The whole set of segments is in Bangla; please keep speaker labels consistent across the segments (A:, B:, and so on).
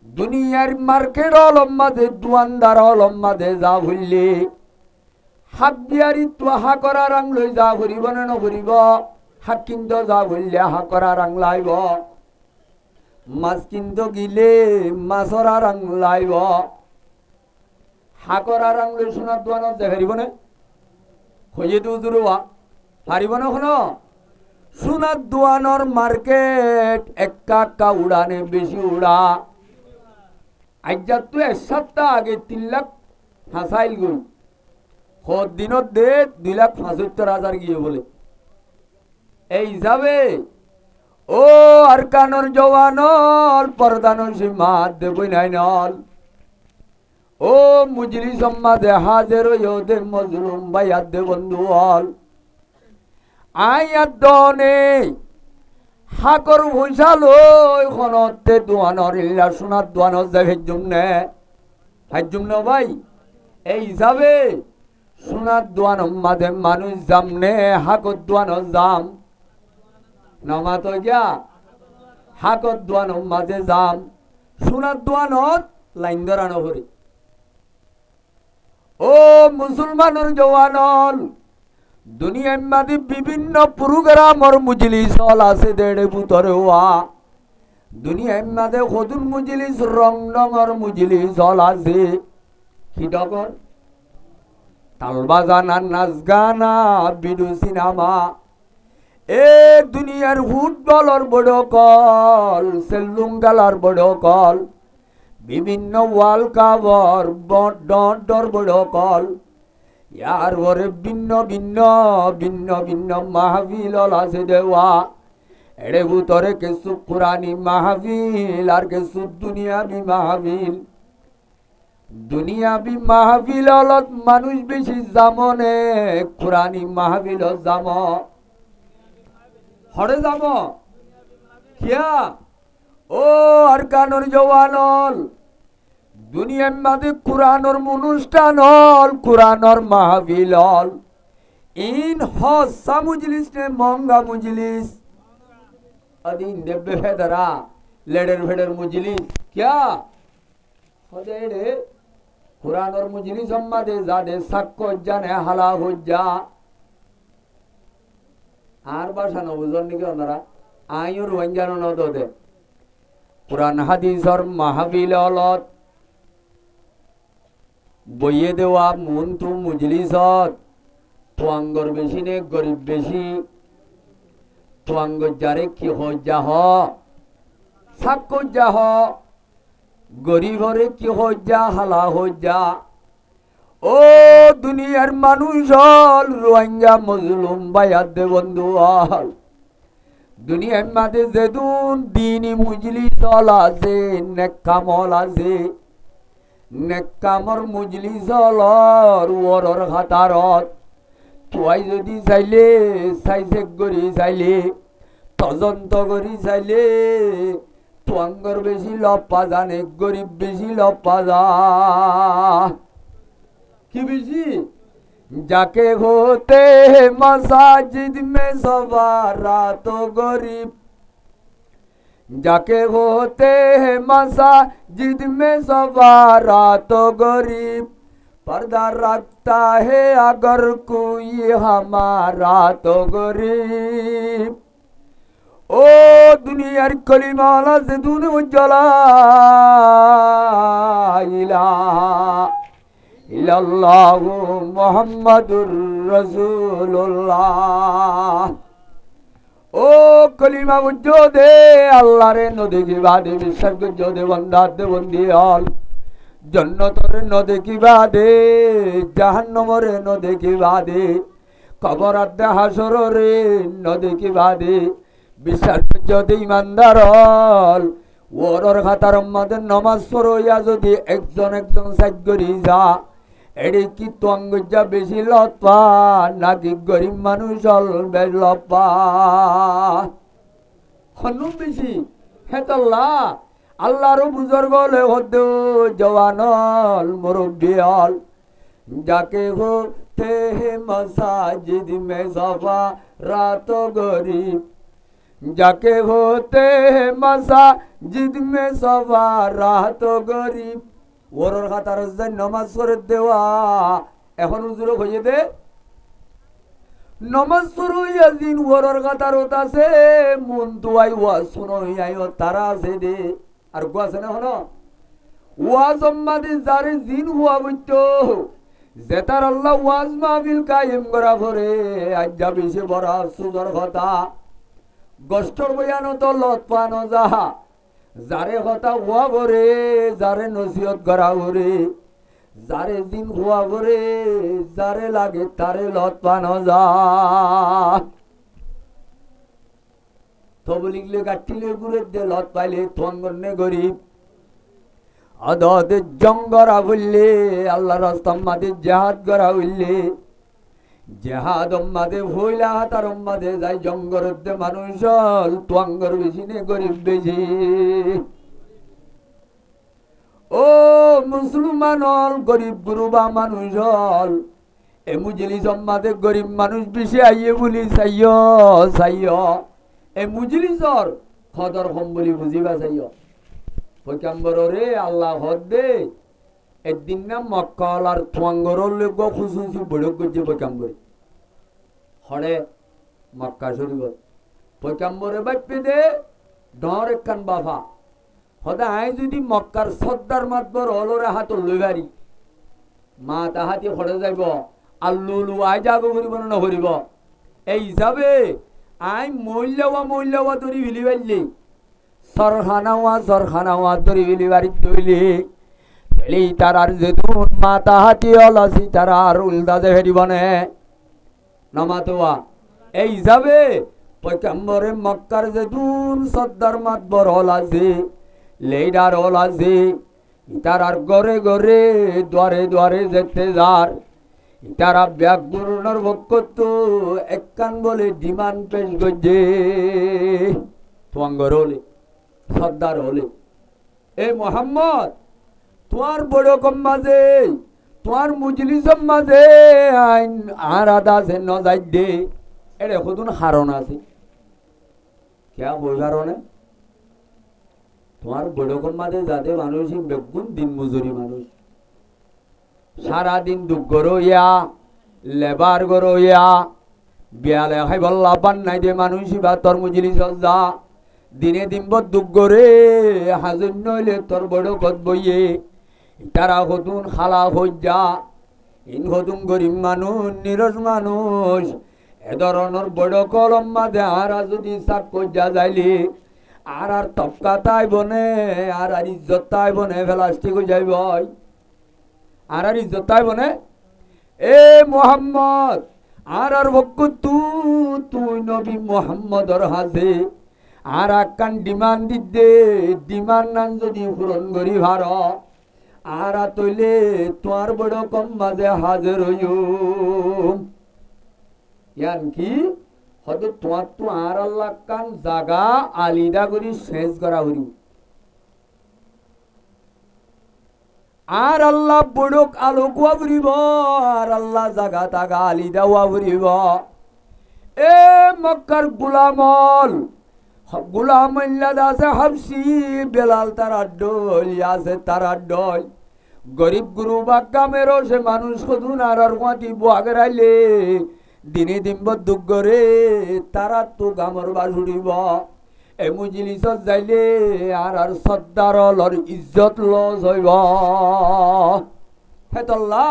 A: দুনিয়ার মার্কেট অলম্মাদে দোয়ানদার অলম্মাদে যা ভুললে হাক বিয়ারি তো হা করা রাং লৈ যা ভরিব না নভরিব হাক কিন্তু যা ভুললে হা করা রাং লাইব মাছ কিন্তু গিলে মাছরা রাং লাইব হা করা রাং লৈ সোনার দোয়ানত যে হারিব না খোঁজে তো জুরুয়া হারিব না শোনো সোনার দোয়ানোর মার্কেট একা উড়ানে বেশি উড়া আজ্ঞা তো 1 সপ্তাহ আগে 3 লাখ হাসাইল গই দিনত দে 2,75,000 গিয়ে বলে এই যাবে ও আরকানোর জওয়ানল পরদানোর সীমাত দেবই নাই নল ও মুজলি সম্মাদে হাজের ইয়োদে মজলুম ভাইয়াদ দে বন্ধু হল আয়াত দনে হাকর ভৈশালো খনতে দোয়ানর ইল্লা সোনার দোয়ানর যায় হেজুম নে ভাই এই হিসাবে সোনার দোয়ান মাঝে মানুষ জামনে হাকর দোয়ানর জাম নমা তো গিয়া হাকর দোয়ান মাঝে জাম সোনার দোয়ানত লাইন ধরানো হরি ও মুসলমানের জওয়ানল দুনিয়ার মাঝে বিভিন্ন প্রোগ্রামর মুজলিস হল আছে দেড়ে ভিতরে হওয়া দুনিয়ার মাঝে সদুন মুজলিস রং রঙর মুজলিস হল আছে কি ডকর তাল বাজানা নাচ গানা বিডু সিনেমা এ দুনিয়ার ফুটবলর বড় কল সেলুঙ্গালার বড় কল বিভিন্ন ওয়ার্ল্ড কাপর ডর বড় কল ইয়ার পরে ভিন্ন ভিন্ন মাহফিল আছে দেওয়া এড়ে ভিতরে কিছু কোরআনি মাহফিল আর কিছু দুনিয়াবি মাহফিল হলত মানুষ বেশি জামনে কোরআনি মাহফিল জাম হরে জাম কিয়া ও আর কানোর জওয়ানল দুনিয়ার মাঝে কোরআনর অনুষ্ঠান হল কোরআনর মাহফিল হল ইন হসা মুজলিস নে মঙ্গা মুজলিস আদিন দেবে হেদরা লেডের ভেডের মুজলিস क्या হদেড়ে কোরআনর মুজলিস সম্মাদে যাদে সাক্ষ্য জানে হালা হজ্জা আর ভাষা ন বুঝন নাকি ওনারা আইয়ুর ওয়াঞ্জানো ন দে কোরআন হাদিসর মাহফিল হলত বইয়ে দেওয়া মন্তু মুজলিসত তোয়াঙ্গর বেশি নে গরিব বেশি তোয়াঙ্গ যারে কি হজ্জা হ সাক্ষ্য যা হ গরিবরে কি হজ্জা হালা হজ্জা ও দুনিয়ার মানুষ হল রোহিঙ্গা মজলুম ভাইয়াদ দে বন্ধু হল দুনিয়ার মাঝে যেদুন দিনই মুজলিস হল আছে নেকামল আছে নেকামর মুজলিস হলর ওরর খাতারত তুই যদি চাইলে চাইছে করি চাইলে তদন্ত করি চাইলে তোয়াঙ্গর বেশি লপ্পা জানে গরিব বেশি লপ্পা যা কি বেশি যাকে होते मसाजिद में सवारा तो गरीब जाके होते हैं मसाजिद में सवारा तो गरीब पर्दा रखता है अगर कोई हमारा तो गरीब ও দুনিয়ার কলিমালা যে দুনে উজ্জ্বলা ইলাহা ইল্লাল্লাহু মুহাম্মাদুর রাসূলুল্লাহ ও কলিমা উজ্জদে আল্লাহরে নদী কি বাদে বিশ্বাস করজদে বন্দাতে বন্দি হল জান্নাতরে নদী কি বাদে জাহান্নামরে নদী কি বাদে কবর আদে হাসরে নদী কি বাদে বিশ্বাস যদি ইমানদার হল ওরর খাতার মধ্যে নমাজ পড়িয়া যদি একজন সাইড করি যা এডি কি তোয়াঙ্গা বেশি লপা নাকি গরিব মানুষ হল বেশ লপা হনু বেশি হেতল্লা আল্লাহরও বুজুর্গ হলে হদ্দ জওয়ানল মুরব্বী হল যাকে होते हैं मसाजिद में सफा रात गरीब যাকে হতে মাসা জিদমে সবা রাহত গরিব ওরর খাতার নমাজ করে দেওয়া এখন উজুর হয়ে দে নমাজ শুরু ইয়াজিন ওরর খাতার আছে মন তুয়াই ওয়া শুনো আইও তারা আছে দে আর গো আছে না হলো ওয়াজ মাদি যারে জিন হুয়া বইতো জেতার আল্লাহ ওয়াজ মাহফিল কায়েম করা করে আজ যাবি সে বড় সুন্দর কথা গষ্টর বয়ানো তো লত পানো যাহা যারে কথা হুয়া করে যারে নসিহত করা করে যারে দিন হুয়া করে যারে লাগে তারে লত পানো যা তবু লিখলে গাঠিলে ঘুরে দে লত পাইলে থঙ্গনে গরিব আদত জঙ্গরা বললে আল্লাহ রাস্তার মাঝে জাহাদ করা হইলে জেহাদ মাদে হইলা তার মাদে যাই জঙ্গরতে মানুষ তোয়াঙ্গর বেশি নে গরিব বেশি ও মুসলমান গরিব গুরুবা মানুষ এ মুজলি সম্মাদে গরিব মানুষ বেশি আইয়ে বলি চাইয় চাইয় এ মুজলিসর খদর হম বলি বুঝিবা চাইয় পয়গম্বর রে আল্লাহ হদ দে একদিন না মক্কাল আর তোয়াঙ্গরর লোক খুশুসি বড় করছে পয়গম্বর হড়ে মক্কা শরীফ পয়গম্বরে বাপ্পে দে ডর একখান বাফা হদা আই যদি মক্কার সর্দার মাতবর অলরে হাত লইবারি মা তাহাতি হড়ে যাইব আল্লু আই যাগো করিব না করিব এই হিসাবে আই মূল্যবা ধরি ফেলি পারলি সরখানাওয়া ধরি ফেলি বাড়ি ধরলি এই তারার যেতুন মা তাহাতি অলাসি তারা আর উল্টা দে ফেরিব নে নামাতোয়া এই হিসাবে পয়গম্বরে মক্কার যেতুন সর্দার মাতবর হল আছে লেইডার হল আছে তারার ঘরে ঘরে দ্বারে দ্বারে যেতে যার তারা ব্যাগ গুরুনার ভক্ত একখান বলে ডিমান্ড পেশ করছে তোমার হলে সর্দার হলে এ মোহাম্মদ তোমার বড় কম মাঝে তোমার মুজলিসম মাঝে আর আদা আছে ন যাই দে এটা কতদিন হারণ আছে কে বই কারণে তোমার বড় কম মাঝে যাতে মানুষ বেগুন দিন মজুরি মানুষ সারাদিন দুঃখ রইয়া লেবার গরইয়া বিয়ালে খাই বল্লা পান নাই দে মানুষ বা তোর মুজলিস যা দিনে দিন দুঃখ রে হাজুর নইলে তোর বড় কত বইয়ে তারা হতুন খালা হইয়া ইন হতুন গরিব মানুষ নিরস মানুষ এ ধরনের বড় কলম মাঝে আরা যদি সাক কইয়া যাইলে আর তপকা তাই বনে আর ইজ্জত তাই বনে প্লাস্টিক যাইব আর ইজ্জত তাই বনে এ মোহাম্মদ আর ভক্ত তুই নবী মোহাম্মদর হাজে আর একখান ডিমান্ড দিতে ডিমান্ড নান যদি পূরণ করি ভার আর তৈলে তোমার বড় কম মাঝে হাজির ইয়ান কি হয়তো তোমার তো আর আল্লাহ কান জাগা আলিদা করি শেষ করা হরি আর আল্লাহ বড়ক আলোক ওয়াবরিব আর আল্লাহ জাগা তাগা আলিদা ওয়াবরিব এ মক্কার গুলামল গুলামল্লাদ আছে হাবসি বেলাল তার আড্ডল আছে তার আড্ডল গরিব গুরু বা কামেরও সে মানুষ কদুন আর মাটি বাগের আইলে দিনে দিনব দুঃখ রে তারা তো গামর বাজুড়িব এ মুজলিসত যাইলে আর সর্দার লর ইজ্জত লস হইব হেতল্লা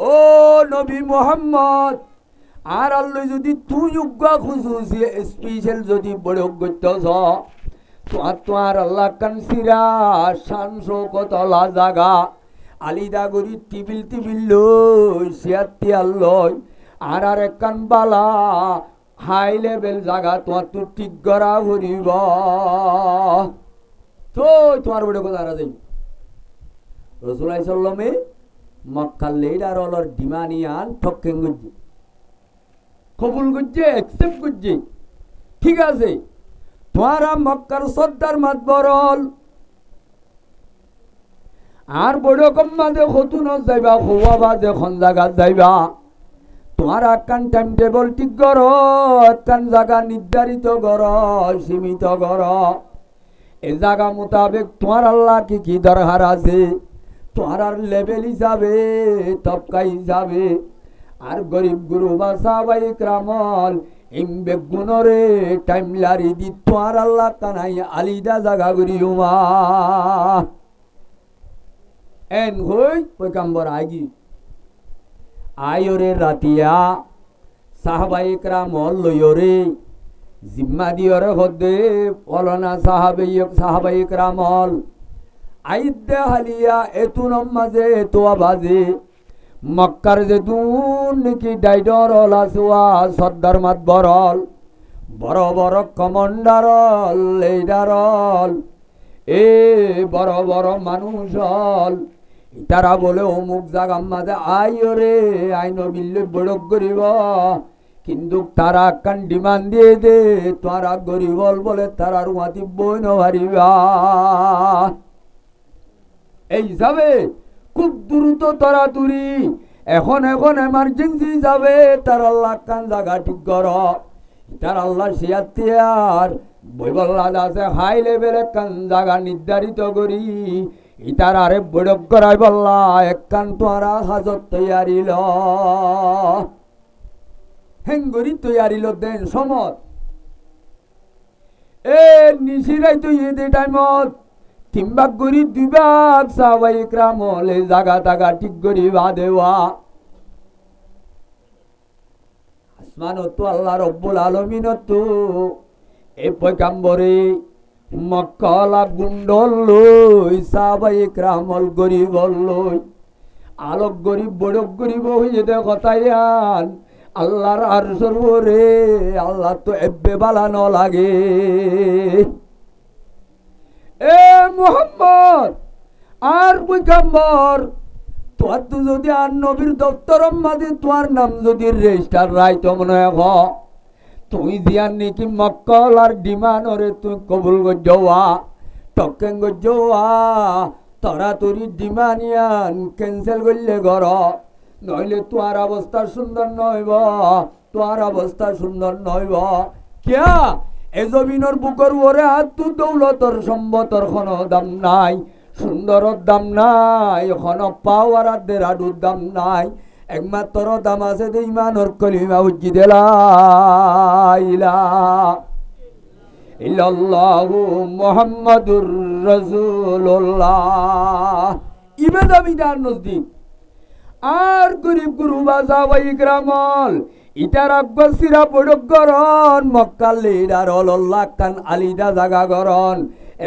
A: ও নবী মোহাম্মদ আর আল্লাহ যদি তুই উগ্গা খুঁজুছি স্পেশাল যদি বড় গত্য তোমার আল্লাহ কানসিরা শানসো কতলা জাগা আলিদা গরি টিবিল লই সিয়াতি আল্লয় আর একখান বালা হাই লেভেল জাগা তোমার তো ঠিক করা ভরিব তো তোমার বড় কথা আর যাই রসুলাই সাল্লামে মক্কার লেডার অলর ডিমানিয়ান ঠকেন গুজি কবুল করছে অ্যাকসেপ্ট করছে ঠিক আছে তোমারা মক্কার সর্দার মাতবরল আর বড় কম মাঝে হতুন যাইবা হওয়া বা যখন জায়গা যাইবা তোমার একখান টাইম টেবল ঠিক কর, একখান জায়গা নির্ধারিত কর, সীমিত কর। এই জায়গা মোতাবেক তোমার আল্লাহ কি কি দরকার আছে, তোমার আর লেভেল হিসাবে, তবকা হিসাবে। আর গরিব গুরু বা সাহাবাই ক্রামল ইমবে গুণরে টাইম লারি দি তোমার আল্লাহ কানাই আলিদা জায়গা করি উমা এন হই পয়গাম্বর আগি আয়রে রাতিয়া সাহাবাই ক্রামল লয়রে জিম্মা দিয়রে হদে পলনা সাহাবাই ক্রামল আইদে হালিয়া এতুনম মাঝে এতো আবাজে মক্কার যে দুন নাকি ডাইডর আসুয়া সর্দার মাত বরল বড় বড় কমান্ডারল লিডারল এ বড় বড় মানুষ হল তারা বলে অমুক জাগার মাঝে আইরে আইন বিল্লে বড়ক করিব, কিন্তু তারা কান ডিমান্ড দিয়ে দে তারা গরিবল বলে তারা রুমাতি বই নারিবা। এই হিসাবে খুব দ্রুত তরাতুরি এখন এমার্জেন্সি যাবে, তার আল্লাহ কান জায়গা ঠিক কর। তার আল্লাহ শিয়ার বইবল্লা আছে হাই লেভেলে কান জায়গা নির্ধারিত করি ইতার আরে বৈঠক করাই বললা একখান তোরা হাজত তৈয়ারিল হেঙ্গরি তৈয়ারিল দেন সমত এ নিশিরাই তো ইয়ে টাইমত কিংবা গরি দুইবাগ সাহাবাই ক্রামল এই জাগা তাগা ঠিক করি বাদেওয়া আসমানত আল্লাহ রব্বুল আলামিনত এ পয়গাম্বরে মক্কালা গুন্ডল লই সাহাবাই ক্রামল গরিব লই আলোক গরিব বড় গরিব হয়ে দে কথায়ান আল্লাহর আরশের ওরে আল্লাহ তো এব্বে বালানো লাগে। এ মুহাম্মদ আর পয়গাম্বর তোর তো যদি আর নবীর দপ্তর মাঝে তোমার নাম যদি রেজিস্টার রাইত মনে হয় তুই দিয়ার নাকি মক্কল আর ডিমান ওরে তুই কবুল গজ্জা টকেন গজ্জা তরা তরি ডিমানিয়ান ক্যান্সেল করলে গর নইলে তোমার অবস্থা সুন্দর নইব, তোমার অবস্থা সুন্দর নইব। কিয়া এ জমিনের বুকর ওরে হাত তু দৌলতর সম্বতর কোনো দাম নাই, সুন্দরর দাম নাই, এখন পাওয়ার দেড়াডুর দাম নাই, একমাত্র দাম আছে দে ইমানর কলিমা উজ্জি দেলা ইল্লাল্লাহু মুহাম্মাদুর রাসূলুল্লাহ ইবে দাবিদার নজদিক। আর গরিব গুরু বাজাবাই গ্রামল ইটার আগ্গসিরা পড়ক গরন মক্কাল লিডার আল্লাহ কান আলিদা জাগা গরন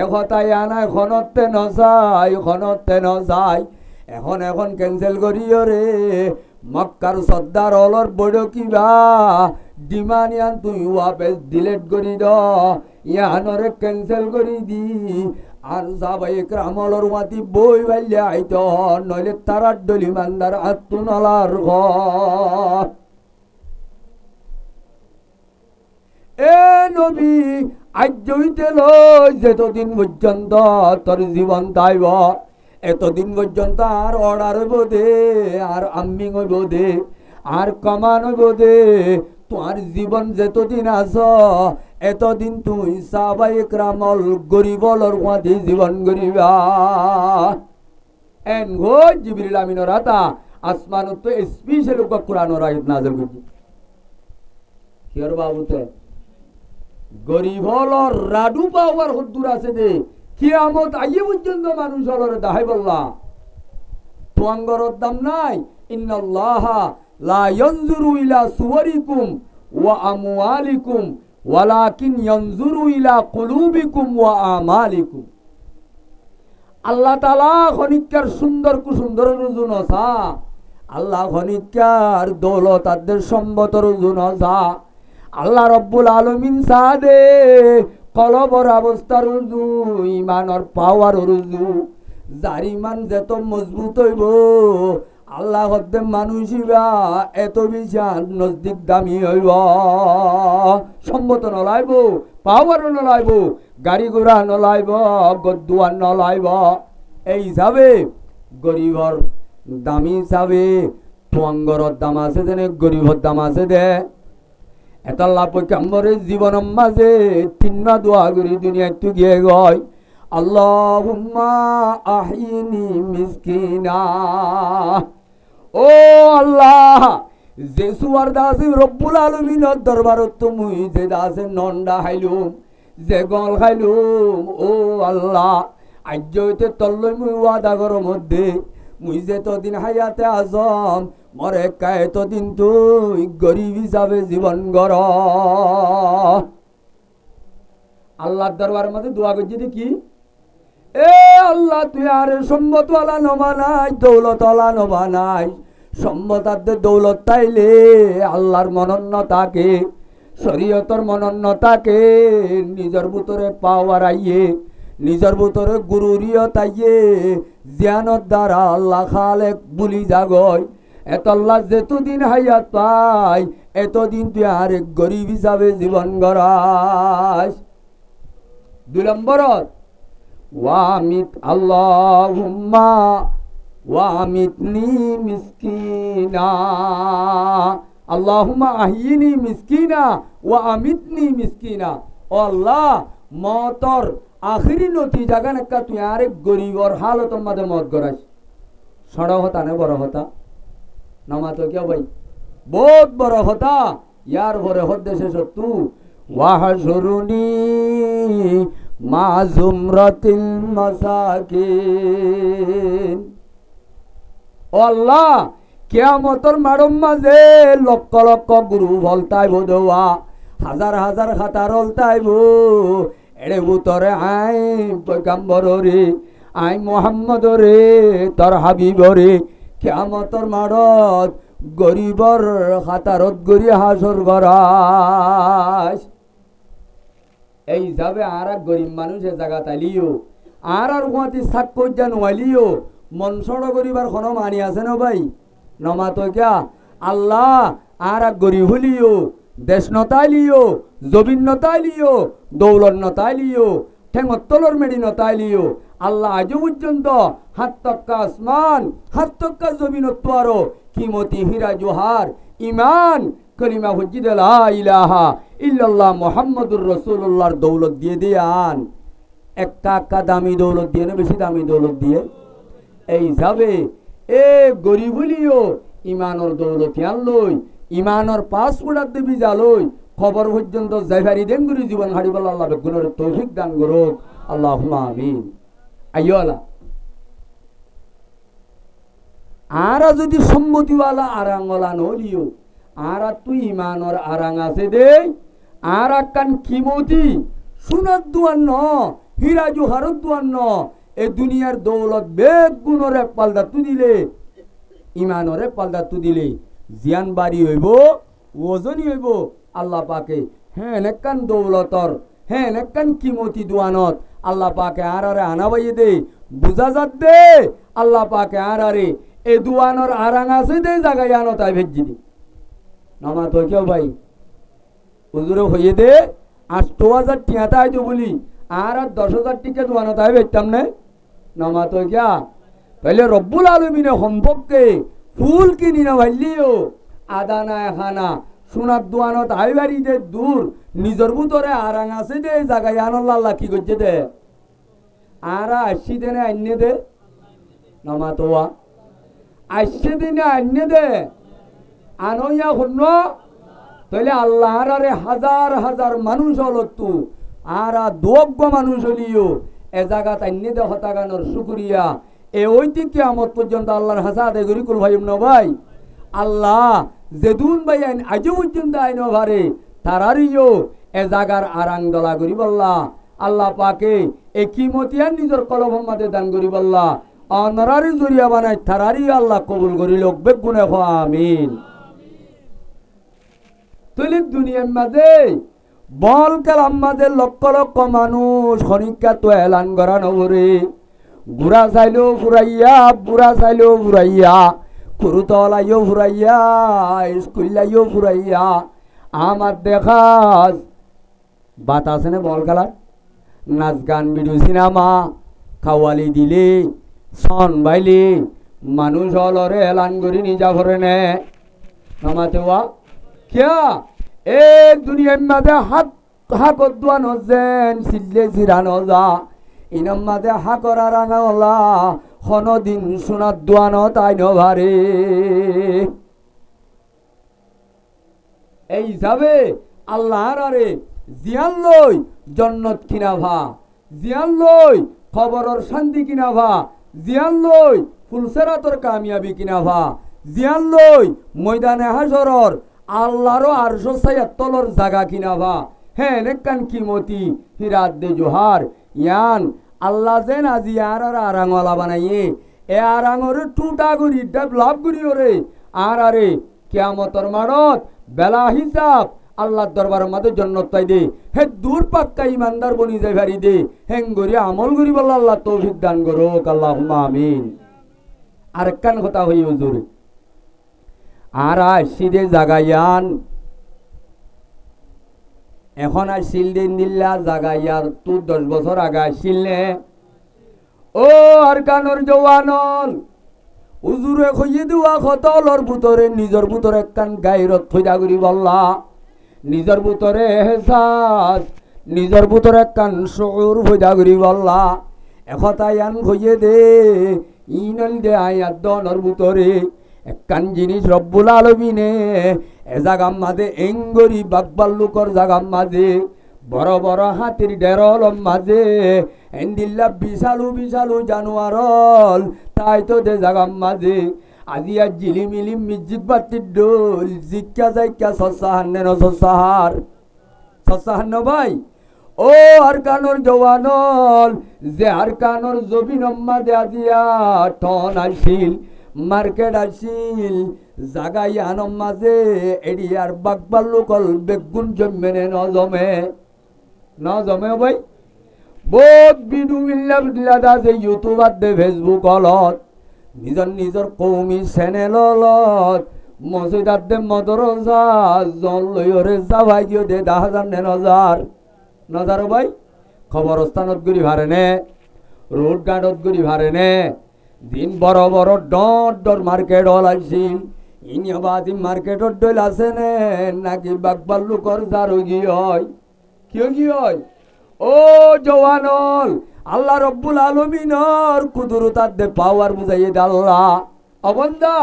A: একতাই আনা এখনতে নজাই এখন ক্যান্সেল করিও রে মক্কার সর্দার অলর বড় কিবা ডিমানিয়ান তুই ওয়াপেস ডিলেট করি দ ইয়ানরে ক্যান্সেল করি দি আর সাহাবাই ক্রামলর মাতি বই বাইলে আইত নইলে তারার ডলি মান্দার আত্মনালার ঘর। এ নবী আজ হইতে লই যতদিন পর্যন্ত তোর জীবন তাইব এতদিন পর্যন্ত আর অর্ডার হইব দে আর আম্মিং হইব দে আর কমান হইব দে তোমার জীবন যতদিন আস এতদিন তুই সাহাবাই ক্রামল গরিবলর মাঝে জীবন গরিবা এন গো জিবরিল আমিনের আতা আসমানত তো স্পেশাল কোরআনের আয়াত নাযিল করছি কিয়র বাবুতে গরিবলর রাডু পাওয়ার হদ্দুর আছে দে কিয়ামত আইয়ে পর্যন্ত মানুষ হলরে দাহাই বললা তোয়াঙ্গরর দাম নাই ইন্নাল্লাহা লা ইয়ানজুরু ইলা সুওয়ারিকুম ওয়া আমওয়ালিকুম ওয়ালাকিন ইয়ানজুরু ইলা কুলুবিকুম ওয়া আমালিকুম। আল্লাহ তাআলা খনিকার সুন্দর কুসুন্দর রুজু নসা আল্লাহ খনিকার দৌলত আদের সম্বতর রুজু নসা আল্লাহ রব্বুল আলামিন সাদে কলবর অবস্থার রুজু ইমানর পাওয়ার রুজু যার ইমান যত মজবুত হইব আল্লাহ হদ্দে মানুষিবা এত বেশি নজদিক দামি হইব সম্মত নলাইব পাওয়ার নলাইব গাড়ি ঘোড়া নলাইব গদ্দুয়ার নলাইব। এই হিসাবে গরিবর দামি হিসাবে তুয়াঙ্গরর দাম আছে দেনে গরিবর দাম আছে দে এটা আল্লাহ পয়গম্বরের জীবনের মাঝে তিনটা দোয়া করি দুনিয়ায় তো গিয়ে গয় আল্লাহুম্মা আহিনি মিসকিনা ও আল্লাহ যে সুয়ার দাসি রব্বুল আলামিনের দরবারত তুমি যে দাসে নন্ডা খাইলুম যে গল খাইলুম ও আল্লাহ আজ হইতে তল্লই মুই ওয়াদা করো মধ্যে মুই যে তদিন হায়াতে আজম মরে কায় তদিন তুই গরিব হিসাবে জীবন গর আল্লাহর দরবারের মধ্যে দোয়া করছি কি এ আল্লাহ তুই আর সম্পদওয়ালা নবানাই দৌলতওয়ালা নবানাই সম্পদার্থে দৌলত তাইলে আল্লাহর মনন্য তাকে শরীয়তর মনন্য তাকে নিজের ভিতরে পাওয়ার আইয়ে নিজের ভিতরে গুরুরিয় তাইয়ে জ্ঞানের দ্বারা আল্লাহ খালেক বুলি জাগয় এত আল্লাহ যেতদিন হাইয়াত পাই এতদিন তুই আর গরিব হিসাবে জীবন গড়াস 2 নম্বরত ওয়ামিত আল্লাহুম্মা ওয়ামিতনি মিসকিনা আল্লাহুম্মা আহিনি মিসকিনা ওয়া আমিতনি মিসকিনা ও আল্লাহ মতর আখিরি নতিজা গান একটা তুই আরেক গরিবর হালতর মাঝে মত গড়াইস সড় হতা নে বড় হতা নামা তো কেউ ভাই বহুত বড় হতা ইয়ার ভরে হদ্দেশে সত্তু ওয়াহশুরুনি মা জুমরাতিল মাসাকিন ও আল্লাহ কিয়ামতর মারম মাঝে লক্ষ লক্ষ গুরু ভলতাইব দেওয়া হাজার হাজার খাতার হলতাইব এড়ে বুতরে আই পয়গম্বর রে আই মোহাম্মদ রে তোর হাবিব রে কিয়ামতর মারত গরিবর খাতারত গরি হাসর গরাস এই হিসাবে আর এক গরিব মানুষ এ জায়গা তাইলিও আর গুয়াহাটি সাক্ষ্য জানুয়ালিও মনসড় গরিবার কোনো মানি আছে না ভাই নমা তো ক্যা আল্লাহ আর এক গরিব হলিও দেশ নতাইলিও জবিন নতাইলিও দৌলত নতাইলিও ঠেঙত্তলর মেডি নতাইলিও আল্লাহ আজও পর্যন্ত হাত তক্কা আসমান হাত তক্কা জবিনত্ব আরো কিমতি হীরা জোহার ইমান কলিমা হুজ্জিদ লা ইলাহা ইল্লাল্লাহ মুহাম্মাদুর রাসূলুল্লাহর দৌলত দিয়ে দিয়ান একটা দামি দৌলত দিয়ে না বেশি দামি দৌলত দিয়ে এই হিসাবে এ গরিব হলিও ইমানর দৌলত আনলই ইমানর পাসপোর্ট দেবী জালই খবর পর্যন্ত জাইভারি দেঙ্গুরি জীবন হারিবল আল্লাহ বেগুনের তৌফিক দান করুক আল্লাহুম্মা আমিন আইয়লা আরা যদি সম্মতিওয়ালা আরাঙ্গলা নলিও আরা তুই ইমানর আরাং আছে দে আর কান কিমতি সুনাত দুয়ান ন হীরা জোহারত দুয়ান ন এ দুনিয়ার দৌলত বেগ গুণরে পাল্টা তু দিলে ইমানরে পাল্টা তু দিলে জিয়ান বাড়ি হইব ওজনই হইব আল্লাহ পাকে হ্যাঁ নেকান দৌলতর হ্যাঁ নেকান কিমতি দুয়ানত আল্লাহ পাকে আরারে আনাবাইয়ে দে বুঝা যাত দে আল্লাহ পাকে আরারে এ দুয়ানর আরাং আছে দে জায়গায় আনো তাই ভেজি দি নামা তো কেউ ভাই হুজুরে হইয়ে দে 8,000 টিয়া তাই তো বলি আর 10,000 টিকা দুয়ানো তাই ভেজতাম না নামা তো ক্যা তাহলে রব্বুল আলমিনে সম্পর্কে ফুল কিনি না ভাইলিও আদা না খানা সোনার দোয়ানত আইবারি দে দূর নিজের ভিতরে আরাং আছে দে জায়গায় আল্লাহ কি করছে দে আরা আসছি দে না আইনে দে নামা তোয়া আসছে দিনে আইনে দে আনইয়া শুন তাহলে আল্লাহ আরে হাজার হাজার মানুষ হলো তু আরা দোগ্য মানুষ হলিও এ জায়গা আইনে দে হতাগানোর শুকুরিয়া এ ঐতিক কিয়ামত পর্যন্ত আল্লাহর হাসা আদায় করি কুল ভাই না ভাই আল্লাহ যেদুন ভাই আইন আজও পর্যন্ত আইন ভারে তারারিও এ জাগার আরাং দলা করি বললা আল্লাহ পাকে এ কিমতিয়ান নিজের কলম মাঝে দান করি বললা অনরারি জরিয়া বানাই তারারি আল্লাহ কবুল করি লোক বেগুনে আমিন তুলি দুনিয়ার মাঝে বল কালাম মাঝে লক্ষ লক্ষ মানুষ খনিকা তো এলান করা নবরে বুড়া চাইলেও ফুরাইয়া বুড়া চাইলেও ফুরাইয়া কুরুতলাইও ফুরাইয়া স্কুলাইও ফুরাইয়া আমার দেখাস বাতাসে না বল খেলার নাচ গান ভিডিও সিনেমা খাওয়ালি দিলে সন বাইলে মানুষ হলরে এলান করি নিজা ভরে নে নামাতে ওয়া কিয়া এ দুনিয়ার মাঝে হাকত দোয়া নজেন সিল্লে জিরানো যা ইনম মাঝে হাকরা রাঙা ওলা দিন সোনার দোয়ানো তাই নভারে এই হিসাবে আল্লাহর আরে জিয়ান লই জন্নত কিনা ভা জিয়ান লই খবরর শান্তি কিনা ভা জিয়ান লই ফুলসেরাতর কামিয়াবি কিনা ভা জিয়ান লই ময়দানে হাসরর আল্লাহর আরশ ছায়াতলর জাগা কিনা ভা হ্যাঁ নেকান কিমতি হিরাত দে জোহার ইয়ান আল্লাহ যেন আজি আর আরাঙলা বানাইয়ে এ আরাঙর টুটা গুড়ি ডেভেলপ গুড়ি ওরে আর আরে কিয়ামতর মাড়ত বেলা হিসাব আল্লাহর দরবারের মাঝে জন্নত পাই দে হে দূর পাক্কা ইমানদার বনি যাই ভারি দে হেং গরি আমল গরি বল্লা আল্লাহ তৌফিক দান করুক আল্লাহুম্মা আমিন আর কান কথা হই হুজুর আর আসিদে জাগায়ান এখন আসিল দিন দিল্লা জাগাইয়ার তুই 10 বছর আগে আসিল নে ও আর কানর জওয়ানল হুজুরে কইয়ে দেওয়া খতলর ভিতরে নিজের ভিতরে একখান গায়রত থইদা করি বললা নিজের ভিতরে এহসাস নিজের ভিতরে একখান শুউর হইদা করি বললা একথাই আন কইয়ে দে ইনল দে আয়াত দনর ভিতরে একখান জিনিস রব্বুল আলামিনে এ জাগাম মাঝে এঙ্গরি বাকবাল্লুকর জাগাম মাঝে বড় বড় হাতির ডেরল মাঝে এন্দিল্লা বিশালু বিশালু জানোয়ারল তাই তো দে জাগাম মাঝে আজি আর জিলিমিলি মিজিক বাতির ডোল জিক্কা জাইক্কা সসাহান নেন সসাহান ভাই ও আর কানোর জওয়ানল যে আর কানোর জবিন মাঝে আজিয়া টন আসিল মার্কেট আসিল জাগাই আনম মাঝে এডিয়ার বাকবাল্লুকল বেগুন জমেনে ন জমে ভাই বহুত বিদু মিল্লা আছে ইউটিউবার দে ফেসবুক অলত নিজর কৌমি চ্যানেল অলত মসজিদার দে মদরসা জন লইরে যাবাই গিয়ে দে 10,000 নজার ভাই খবরস্থানত গুড়ি ভারে নে রোড গার্ডত গুড়ি ভারে নে দিন বড় বড় ডর মার্কেট হল আসিল ইনিয়াবাদি মার্কেটত ডইল আছে নে নাকি বাকবাল্লুকর জারো কি হয় ও জওয়ানল আল্লাহ রব্বুল আলামিনের কুদরতার দে পাওয়ার বুঝাইয়ে দে আল্লাহ অবন্দা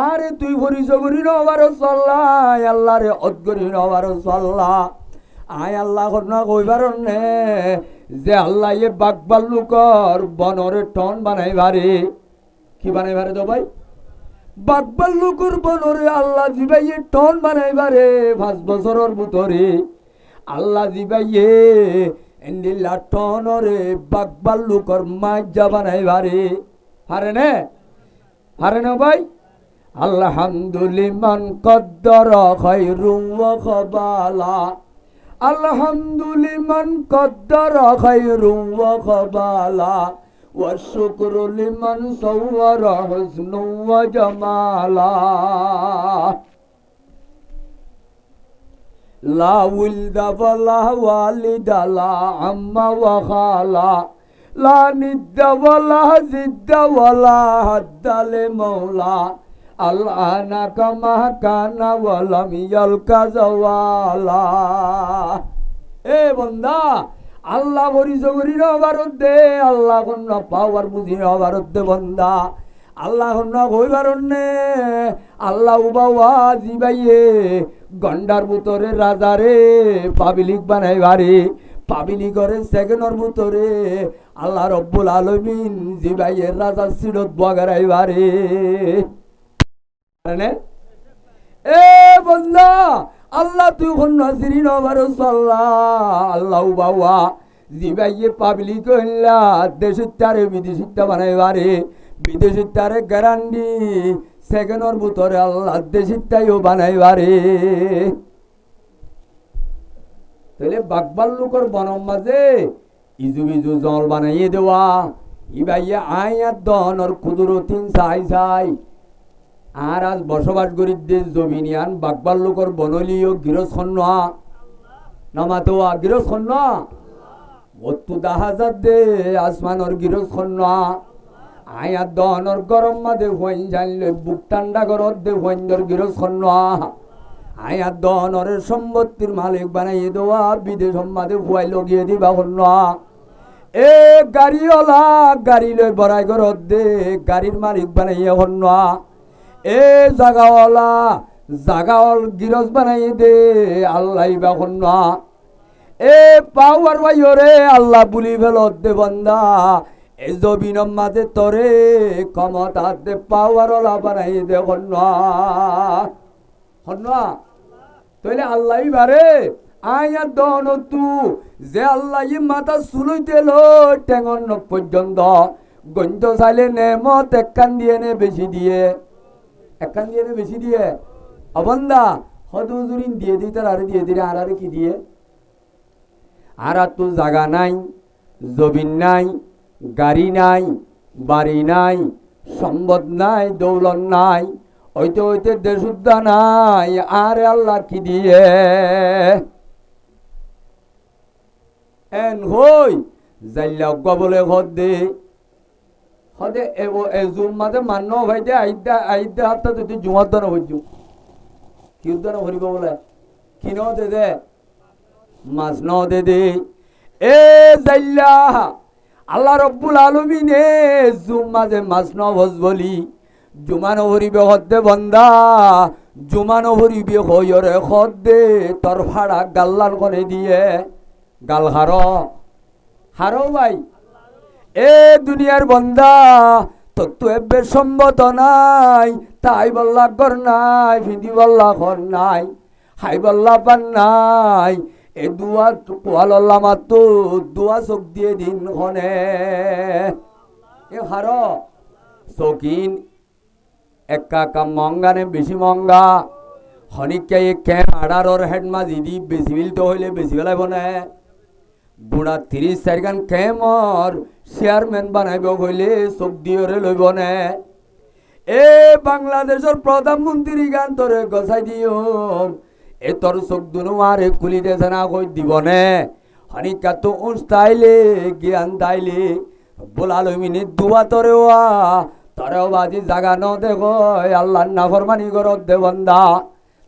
A: আরে তুই হরিজ করি নবার চল্লা আল্লাহ রে অদগরি নবার চল্লা আয় আল্লাহ না কইবার নে যে আল্লাহ এ বাকবাল্লুকর বনরে টন বানাইবারে কি বানাইবারে তো ভাই বাকবাল্লুকর বনরে আল্লাহ জিবাইয়ে টন বানাইবারে 5 বছরের ভিতরে আল্লাহ জিবাইয়ে এন্দিল্লা টনরে বাকবাল্লুকর মাজ্জা বানাইবারে হারে না ভাই আলহামদুলিমান কদ্দর খায়রুম ওয়া খাবালা আলহামদুলিমান কদ্দর খায়রুম ওয়া খাবালা ওয়া শুকরু লিমান সাওয়ারা হুসনু ওয়া জামালা লা উলদা ওয়ালা ওয়ালিদা লা আম্মা ওয়া খালা লা নিদ্দা ওয়ালা জিদ্দা ওয়ালা হাদ্দালে মাওলা আল্লানা কামা কানা ওয়ালাম ইয়ালকা জাওয়ালা এ বন্দা আল্লাহ বরিজ করি নবারত দে আল্লাহ কোন পাওয়ার বুঝি নবারত দে বন্দা আল্লাহ কোন কইবার নে আল্লাহ উবাওয়া জিবাইয়ে গন্ডার ভিতরে রাজারে পাবলিক বানাইবারে পাবলিকরে সেকেন্ডর ভিতরে আল্লাহ রব্বুল আলামিন জিবাইয়ে রাজা সিরত বগারাইবারে এ বন্দা আল্লাহ তুই নাজিরি নবার সাল্লাহ আল্লাহ বাবা জিবাইয়ে পাবলিক হইলা দেশের তারে বিদেশিটা বানাইবারে বিদেশের তারে গ্যারান্টি সেকেন্ডর ভিতরে আল্লাহ দেশের তাইও বানাইবারে তাহলে বাকবাল্লুকর বনম মাঝে ইজু বিজু জল বানাইয়ে দেওয়া ইবাইয়ে আয়াত দনর কুদরতিন চাই আর আজ বসবাস করি দেশ জমিনিয়ান বাকবাল্লুকর বনলিও গিরস খন্না নামাতো গিরস খন্না অত্তু 10,000 দে আসমানর গিরস খন্না আয়াত দহনর গরম মাদে হইন জানলে বুক ঠান্ডা করত দে হইন্দর গিরস খন্না আয়াত দহনর সম্পত্তির মালিক বানাইয়ে দেওয়া বিদেশ মাদে হুয়াই লগিয়ে দিবা খন্না এ গাড়িওয়ালা গাড়ি লই বড়াই করত দে গাড়ির মালিক বানাইয়ে খন্না এ জাগাওয়ালা জাগাওয়াল গিরস বানাইয়ে দে আল্লাহ বা খন্না এ পাওয়ার ভাইরে আল্লাহ বুলি ফেলত দে বন্দা এ জবিনম মাঝে তরে ক্ষমতা দে পাওয়ার ওলা বানাই দে হন্না হন্না তইলে আল্লাহ বারে আয়া দন তু যে আল্লাহ মাথা সুলইতে লো টেঙন পর্যন্ত গঞ্জ চাইলে নেমত একখান দিয়ে নে বেশি দিয়ে একখান দিয়ে নে বেশি দিয়ে অবন্দা হদুজুরিন দিয়ে দিতে আর দিয়ে দিলে আর কি দিয়ে আর তো জায়গা নাই জমিন নাই গাড়ি নাই বাড়ি নাই সম্পদ নাই দৌলত নাই হইতে হইতে দেশুদ্ধা নাই আর আল্লাহ কি দিয়ে এন হই যাইলা গবলে হদে হদে এ জুম মাঝে মান্য ভাইতে আইদা আইদা হাতটা তুই জুমার দানা হইজু কি দানা হরিব বলে কিনো দে দে মাছ ন দে দে এ যাইলা আল্লাহ রব্বুল আলমিনে জুম মাঝে মাছ ন ভজ বলি জুমানো হরিবে হদ্দে বন্দা জুমানো হরিবে হইরে হদ্দে তোর ভাড়া গাল্লার করে দিয়ে গাল হারো ভাই এ দুনিয়ার বন্দা তোর তো এবে সম্মত নাই তাই বল্লা ঘর নাই ফিদি বল্লা ঘর নাই হাই বল্লা পান নাই এ দুয়া কোয়াল্লা মাত্র দুয়া চোখ দিয়ে দিন খনে এ হার চকিন একা কাম মঙ্গা নে বেশি মঙ্গা হনিকে এ ক্যাম্প আডারর হেড মাঝি দি বেশি বিলতে হইলে বেশি বেলাইব না বুড়া 30-40 গান ক্যাম্পর চেয়ারম্যান বানাইব হইলে চোখ দিয়ে লইব না এ বাংলাদেশের প্রধানমন্ত্রী গান তোরে গছাই দিও এ তোর চোখ দুনো আরে খুলি দেছে না কই দিব নে হনিকা তো উস্তাইলে জ্ঞান তাইলে বোলালো মিনি দুয়া তোরে ওয়া তোরে বাজি জাগা ন দেখো আল্লাহর নাফরমানি করত দে বন্দা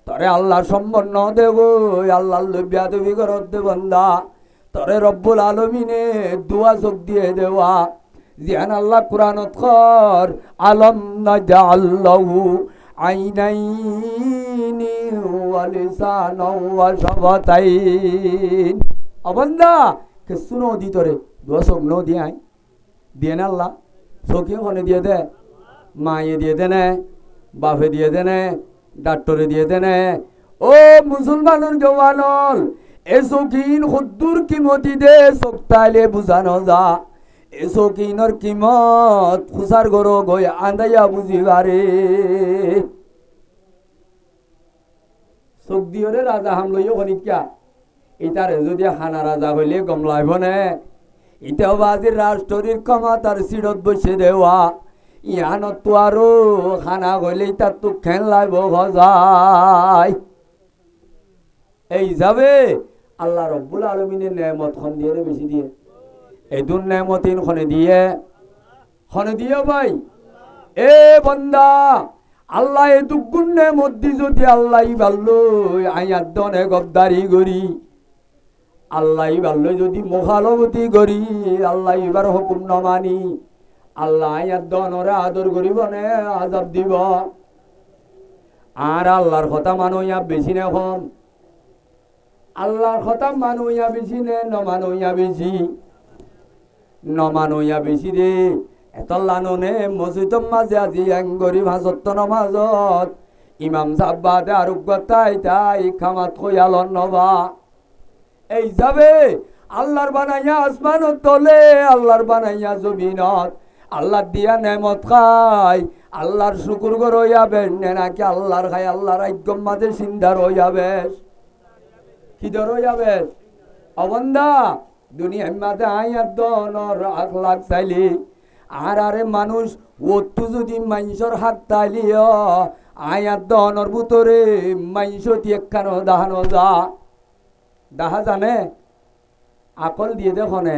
A: তোরে আল্লাহর সম্মান ন দেখো আল্লাহর লবিয়া দেবী করত দে বন্দা তোরে রব্বুল আলমিনে দুয়া চোখ দিয়ে দেওয়া জিয়ান আল্লাহ কুরআনত কর আলম নাজাল্লাহু আইনাইনি ওয়া লিসানাও ওয়া শাফাতাইন অবন্দা কে শুনো দি তোরে দুয়া চোখ ন দিয়াই দিয়ে না আল্লাহ চোখে হনে দিয়ে দে মায়ে দিয়ে দে নে বাপে দিয়ে দে নে ডাক্তরে দিয়ে দে নে ও মুসলমানের জওয়ানল এ চৌকিন সদ্দুর কিমতি দে চোখতাইলে বুঝানো যা এ চৌকিনৰ কিমত খুচাৰ গৰু গৈ আন্দাইয়া বুজিবারে চোখ দিয়রে রাজা হামলইও খনিকা ইটারে যদি হানা রাজা হইলে গম লাইব নে ইটাও বাজির রাষ্ট্রের ক্ষমতার সিঁড়ত বসে দেওয়া ইয়ানত তো আরো খানা হইলে তার তো খেন লাইব গজায় এই যাবে আল্লাহ রব্বুল আলমিনের নেমত খন দিয়ে বেশি দিয়ে এই দুন নেমতিন খনে দিয়ে ভাই এ বন্দা আল্লাহ এ দুগুণ নেমত দি যদি আল্লাহ ভাল্লো আয়াত দনে গদ্দারি করি আল্লাহ ভাল্লো যদি মোখালবতী করি আল্লাহ এবার হুকুম ন মানি আল্লাহ আয়াত দনরে আদর করিব নে আজাব দিব আর আল্লাহর কথা মানুয়া বেশি নে কম আল্লাহর কথা মানুয়া বেশি নে নমানুয়া বেশি রে এত লাননে মসজিদৰ মাঝে আজি গরিব হাজত নমাজত ইমাম সাব্বাদে আরোগ্যতাই তাই খামাত খয়ালন নবা এই যাবে আল্লাহর বানাইয়া আসমানত তলে আল্লাহর বানাইয়া জমিনত আল্লাহ দিয়া নেমত খাই আল্লাহর শুকুর করইয়াবে নাকি আল্লাহর খাই আল্লাহর আজ্ঞম মাঝে চিন্তা রইয়াবে কি ধরইয়াবে অবন্দা দুনিয়ার মাঝে আয়াত দনর আখলাক চাইলি আর আরে মানুষ ওত্তু যদি মানুষের হাত তাইলিও আয়াত দনর ভিতরে মানুষটি একখানো দাহানো দাহা জানে আকল দিয়ে দেখনে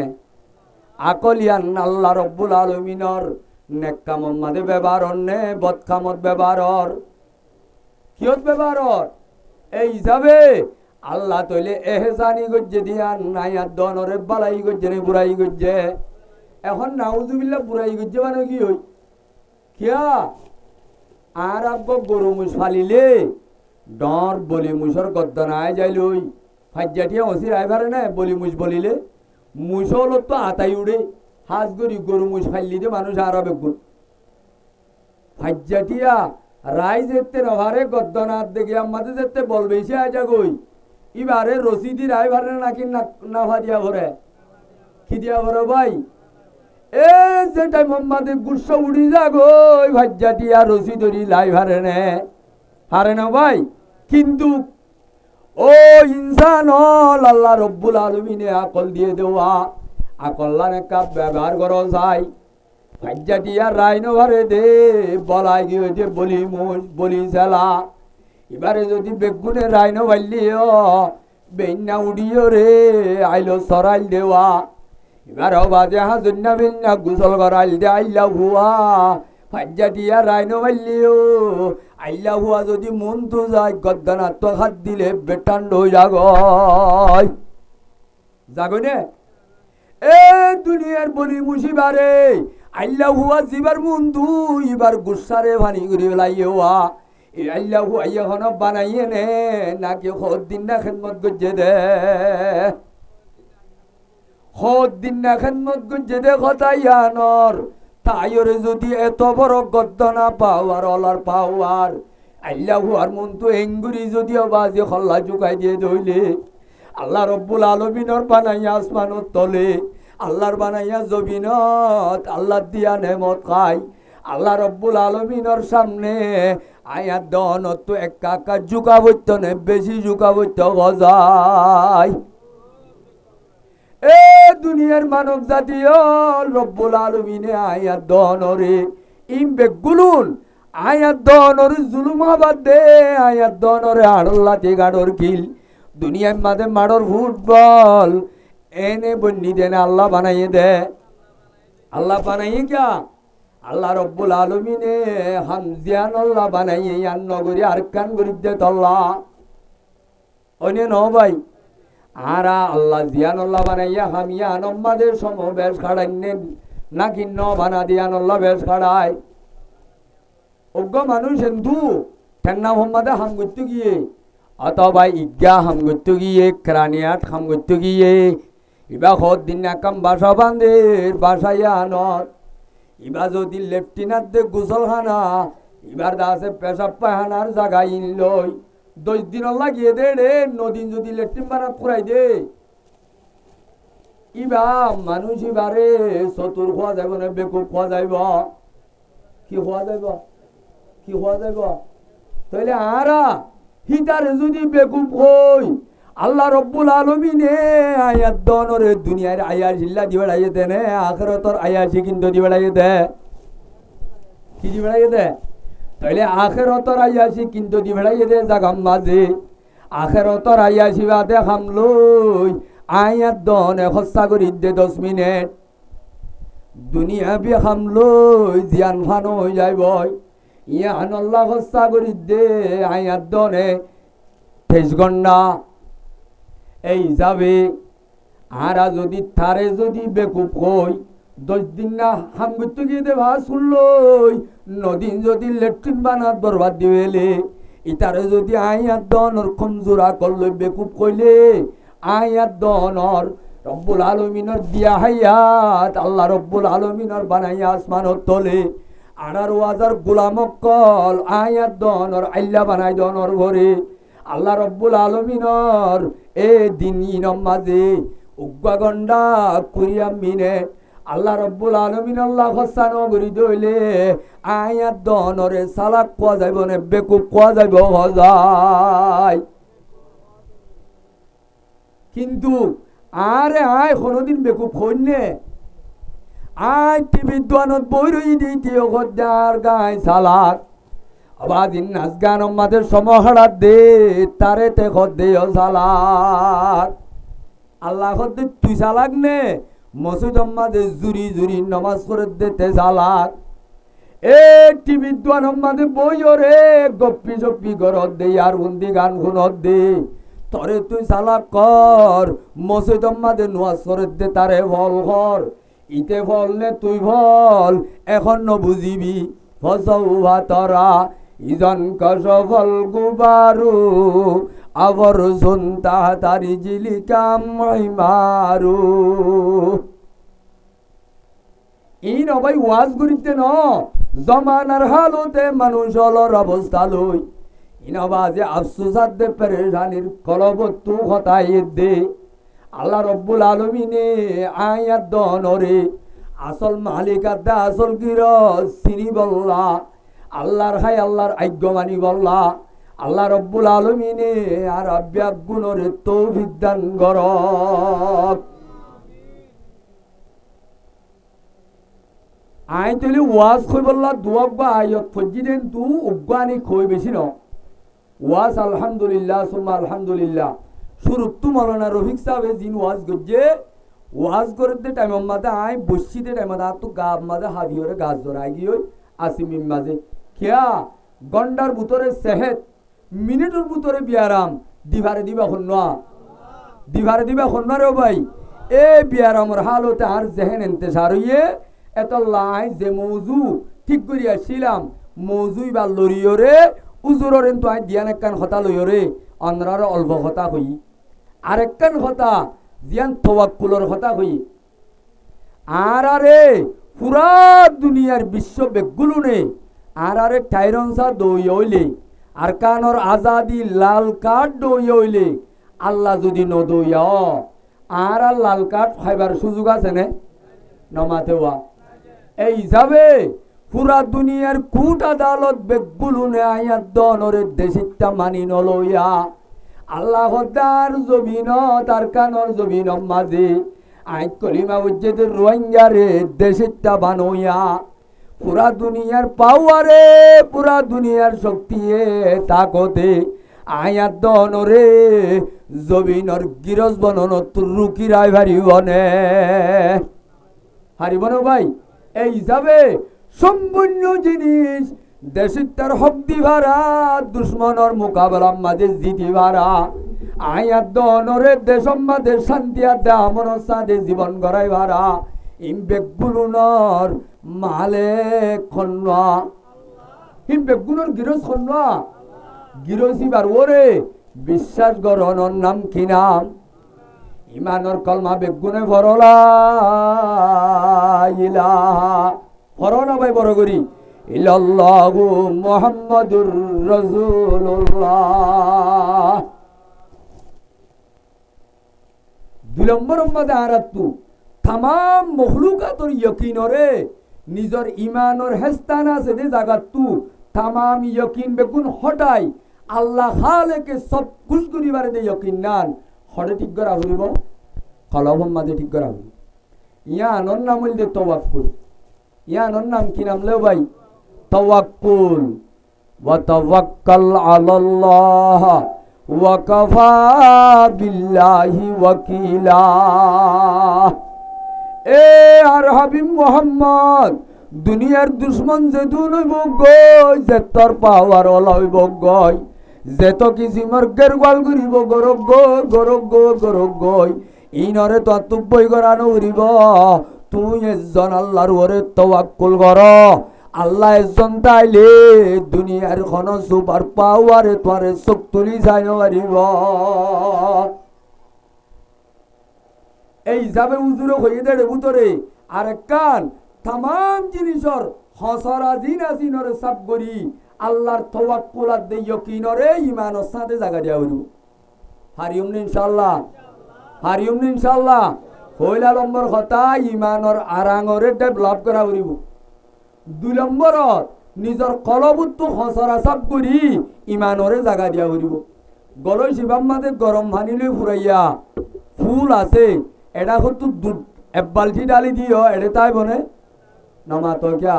A: আকল ইয়ান আল্লাহ রব্বুল আলমিনর নেককামত মাঝে ব্যবহার নে বদকামত ব্যবহার কিয়ত ব্যবহার এই হিসাবে আল্লাহ তৈলে এহসানি গজ্জে দিয়া নাইয়া দনরে বালাই গজ্জে নে বুড়াই গজ্জে এখন নাউজুবিল্লাহ বুড়াই গজ্জে মানে কি হই কিয়া আর আব্ব গরু মুস ফালিলে ডর বলি মুসর গদ্দনায় যাইলই ফাজ্জাটিয়া অসির আইভারে না বলি মুস বলিলে মুসল তো আতাই উড়ে হাজ গরি গরু মুস ফাইলি দে মানুষ আর বেগুন ফাজ্জাটিয়া রাই যেতে নভারে গদ্দনার দেখে আমাদের যেতে বলবে সে আজা গই এবারে রসিদি রাই ভারে নাকি না ভাদিয়া ভরে কি দিয়া ভরে ভাই এ যেটাই মোহাম্মদের গুস্স উড়ি যা গই ফাজ্জাটিয়া রসিদরি লাই ভারে নে হারে না ভাই কিন্তু ও ইনসান আল্লাহ রব্বুল আলামিনে আকল দিয়ে দেওয়া আকল্লার একটা ব্যবহার করো যায় ফাজ্জাটিয়া রাইন ভরে দে বলাই গিয়ে যে বলি মুস বলি জেলা এবারে যদি বেগুনে রাইন ভাইলিও বেইনা উড়িও রে আইলো সরাইল দেওয়া এবার বাজে হাজন্না বেইনা গুসল করাইল দে আইলা হুয়া ফাজ্জাটিয়া রাইন ভাইলিও আইলা হুয়া যদি মন তো যায় গদ্দানা তো হাত দিলে বেটান্ড জাগয় জাগয় নে এ দুনিয়ার বলি মুসিবারে আল্লাহ হুয়া জিবার মুন্দু এবার গুসারে ভানি করে লাইয়া এই আল্লাহ হুয়া এখন বানাইয়ে নে নাকি হদ দিন না খেদমত গজ্জে দে হদ দিন না খেদমত গজ্জে দে কথাইয়ানর তাইরে যদি এত বড় গদ্দনা পাওয়ার অলার পাওয়ার আল্লাহ হুয়ার মন তো এঙ্গুরি যদিও বাজে খল্লা জুকাই দিয়ে দইলে আল্লাহ রব্বুল আলমিনর বানাইয়া আসমানত তলে আল্লাহর বানাইয়া জবিনত আল্লাহ দিয়া নেমত খাই আল্লাহ রব্বুল আলমিনর সামনে আয়াত দনত তো একা একা জুকাবত্য নে বেশি জুকাবত্য গজায় এ দুনিয়ার মানব জাতীয় রব্বুল আলমিনে আয়াত দনরে ইম বেগুলুন আয়াত দনরে জুলুম আবাদ দে আয়াত দনরে আড়ল্লাতে গাড়র কিল দুনিয়ার মাঝে মাড়র ফুটবল এনে বন্যি দেন আল্লাহ বানাইয়ে দে আল্লাহ বানাইয়ে ক্যা আল্লাহ রব্বুল আলমিনে হামজিয়ান আল্লাহ বানাইয়ে ইয়ান নগরী আরকান গরিব দে তল্লা অনে ন ভাই আরা আল্লাহ জিয়ান আল্লাহ বানাইয়া হামিয়া নম্মাদের সমবেশ খাড়াইনেন নাকি ন বানা দিয়ান আল্লাহ বেশ খাড়ায় অজ্ঞ মানুষ হিন্দু ঠেন্না মোহাম্মদে হাম করতে গিয়ে অথবা ইজ্ঞা হাম করতে গিয়ে ক্রানিয়াট হাম করতে গিয়ে ইবা হদ দিন একাম বাসা বান্ধের বাসাইয়া আনত ইবা যদি লেফটিনার দে গুসলখানা এবার দাসে পেশাব পায়খানার জায়গা ইন লই 10 দিন লাগিয়ে দে রে নদিন যদি লেট্রিন বানাত ফুরাই দে ইবা মানুষ এবারে চতুর খোয়া যাইব না বেকুব খোয়া যাইব কি খোয়া যাইব কি খোয়া যাইব তাইলে আরা হিতারে যদি বেকুব হই আল্লাহ রব্বুল আলমিনে আয়াত দনরে দুনিয়ার আয়াস ইল্লা দি বেড়াইয়ে দে নে আখিরাতর আয়াসি কিন্তু দি বেড়াইয়ে দে কি দি বেড়াইয়ে দে তাইলে আখিরাতর আয়াসি কিন্তু দি বেড়াইয়ে দে জাগাম মাঝে আখিরাতর আয়াসি বাদে হামলই আয়াত দনে খস্তা করি দে 10 মিনিট দুনিয়া বি হামলই জিয়ান ফান হয়ে যাইব ইয়ান আল্লাহ খস্তা করি দে আয়াত দনে 23 ঘন্টা এই যাবে আরা যদি তারে যদি বেকুব কই 10 দিন না হাম করতে গিয়ে দে ভাস শুনলই নদিন যদি লেট্রিন বানাত বরবাদ দিবেলে ইতারে যদি আয়াত দনর কমজোরা করলে বেকুব কইলে আয়াত দনর রব্বুল আলমিনর দিয়া হায়াত আল্লাহ রব্বুল আলমিনর বানাইয়া আসমানত তলে 18,000 গোলামকল আয়াত দনর আল্লাহ বানাই দনর ঘরে আল্লাহ রব্বুল আলমিনর এ দিন ইনম মাঝে উগ্গা গন্ডা কুরিয়া মিনে আল্লাহ রব্বুল আলমিন আল্লাহ হসানো করি দইলে আয়াত দনরে সালাক কোয়া যাইব নে বেকুব কোয়া যাইব হজাই কিন্তু আরে আয় কোনোদিন বেকুব হইনে আয় টিভির দোয়ানত বই রই দিতে গদ্দার গায় সালাক আবাদিন নাচ গান আমাদের সমহারাত দে তারে তে খদ্দে সালাক আল্লাহ খদ্দে তুই সালাক নে মসজিদ আমাদের জুরি জুরি নমাজ করে দিতে সালাক এ টিভি দোয়ানোর মাঝে বইও রে গপ্পি জপ্পি গরত দে আর হুন্দি গান শুনত দে তরে তুই সালা কর মসজিদর মাঝে নোয়াজ শরীফ দে তারে ফল কর ইতে ফল নে তুই ফল এখন বুঝিবি ফসৌভা তরা ইজন কসফল গুবারু আবর সুনতা তারি জিলিকাম মারু ই নবাই ওয়াজ করিতে ন জমানার হালতে মানুষ হলর অবস্থা লই ইনবা যে আফসোসাত দে পেরেশানির কলবত্তু হতাই দে আল্লাহ রব্বুল আলমিনে আয়াত দনরে আসল মালিকার দা আসল গির চিনি বললা আল্লাহর হাই আল্লাহর আজ্ঞ মানি বললা আল্লাহ রব্বুল আলমিনে আর আব্যাক গুণরে তৌফিক দান করক আই তুলি ওয়াজ কই বললা দুয়াক বা আয়ত ফজিদেন তু উগানি কই বেশি ন ওয়াজ আলহামদুলিল্লাহ সুম্মা আলহামদুলিল্লাহ শুরুত্তু মৌলানা রফিক সাহেব জিন ওয়াজ গজ্জে ওয়াজ করতে টাইম মাঝে আই বসিতে টাইম মাঝে তো গা মাঝে হাবিয়রে গাছ ধরাই গিয়ে আসিমিম মাঝে খেয়া গন্ডার ভিতরে সেহেত মিনিটের ভিতরে বিয়ারাম দিভারে দিবা খন্না দিভারে দিবা খন্না রে ভাই এ বিয়ারামর হালতে আর জেহেন এন্তেসার হইয়ে এত লাই যে মৌজু ঠিক করিয়া ছিলাম মৌজুই বা লরিয়রে উজুরের তো আই দিয়ান একখান কথা লইয়রে অন্ধ্রার অল্প কথা হই আরেকখান কথা জিয়ান তওয়াক্কুলর কথা হই আর আরে পুরা দুনিয়ার বিশ্ব বেগুলুনে আর আরে টাইরনসা দই হইলে আর কানর আজাদি লাল কার্ড দই হইলে আল্লাহ যদি নদইয়া আর লাল কার্ড খাইবার সুযোগ আছে নে নমাতেওয়া এই হিসাবে পুরা দুনিয়ার কুট আদালত বেগুলুনে আয়াত দনরে দেশিতা মানি নলইয়া আল্লাহ তার জমিন তার কানর জমিন মাঝে আই কলিমা উজ্জেদের রোহিঙ্গারে দেশিতা বানইয়া পুরা দুনিয়ার পাওয়ারে পুরা দুনিয়ার শক্তিয়ে তাকতে আয়াত দনরে জমিনর গিরজ বনন রুকিরাই ভারিবনে হারিবন ভাই এই হিসাবে সম্পূর্ণ জিনিস দেশের তার হক দিভারা দুশ্মনের মোকাবেলার মাঝে জিতি ভারা আয়াত দনরে দেশম মাঝে শান্তি আদা আমর সাথে জীবন গড়াই ভারা ইমবেগুলুনর মালেক খন্না ইমবেগুলুর গিরজ খন্না গিরজিবার ওরে বিশ্বাস গরণর নাম কি নাম ইমানর কলমা বেগুনে ভরলা ইলাহা ফরনা ভাই বড় করি ইল্লাল্লাহু মুহাম্মাদুর রাসূলুল্লাহ দুই নম্বর মধ্যে আরাতু तमाम মখলুকাতর ইয়াকিনরে নিজর ইমানর হেস্তান আছে যে জাগাতু तमाम ইয়াকিন বেগুন হটাই আল্লাহ খালেকে সব খুশ করিবারে দে ইয়াকিন নান হড়ে ঠিক করা হইব কলবম মাঝে ঠিক করা হইব ইয়া আনর নাম হইল তাওয়াক্কুল ইয়া আনর নাম কি নাম লে ভাই তাওয়াক্কুল ওয়া তাওয়াক্কাল আলাল্লাহ ওয়া কাফা বিল্লাহি ওয়াকিলা এ আর হাবিব মুহাম্মদ দুনিয়ার দুশ্মন যে দুনইব গই যে তোর পাওয়ার অলইব গই যে তো কি জিমর্গের গোয়াল করিব গরব গই ইনরে তো তুব্বই করানো উরিব তুই এজন আল্লাহর ওরে তাওয়াক্কুল কর আল্লাহ এজন তাইলে দুনিয়ার কোন সুপার পাওয়ারে তোরে শক্তি যায় পারিব এই যাবে উজুরে হয়ে দেড়ে ভিতরে আর কান तमाम জিনিসর হসরা দিন আজিনরে সব করি আল্লাহর তাওয়াক্কুলাত দে ইয়াকিনরে ঈমানের সাথে জায়গা দিয়া হইব হারিয়ম ইনশাআল্লাহ হারিয়ম ইনশাআল্লাহ হইলা নম্বর কথা ঈমানের আরাঙরে ডেভেলপ করা হইব দুই নম্বরত নিজর কলবুত হসরা সব করি ঈমানরে জায়গা দিয়া হইব গলই শিবাম মাঝে গরম পানি লই ফুরাইয়া ফুল আছে এটা হতো এক বালতি ডালি দিও এটা তাই বনে নমা তো क्या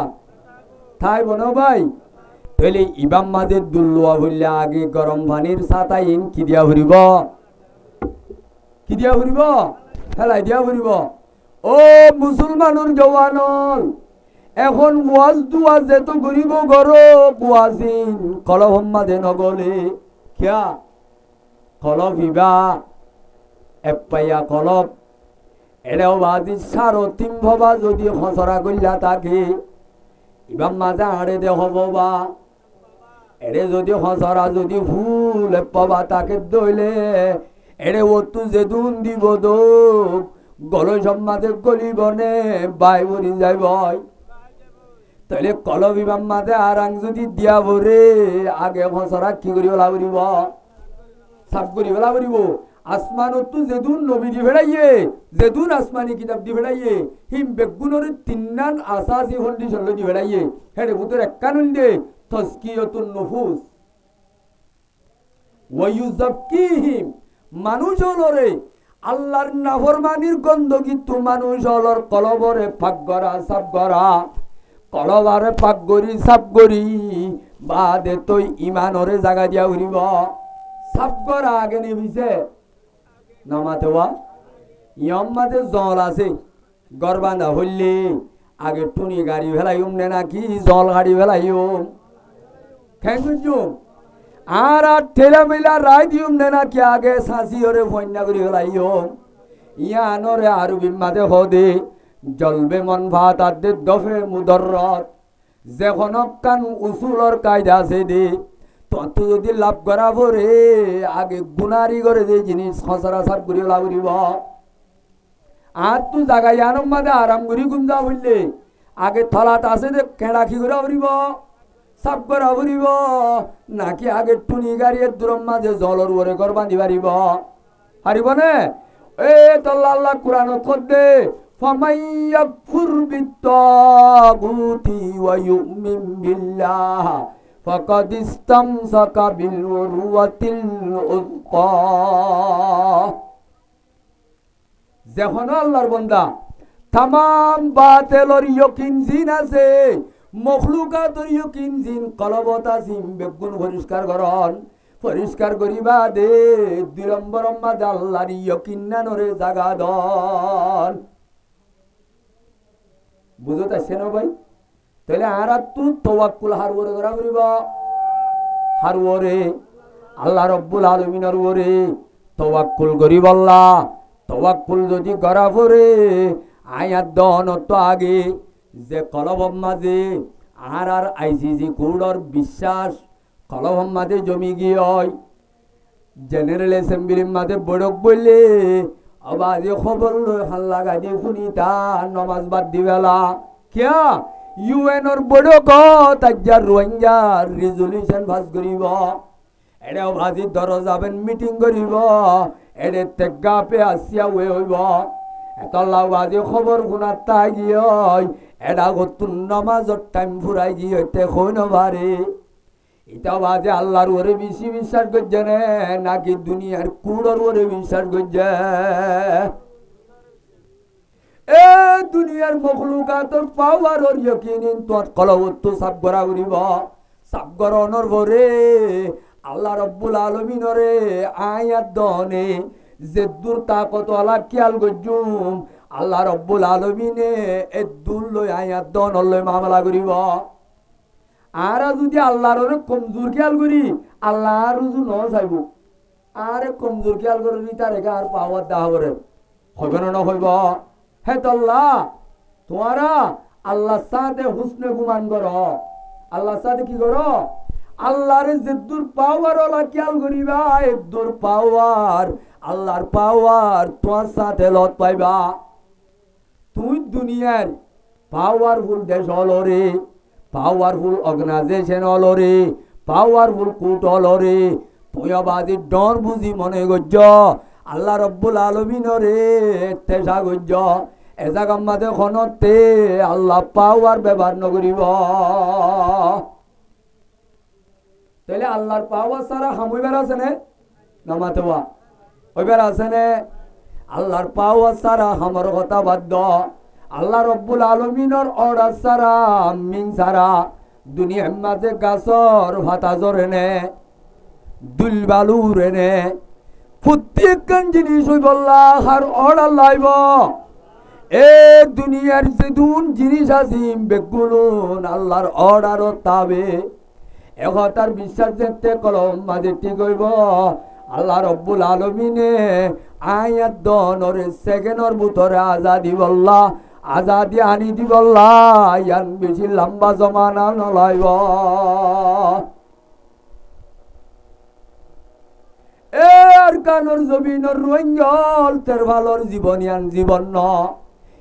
A: তাই বনো ভাই তাহলে ইবাম মাঝে দুল্লুয়া হইলে আগে গরম পানির সাতাইন কি দিয়া ভরিব হেলাই দিয়া ভরিব ও মুসলমানুর জওয়ানল এখন ওয়াজ দুয়া যেত গরিব গরো ওয়াজিন কলহম মাঝে নগলে কিয়া কলব ইবা এপাইয়া কলব এটাও বাজি সারো তিন ভবা যদি হসরা কইলা থাকে ইবাম মাঝে আড়ে দে হব বা এরে যদি হসরা যদি ভুল পাবা তাকে দইলে এরে ও তু যেদুন দিব দোক গলো সম্মাদে গলিব নে বাই বলি যাই বয় তাহলে কলব ইবাম মাঝে আরাং যদি দিয়া বরে আগে হসরা কি করি বলা বলিব সাপ করি বলা বলিব আসমান তো যেদুন নবী দি ফেড়াইয়ে যেদুন আসমানি কিতাব দি ফেড়াইয়ে হিম বেগুনের তিন্নান আসাসি কন্ডিশন দি ফেড়াইয়ে হেরে ভূতের এককানুন দে তাজকিয়াতুন নুফুস ওয়া ইউযাক্কিহিম মানুষ হলরে আল্লাহর নাফরমানির গন্ধ কিন্তু মানুষ হলর কলবরে পাক করা সাফ করা কলবারে পাক করি সাফ করি বাদে তুই ইমানরে জায়গা দিয়া উড়িব সাফ করা আগে নেবিছে নামাতেওয়া ইয়ম্মাতে জল আছে গরবা না হইলে আগে টুনি গাড়ি ফেলাইম নে নাকি জল গাড়ি ফেলাইম খেঙ্গুজুম আর ঠেলা মেলা রায় দিউম নে নাকি আগে সাঁচি ওরে ফন্যা করি ফেলাইম ইয়ানরে আরু বিমাদে হদে জলবে মন ভাত আদে দফে মুদররত যেখন কান উসুলর কায়দা আছে দে তত যদি লাভ করা পরে আগে গুনারি করে যে জিনিস খসরা সাপ করি লাভ করিব আর তু জায়গায় আনম মাদে আরাম করি গুমজা বললে আগে থলাত আছে যে কেড়া কি করে ফুরিব সাপ করা ফুরিব নাকি আগে টুনি গাড়ির দূরম মাঝে জলর ওরে ঘর বান্ধি পারিব পারিব নে এ তল্লা আল্লাহ কোরআন খদ্দে ফামাইয়াকুর বিত্তাগুতি ওয়া ইউমিন বিল্লাহ ফাকাদ ইসতামসাকা বিল উরওয়াতিল উসকা যখন আল্লাহর বান্দা तमाम বাতিলর ইয়াকিন জিন আছে মখলুকাতর ইয়াকিন জিন কলবতা জিন বেগুন পরিষ্কার করন পরিষ্কার করিবা দে দিলম্বরম মাদে আল্লাহর ইয়াকিন নানরে জাগা দন বুঝতে আছেন ভাই তাহলে আরা তু তাওয়াক্কুল হারওরে করা করিব হারওরে আল্লাহ রাব্বুল আলামিনের ওরে তাওয়াক্কুল করিব আল্লাহ তাওয়াক্কুল যদি করা পরে আয়াত দন তো আগে যে কলবম মাঝে আর আইসিসি কোডর বিশ্বাস কলবম মাঝে জমি গিয়ে জেনারেল অ্যাসেম্বলির মাঝে বড়ক বললে আবাজে খবর লই হাল্লা গাড়ি শুনি তা নমাজ বাদ দিবেলা কিয়া ইউএনর বড়ক তাজ্জার রোহিঙ্গার রেজলিউশন পাস করিব এটাও ভাজি ধর যাবেন মিটিং করিব এডে তেগা পে আসিয়া ওয়ে হইব এতলা বাজে খবর শুনার তাই গিয়ে এটা গতুন নমাজর টাইম ফুরাই গিয়ে কই নবারে এটা বাজে আল্লাহর ওরে বেশি বিশ্বাস করছে নে নাকি দুনিয়ার কুড়র ওরে বিশ্বাস করছে এ দুনিয়ার মখলুকাতর পাওয়ার ওর ইয়াকিন তোর কলবত সাব করা করিব সাব করানোর পরে আল্লাহ রাব্বুল আলামিনরে আয়াত দনে যে দূর তাকত আলা খেয়াল গজুম আল্লাহ রাব্বুল আলামিনে এ দূর লই আয়াত দন লই মামলা করিব আর যদি আল্লাহর কমজোর খেয়াল করি আল্লাহ রুজু ন চাইব আর কমজোর খেয়াল করি তার আর পাওয়ার দা হবে হইব না হইব হে তল্লা তোমারা আল্লাহর সাথে হুসনে গুমান করো আল্লাহর সাথে কি করো আল্লাহর যেদুর পাওয়ার ওলা খেয়াল করিবা এদুর পাওয়ার আল্লাহর পাওয়ার তোমার সাথে লত পাইবা তুই দুনিয়ার পাওয়ারফুল দেশ হলরে পাওয়ারফুল অর্গানাইজেশন হলরে পাওয়ারফুল কুট হলরে তুই বাজি ডর বুঝি মনে গজ্জ আল্লাহ রব্বুল আলামিনরে তেজা গজ্জ এজা গাম্মাদে খনতে আল্লাহ পাওয়ার ব্যবহার নকরিব তাহলে আল্লাহর পাওয়ার সারা হামইবার আছে নে নামাতেওয়া ওইবার আছে নে আল্লাহর পাওয়ার সারা হামর কথা বাধ্য আল্লাহ রব্বুল আলামিনের অর্ডার সারা মিন সারা দুনিয়ার মাঝে গাছর ভাতা জরে নে দুল বালু রে নে প্রত্যেকখান জিনিস হইব আল্লাহর অর্ডার লাইব এ দুনিয়ার যেদুন জিনিস আজিম বেগুলুন আল্লাহর অর্ডারও তাবে একতার বিশ্বাস যেতে কলম মাঝে ঠিক হইব আল্লাহ রব্বুল আলমিনে আয়াত দনর সেকেন্ডর ভিতরে আজাদি বল্লা আজাদি আনি দিবল্লা ইয়ান বেশি লম্বা জমানা নলাইব এর কানর জমিনর রঞ্জল তের ভালোর জীবন ইয়ান জীবন ন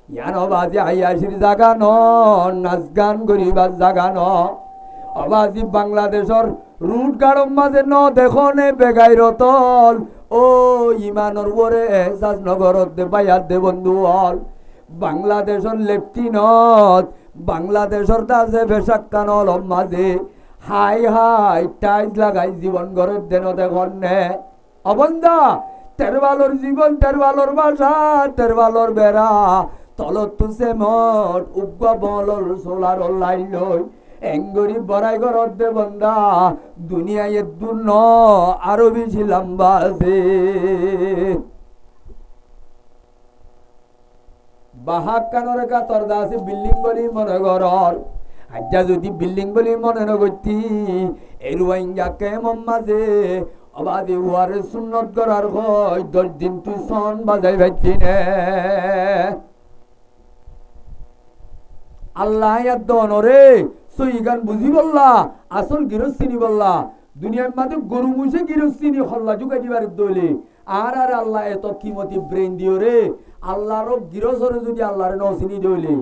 A: ইয়ান বাজে আইয়াসির জাগা ন নাচ গান করিবার জাগা ন অবাজি বাংলাদেশর রুট গাড়ম মাঝে ন দেখনে বেগাই রতল ও ইমানর ওরে এহসাস নগরত দে বাইয়াত দে বন্ধু হল বাংলাদেশর লেফটিনত বাংলাদেশর দাসে বেশাক্কানল মাঝে হাই হাই টাইজ লাগাই জীবন গড়ের দেন দেখন নে অবন্ধা তেরবালোর জীবন তেরবালোর বাসা তেরবালোর বেড়া তলত তুসে মঠ উগ্গা বলর সোলার লাইন লই এঙ্গরি বড়াই ঘরত দে বন্ধা দুনিয়ায় দূর ন আরো বেশি লম্বা আছে বাহাক কানরে কা তরদা আছে বিল্ডিং বলি মনে ঘরর আজ্জা যদি বিল্ডিং বলি মনে নগতি এরুয়াইঙ্গা কেমন মাঝে অবাদি হুয়ারে সুন্নত করার হয় 10 দিন তুই সন বাজাই ভাইছি নে আল্লাহ দনরে সইগান বুঝি বললা আসল গিরস্তিনি বললা দুনিয়ার মাঝে গরু মুছে গিরস্তিনি হল্লা জুগাই দিবার দইলে আর আর আল্লাহ এত কিমতি ব্রেন দিও রে আল্লাহর গিরসরে যদি আল্লাহরে নসিনি দইলে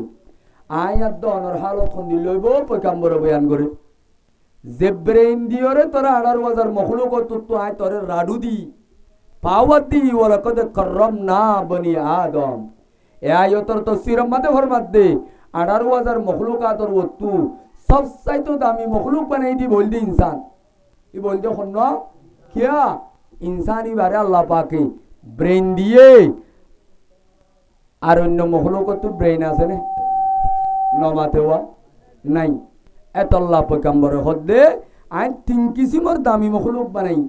A: আয়াত দনর হালত হন্দি লইব পয়গাম্বর বয়ান করে যে ব্রেন দিও রে তোরা 18,000 মখলুক তো আয় তোরে রাডু দি পাওয়াত দি ওয়ালাকাদ কাররামনা বনি আদম এ আয়াতর তাফসীর মাঝে ফরমাত দে 18,000 মখলুকাতর ওতু সব চাইতো দামি মখলুক বানাই দি বল দি ইনসান ই বল দে হন কিয়া ইনসানি বারে আল্লাহ পাকে ব্রেন দিয়ে আর অন্য মখলুকত তো ব্রেন আছে না নমাতে হওয়া নাই এত আল্লাহ পয়গম্বর হদে আই 3 কিসিমর দামি মখলুক বানাই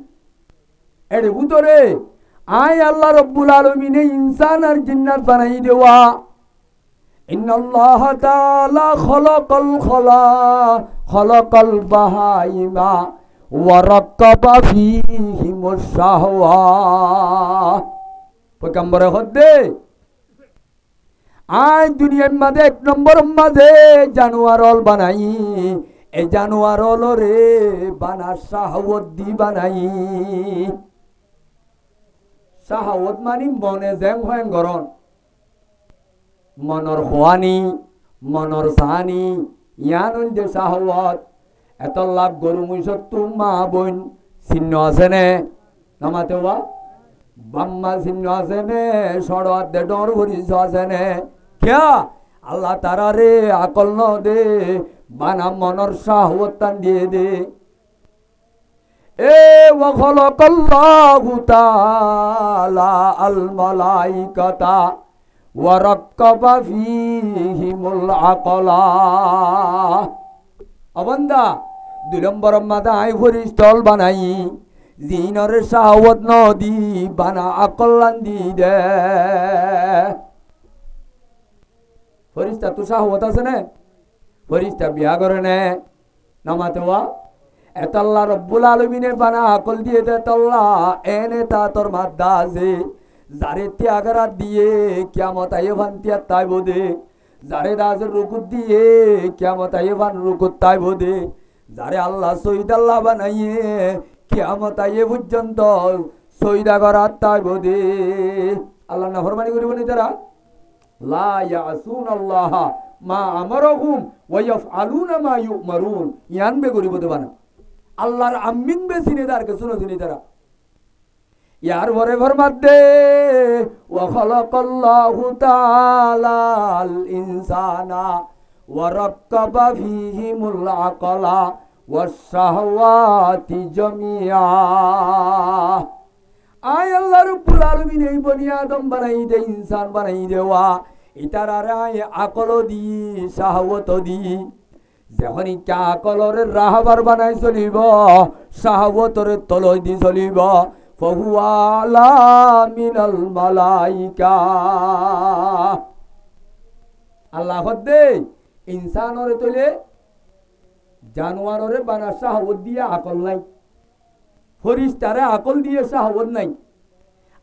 A: এর ভিতরে আই আল্লাহ রব্বুল আলামিনে ইনসান আর জিন্নাত বানাই দেওয়া ইন্নাল্লাহ তাআলা খলাকাল বাহাইমা ওয়া রাক্কাবা ফীহিমুশ শাহওয়া পয়গম্বর হদে আই দুনিয়ার মাঝে 1 নম্বর মাঝে জানোয়ারল বানাই এই জানোয়ারল রে বানা শাহওয়াত দি বানাই শাহওয়াত মানে মনে যেং হয় গরন মনর খোয়ানি মনর সাহানি ইয়ান যে শাহওয়াত এত লাভ গরু মুইসত তো মা বোন চিহ্ন আছে নে নামাতে হওয়া বাম্মা চিহ্ন আছে নে সড়াত দে ডর ভরিস আছে নে क्या আল্লাহ তারা রে আকল ন দে বানা মনর শাহওয়াত টান দিয়ে দে এ ওয়া খালাকাল্লাহু তাআলা আল মালাইকাতা ওয়া রাক্কাবা ফীহিমুল আকলা অবন্দা 2 নম্বর মাদা আই ফরিস্টল বানাই জিনর শাহওয়াত ন দি বানা আকল লান দি দে ফরিস্তা তো শাহওয়াত আছে না ফরিস্তা বিয়া করে নে নামাতে হওয়া এত আল্লাহ রব্বুল আলামিনে বানা আকল দিয়ে দে তল্লা এনে তা তোর মাদ্দা আছে যারে ত্যাগরা দিয়ে কিয়ামত আয়ে ভান্তিয়া তাই বোদে যারে দাজের রুকুত দিয়ে কিয়ামত আয়ে ভান রুকুত তাই বোদে যারে আল্লাহ শহীদ আল্লাহ বানাইয়ে কিয়ামত আয়ে পর্যন্ত শহীদা করা তাই বোদে আল্লাহ নাফরমানি করিব নি তারা লা ইয়াসুনাল্লাহ মা আমারহুম ওয়া ইয়াফআলুনা মা ইউমারুন ইয়ান বে করিব দেবানা আল্লাহর আমিন বে সিনেদার কে শুনো শুনি তারা ইয়ার ভরে ফরমাত দে ওয়া খালাকাল্লাহু তাআলা আল ইনসানা ওয়া রাক্কাবা ফীহিমুল আকলা ওয়াস শাহওয়াতি জামিআ আয় আল্লাহ রব্বুল আলামিন এই বনি আদম বানাই দে ইনসান বানাই দেওয়া ইতার আয় আকল দি শাহওয়াত দি যখনই কা আকলরে রাহবার বানাই চলিব শাহওয়াতরে তলই দি চলিব ফহুয়া আলা মিনাল মালাইকা আল্লাহ দে ইনসানরে তৈলে জানোয়াররে বানা শাহবত দিয়ে আকল নাই, ফরিস্তারে আকল দিয়ে শাহবত নাই।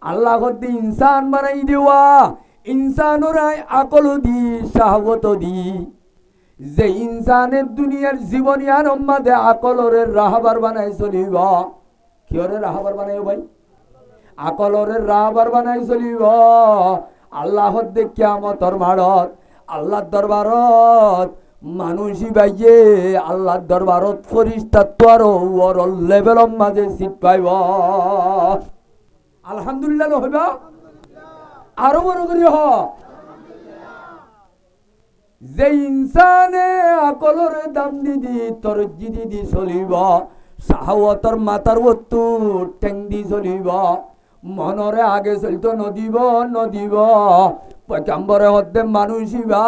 A: আল্লাহ দি ইনসান বানাই দেওয়া, ইনসানরাই আকল দি শাহবত দি। যে ইনসানের দুনিয়ার জীবনিয়ান মাঝে আকলরে রাহবার বানাই চলিব। কিয়রে রাহবার বানাই ভাই? আকলরে রাহবার বানাই চলিব। আল্লাহ দে কিয়ামতর মাড়ত আল্লাহর দরবারত মানুষই বাইয়ে আল্লাহর দরবারত ফরিস্তা তো আরো ওর লেভেলর মাঝে সিট পাইব। আলহামদুলিল্লাহ হইবা আরো বড় করি হ। যে ইনসানে আকলরে দাম দিদি তোর জিদি চলিব, সাহাওয়াতর মাতার বস্তু ঠেং দি চলিব, মনরে আগে চলতো নদিব নদিব। পয়গাম্বরে হতে মানুষিবা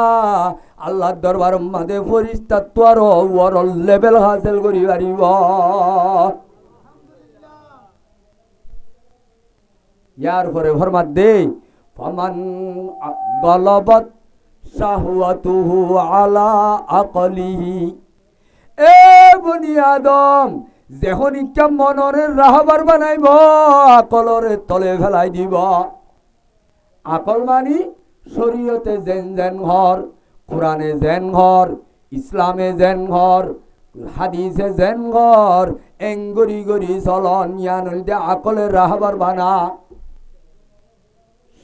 A: আল্লাহর দরবার মাঝে ফরিস্তা তো আরো ওর লেভেল হাসিল করি পারিব। ইয়ার পরে ফরমাত দে ফমান গলবত শাহওয়াতুহু আলা আকলিহি। এ বনি আদম, যখন ইচ্ছা মনরে রাহবার বানাইব আকলরে তলে ফেলাই দিব। আকল মানি শরীয়তে যেন যেন ঘর, কোরআনে যেন ঘর, ইসলামে যেন ঘর, হাদিসে যেন ঘর, এঙ্গরি গরি চলন ইয়ানলতে আকলে রাহবার বানা।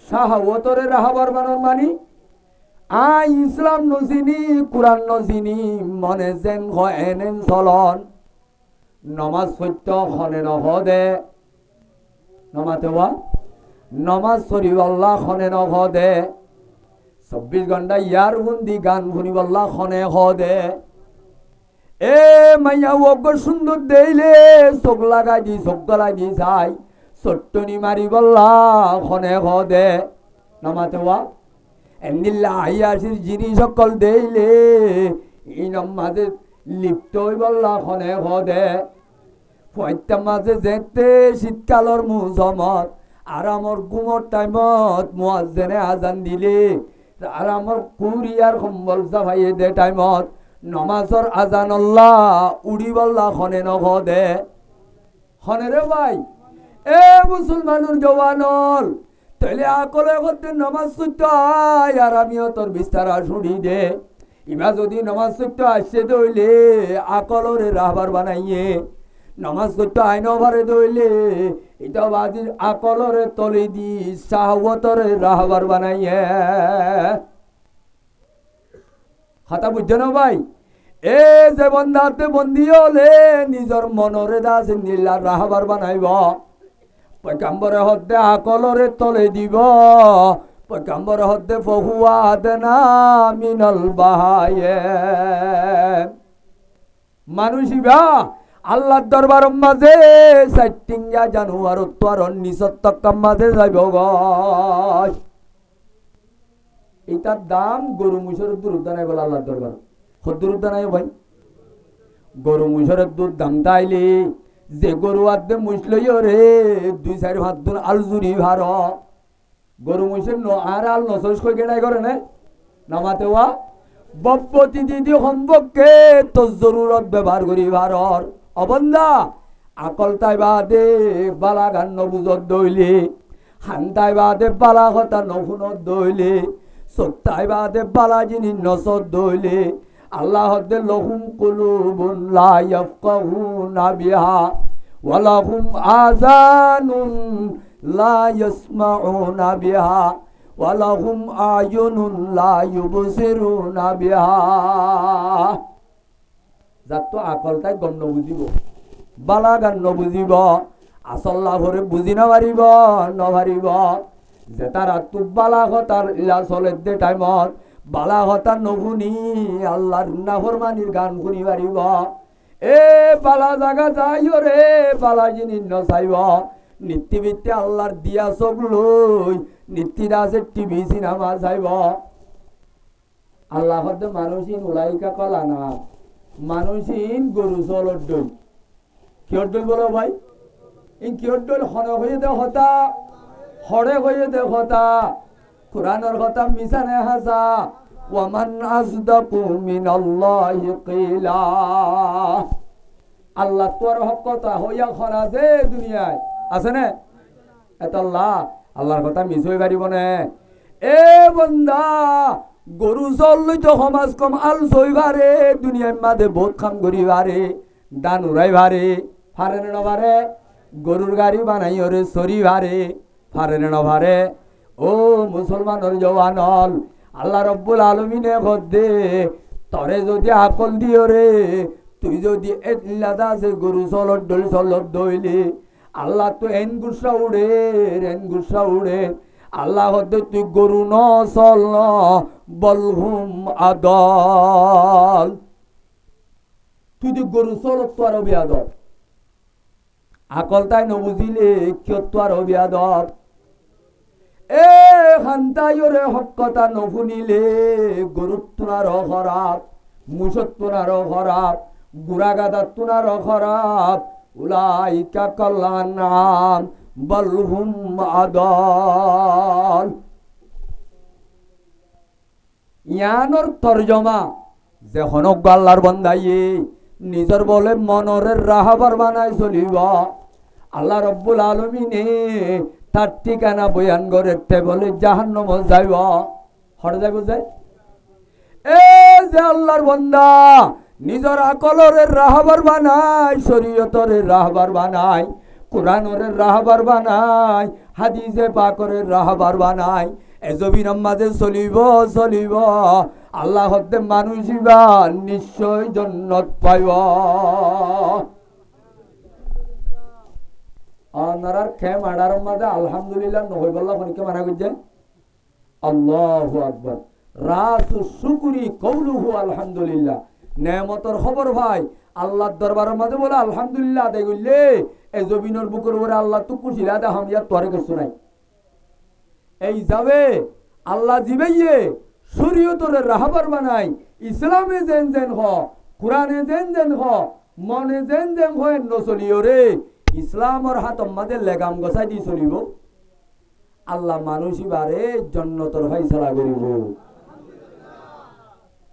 A: শাহওয়াতরে রাহবার বানান মানি ইসলাম নজিনি কোরআন নজিনি মনে যেন এনেন চলন। নমাজ সত্য খনে নহদে নমাতে হওয়া নমাজ শরীফল্লাহ খনে নহদে 24 ঘন্টা ইয়ার বন্দি গান শুনিবল্লাহ খনে হদে। এ মাইয়া অজ্ঞ সুন্দর দেইলে চোখ লাগাই দি চোখ গলাই দি চাই চট্টনি মারিবল্লাহ খনে হদে নমাতে হওয়া। এমনিল্লা আহিয়াসির জিনিস সকল দেইলে এই মাঝে লিপ্ত হইবল্লাহ খনে হদে। পয়তা মাঝে যেতে শীতকালর মুজমত আরামর গুমর টাইমত মুয়াজ্জিনে আজান দিলে আরামর কুরিয়ার সম্বল চাপাইয়ে দে টাইমত নমাজর আজান আল্লাহ উড়িবল্লাহ খনে নহদে খনে রে ভাই। এ মুসলমানুর জওয়ানল তাইলে আকলে করতে নমাজ সত্য আয় আর আমিও তোর বিস্তারা শুনি দে। ইবা যদি নমাজ সত্য আসছে দইলে আকলরে রাহবার বানাইয়ে নমাজ সত্য আইন ভারে দইলে এটা বাজির আকলরে তলে দি শাহওয়াতরে রাহবার বানাইয়ে। কথা বুঝছো না ভাই? এ যে বন্ধাতে বন্দি হলে নিজর মনরে দাস নীলার রাহবার বানাইব। পয়গাম্বরে হদ্দে আকলরে তলে দিব। পয়গাম্বরে হদ্দে ফহুয়া আদনা মিনাল বাহায়ে। মানুষিবা আল্লাহর দরবার মাঝে সাইটিঙ্গা জানুয়ার তোর নিসত্তকাম মাঝে যাইব গছ। এটার দাম গরু মুসরের দুধ দানাই বলে আল্লাহর দরবার দুধ দানাই ভাই। গরু মুসরের দুধ দাম তাইলে যে গরু আদে মুসলই রে 2-4 দিন আলজুরি ভার গরু মুসের আর আল নসস কই গেড়াই করে না নামাতে ওয়া বপ্পতি দিদি সম্পর্কে তো জরুরত ব্যবহার করি ভারর অবন্দা আকল তাই বাদে বালা গান নবুজত দইলে হান্তাই বাদে বালা কথা নফুনত দইলে সত্যাই বাদে বালা জিনিস নসত দইলে আল্লাহ দে লহুম কুলুবুন লা ইয়াফকাহুনা বিহা ওয়া লাহুম আযানুন লা ইয়াসমাউনা বিহা ওয়া লাহুম আয়ুনুন লা ইউবসিরুনা বিহা। যাতো আকলটাই গম নবুজিব বালা গান নবুজিব আসল্লা ভরে বুঝি নারিব নভারিব যে তারা তু বালা হতার ইলা চলে দে টাইমত বালা হতা নভুনি আল্লাহর নাফরমানির গান শুনি পারিব। এ বালা জাগা যাইও রে বালা জিনিস নচাইব নীতিভিত্তি আল্লাহর দিয়া চোখ লই নীতিরা আছে টিভি সিনেমা চাইব। আল্লাহ হতে মানুষিন উলাইকা কলা না মানুষিন গরু চলত দই কিয়র দই বলো ভাই এই কিয়র দই হরে হয়ে দে হতা হরে হয়ে দে হতা কোরআনের কথা মিশানে হাসা ওয়ামান আসদাকু মিনাল্লাহি কিলা। আল্লাহ তোর হক কথা হইয়া খরা যে দুনিয়ায় আছে না, এত আল্লাহর কথা মিস হয়ে পারিব না। এ বন্দা গরু চলই তো সমাজ কম আল চইবারে দুনিয়ার মাঝে বহুত কাম করিবারে দান উড়াইবারে ফারে নভারে গরুর গাড়ি বানাই ওরে চরি ভারে ফারে নভারে। ও মুসলমানের জওয়ানল, আল্লাহ রব্বুল আলমিনে দে তরে যদি আকল দিও রে, তুই যদি এলাদা আছে গরু চলত দল চলত দইলি আল্লাহ তো এন গুসা উড়ে এন গুসা উড়ে। আল্লাহ হতে তুই গরু ন চল ন বলহুম আদল, তুই তো গরু চলত তো আরো বেয়াদব। আকল তাই নবুঝিলে কিয় তো আরো বেয়াদব। এ খান্তাই ওরে হক কথা নশুনিলে গরুর তোনারও খরাপ, মুসত তোনারও খরাপ, বুড়া গাদার তোনারও খরাপ। উলাইকা কাল্লান নাম বলহুম আদল। ইয়ানোর তরজমা যখন আল্লাহর বান্দায়ে নিজের বলে মনরের রাহাবার বানাই চলিব, আল্লাহ রব্বুল আলমিনে তার ঠিকানা বয়ান করে বলে জাহান্নাম যাইব। হরে যাইব যে এ যে আল্লাহর বান্দা নিজের আকলরের রাহাবার বানাই, শরীয়তরের রাহাবার বানাই, কোরআনের রাহাবার বানাই, হাদিসে পাকরের রাহাবার বানাই, এজবিন মাঝে চলিব চলিব আল্লাহ হতে মানুষিবা নিশ্চয় জন্নত পাইব। আপনার খেম আডার মাঝে আলহামদুলিল্লাহ নহই বল্লা ফনিকে মানা করছে আল্লাহু আকবার। রাসু শুকুরি কৌলুহু আলহামদুলিল্লাহ। নেমতর খবর ভাই আল্লাহর দরবারের মাঝে বলে আলহামদুলিল্লাহ আদায় করলে এই জমিনের বুকের উপরে আল্লাহ তো কুশিলা দে হামিয়া তোরে কিছু নাই। এই যাবে আল্লাহ জিবেইয়ে শরীয়তরে রাহাবার বানাই, ইসলামে যেন যেন হ, কোরআনে যেন যেন হ, মনে যেন যেন হয় নচলিও রে ইসলামর হাত মাঝে লেগাম গছাই দি চলিব আল্লাহ মানুষই বারে জন্নতর ফাইসালা করিব।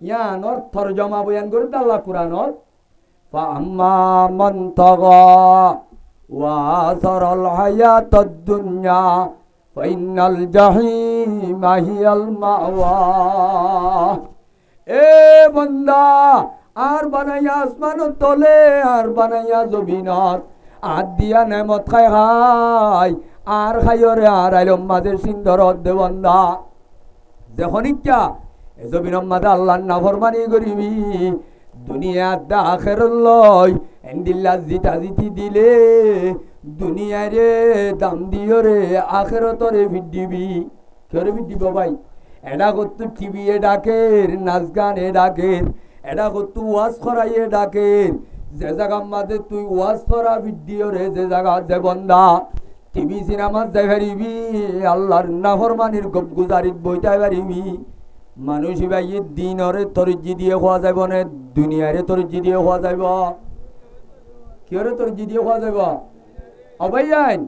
A: ইয়ানোর তরজমা বয়ান করে আল্লাহ কোরআনর ফাআম্মা মান তাগা ওয়া আসারাল হায়াতাদ দুনিয়া ফাইনাল জাহিমা হিয়াল মাওয়া। এ বান্দা আর বানাইয়া আসমানত তলে আর বানাইয়া জমিনত আর দিয়া নেমত খাই খাই আর খাইরে আর আইলম মাঝে সিন্দর দে বান্দা যখন ইচ্ছা জমিনের মাঝে আল্লাহর নাফরমানি করিবি দুনিয়ার দা আখেরত লয় এন্দিল্লা জিতা জিতি দিলে দুনিয়ারে দাম দিও রে আখেরতরে ভিডিবি কেরে ভিডিব ভাই। এটা করতো টিভি এ ডাকের, নাচ গান এ ডাকের, এটা করতো ওয়াজ করাইয়ে ডাকের। যে জায়গার মাঝে তুই ওয়াজ করা ভিডিও রে যে জায়গা যে বন্দা টিভি সিনেমা যাই পারিবি আল্লাহর নাফরমানির গপ গুজারিত বইতে পারিবি। মানুষ ভাই দিনরে তরজি দিয়ে খোয়া যাব না দুনিয়ারে তরজি দিয়ে খোয়া যাব। কিয়রে তরজি দিয়ে খোয়া যাব অবাই আইন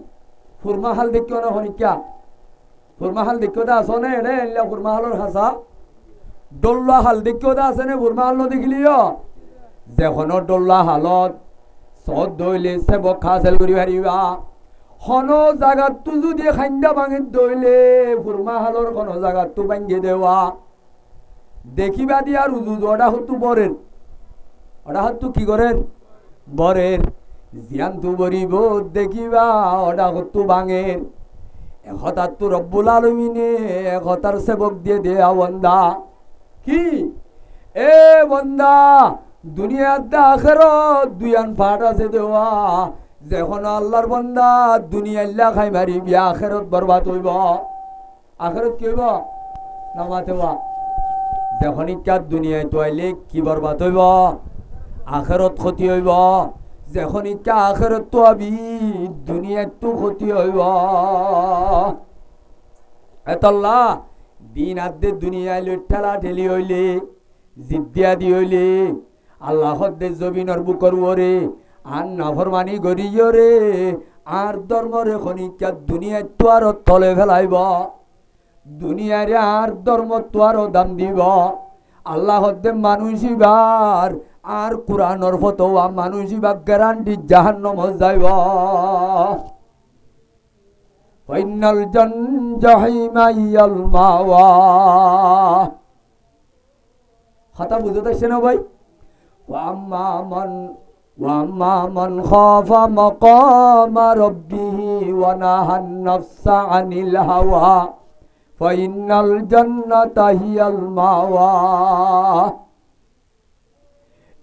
A: ফুরমা হাল দেখিও না হনিকা ফুরমা হাল দেখিও দা আসনে এনে এলা ফুরমা হালর হাসা ডল্লা হাল দেখিও দা আসনে ফুরমা হাল দেখিলিও যখন ডল্লা হালত সদ দইলে সেবক খাসেল করি পারিবা। হন জাগাত তু যদি খান্দা ভাঙি দইলে ফুরমা হালর কোন জাগাত তু ভাঙ্গি দেওয়া দেখিবা দিয়া রুজু ওটা হতো বরের, ওটা হতো কি করেন বরের জিয়ান তু বরিব দেখিবা ওটা হতো ভাঙের। একতার তু রব্বুল আলমিনে একতার সেবক দিয়ে দেয়া বন্দা কি এ বন্দা দুনিয়ার দা আখেরত দুইয়ান ফাট আছে দেওয়া। যখন আল্লাহর বন্দা দুনিয়াল্লা খাই মারিবি আখেরত বরবাদ হইব। আখেরত কি হইব নামাতেবা যখন ইচ্ছা দুনিয়ায় তো আইলে কি বরবাদ হইব আখেরত ক্ষতি হইব। যখন ইচ্ছা আখেরত তো আবি দুনিয়ায় তো ক্ষতি হইব। এতল্লা দিন আদে দুনিয়ায় ঠেলা ঠেলি হইলে জিদ্দিয়া দি হইলে আল্লাহ দে জমিনের বুকর ওরে আর নাফরমানি গরিও রে আর ধর্মরে খনিকা দুনিয়ায় তো আর তলে ফেলাইব। দুনিয়ার আর ধর্ম তো আরো দাম দিব আল্লাহ হদ্দে মানুষিবার আর কোরআনর ফতোয়া মানুষিবার গ্যারান্টি জাহান্নাম যাইব ফাইনাল জাহিমা ইয়াল মাওয়া কথা বুঝতে পারছেন ভাই ওয়াম্মা মান খাফা মাকামা রাব্বিহি ওয়া নাহান নাফসা আনিল হাওয়া ফাইনাল জান্নাতা হিয়াল মাওয়া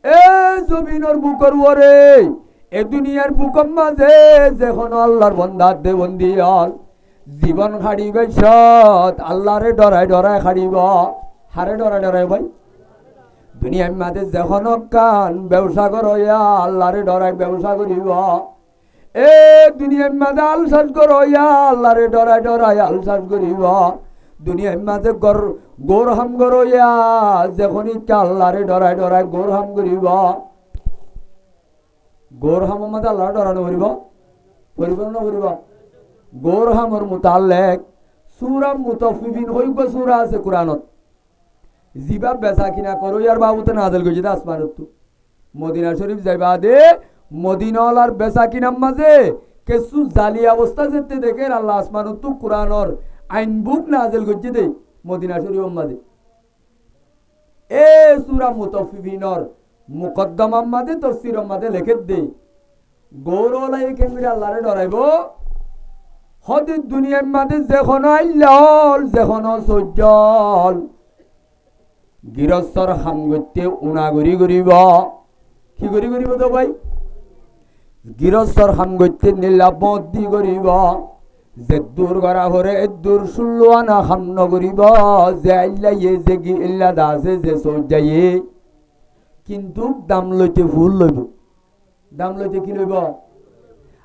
A: এ জমিনের বুকর ওরে এ দুনিয়ার বুকর মাঝে যখন আল্লাহর বান্দা দেবন্দি হল জীবন খাড়িবে সৎ আল্লাহরে ডরায় ডরায় খাড়িব হারে ডরায় ডরায় ভাই দুনিয়ার মাঝে যখন কান ব্যবসা করইয়া আল্লাহরে ডরায় ব্যবসা করিব এ দুনিয়ার মাঝে আলসাস করইয়া আল্লাহরে ডরায় ডরায় আলসাস করিব দুনিয়ার মাঝে গোরহাম করইয়া যখন ইচ্ছা আল্লাহরে ডরায় ডরায় গোরহাম করিব গোরহামের মাঝে আল্লাহ ডরানো করিব পরিপূর্ণ করিব গোরহামর মুতাল্লেক সূরা মুতাফফিফিন হইব সূরা আছে কোরআনত জিবা বেচা কিনা করো ইয়ার বাবুতে নাজেল গেছে আসমানত মদিনা শরীফ যাইবা দে মদিনাওয়ালার বেচা কিনার মাঝে কিছু জালি অবস্থা যেতে দেখে আল্লাহ আসমানত কোরআনর আইন বুক নাজেল গেছে দে মদিনা শরীফ মাঝে এ সূরা মুতাফফিফিনর মুকদ্দমার মাঝে তাফসীরের মাঝে লিখে দে গৌরলাই কেমনে আল্লাহরে ডরাইব হদি দুনিয়ার মাঝে যখন আইল যখন সজ্জল গৃহস্থর হাম করতে উনাগরি করিব কি করিব তো ভাই গৃহস্থর হাম করতে নীলাবদ্দি করিব যে দূর করা হরে দূর শুল্লানা হাম নগরিব যে আল্লাহ যে কি ইল্লা দাসে যে সজ্জাইয়ে কিন্তু দাম লইতে ভুল লইব দাম লইতে কি লইব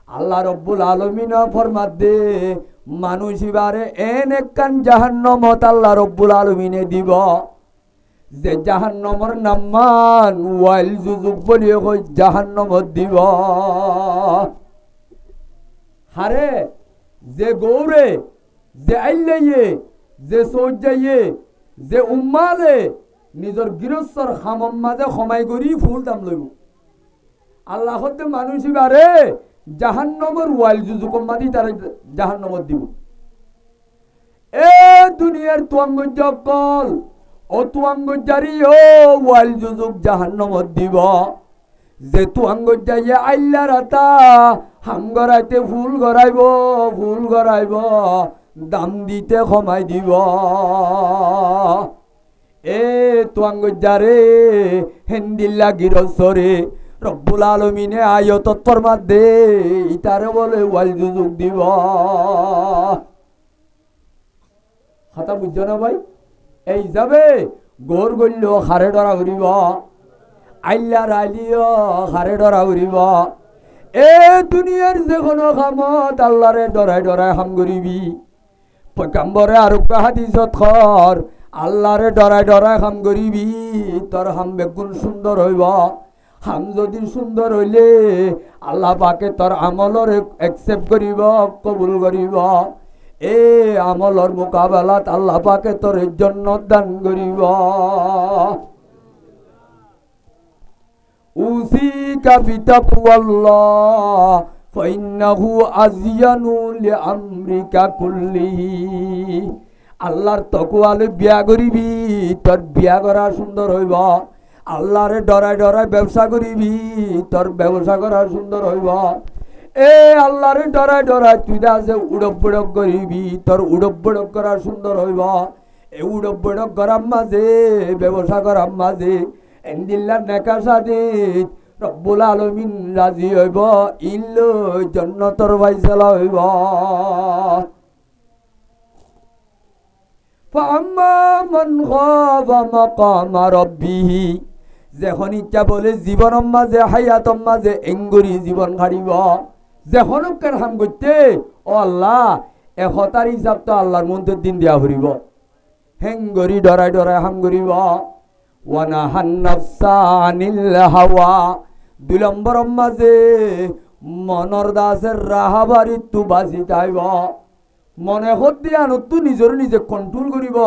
A: আল্লাহ রব্বুল আলামিন ফরমাত দে মানুষ ইবারে এন একখান জাহান্নামত আল্লাহ রব্বুল আলামিনে দিব যে জাহান্নামর নামান ওয়াইল জুজুক বলি কই জাহান্নামত দিব হারে যে গৌরে যে আইলাইয়ে যে সজ্জাইয়ে যে উম্মালে নিজর গৃহস্থর খামম মাঝে খমাই করি ফুল দাম লইব আল্লাহ হতে মানুষ ইবারে জাহান্নামর ওয়াইল জুজুক মাদি তার জাহান্নামত দিব এ দুনিয়ার তোয়াঙ্গ কল ও তুয়াঙ্গ জারি ও ওয়াইল জুজুক জাহান্নামত দিব যে তুয়াঙ্গ যাইয়ে আল্লাহ রাতা হাম গড়াইতে ফুল গড়াইব দাম দিতে কমাই দিব এ তুয়াঙ্গ যারে হেন্দিল্লা গিরসরে রব্বুল আলামিনে আয়ত ফরমাত দে ইতারে বলে ওয়াইল জুজুক দিব কথা বুঝছো না ভাই এই যাবে গোর গল্য হারে ডরা উড়িব আল্লাহর আলিও হারে ডরা উড়িব এ দুনিয়ার যে কোনো কামত আল্লাহরে ডরাই ডরাই হাম করিবি পয়গম্বরে আর হাদিসত খর আল্লাহরে ডরাই ডরাই হাম করিবি তোর হাম বেগুন সুন্দর হইব হাম যদি সুন্দর হইলে আল্লাহ পাকে তোর আমলর একসেপ্ট করিব কবুল করিব এ আমলর মোকাবেলাত আল্লাহ পাকে তোর জন্য দান করিব উসিকা বিতাকওয়াল্লাহ ফাইন্নাহু আযয়ানু লিআমরিকা কুল্লিহি আল্লাহর তাকওয়ালে বিয়া করিবি তোর বিয়া করা সুন্দর হইব আল্লাহরে ডরাই ডরাই ব্যবসা করিবি তোর ব্যবসা করা সুন্দর হইব এ আল্লাহরে ডরাই ডরাই তুই যে উড়ক বড়ক করিবি তোর উড়ক বড়ক করা সুন্দর হইব এ উড়ক বড়ক করার মাঝে ব্যবসা করার মাঝে এন্দিল্লার নেকা সাদিত রব্বুল আলামিন রাজি হইব ইল্ল জান্নাতের ফায়সালা হইব ফাম্মা মান খাফা মাকামা রাব্বিহি যখন ইচ্ছা বলে জীবনের মাঝে হায়াতর মাঝে এঙ্গুরি জীবন হারিব যখন কার হাম করতে ও আল্লাহ এহতার হিসাব তো আল্লাহর মন্ত্রের দিন দিয়া হরিব হেঙ্গরি ডরাই ডরাই হাম করিব ওয়ানাহান নাফসা আনিল হাওয়া দুই নম্বরের মাঝে মনর দাসের রাহাবারি তু বাঁচি যাইব মনে হত দিয়া নতু নিজরে নিজে কন্ট্রোল করিব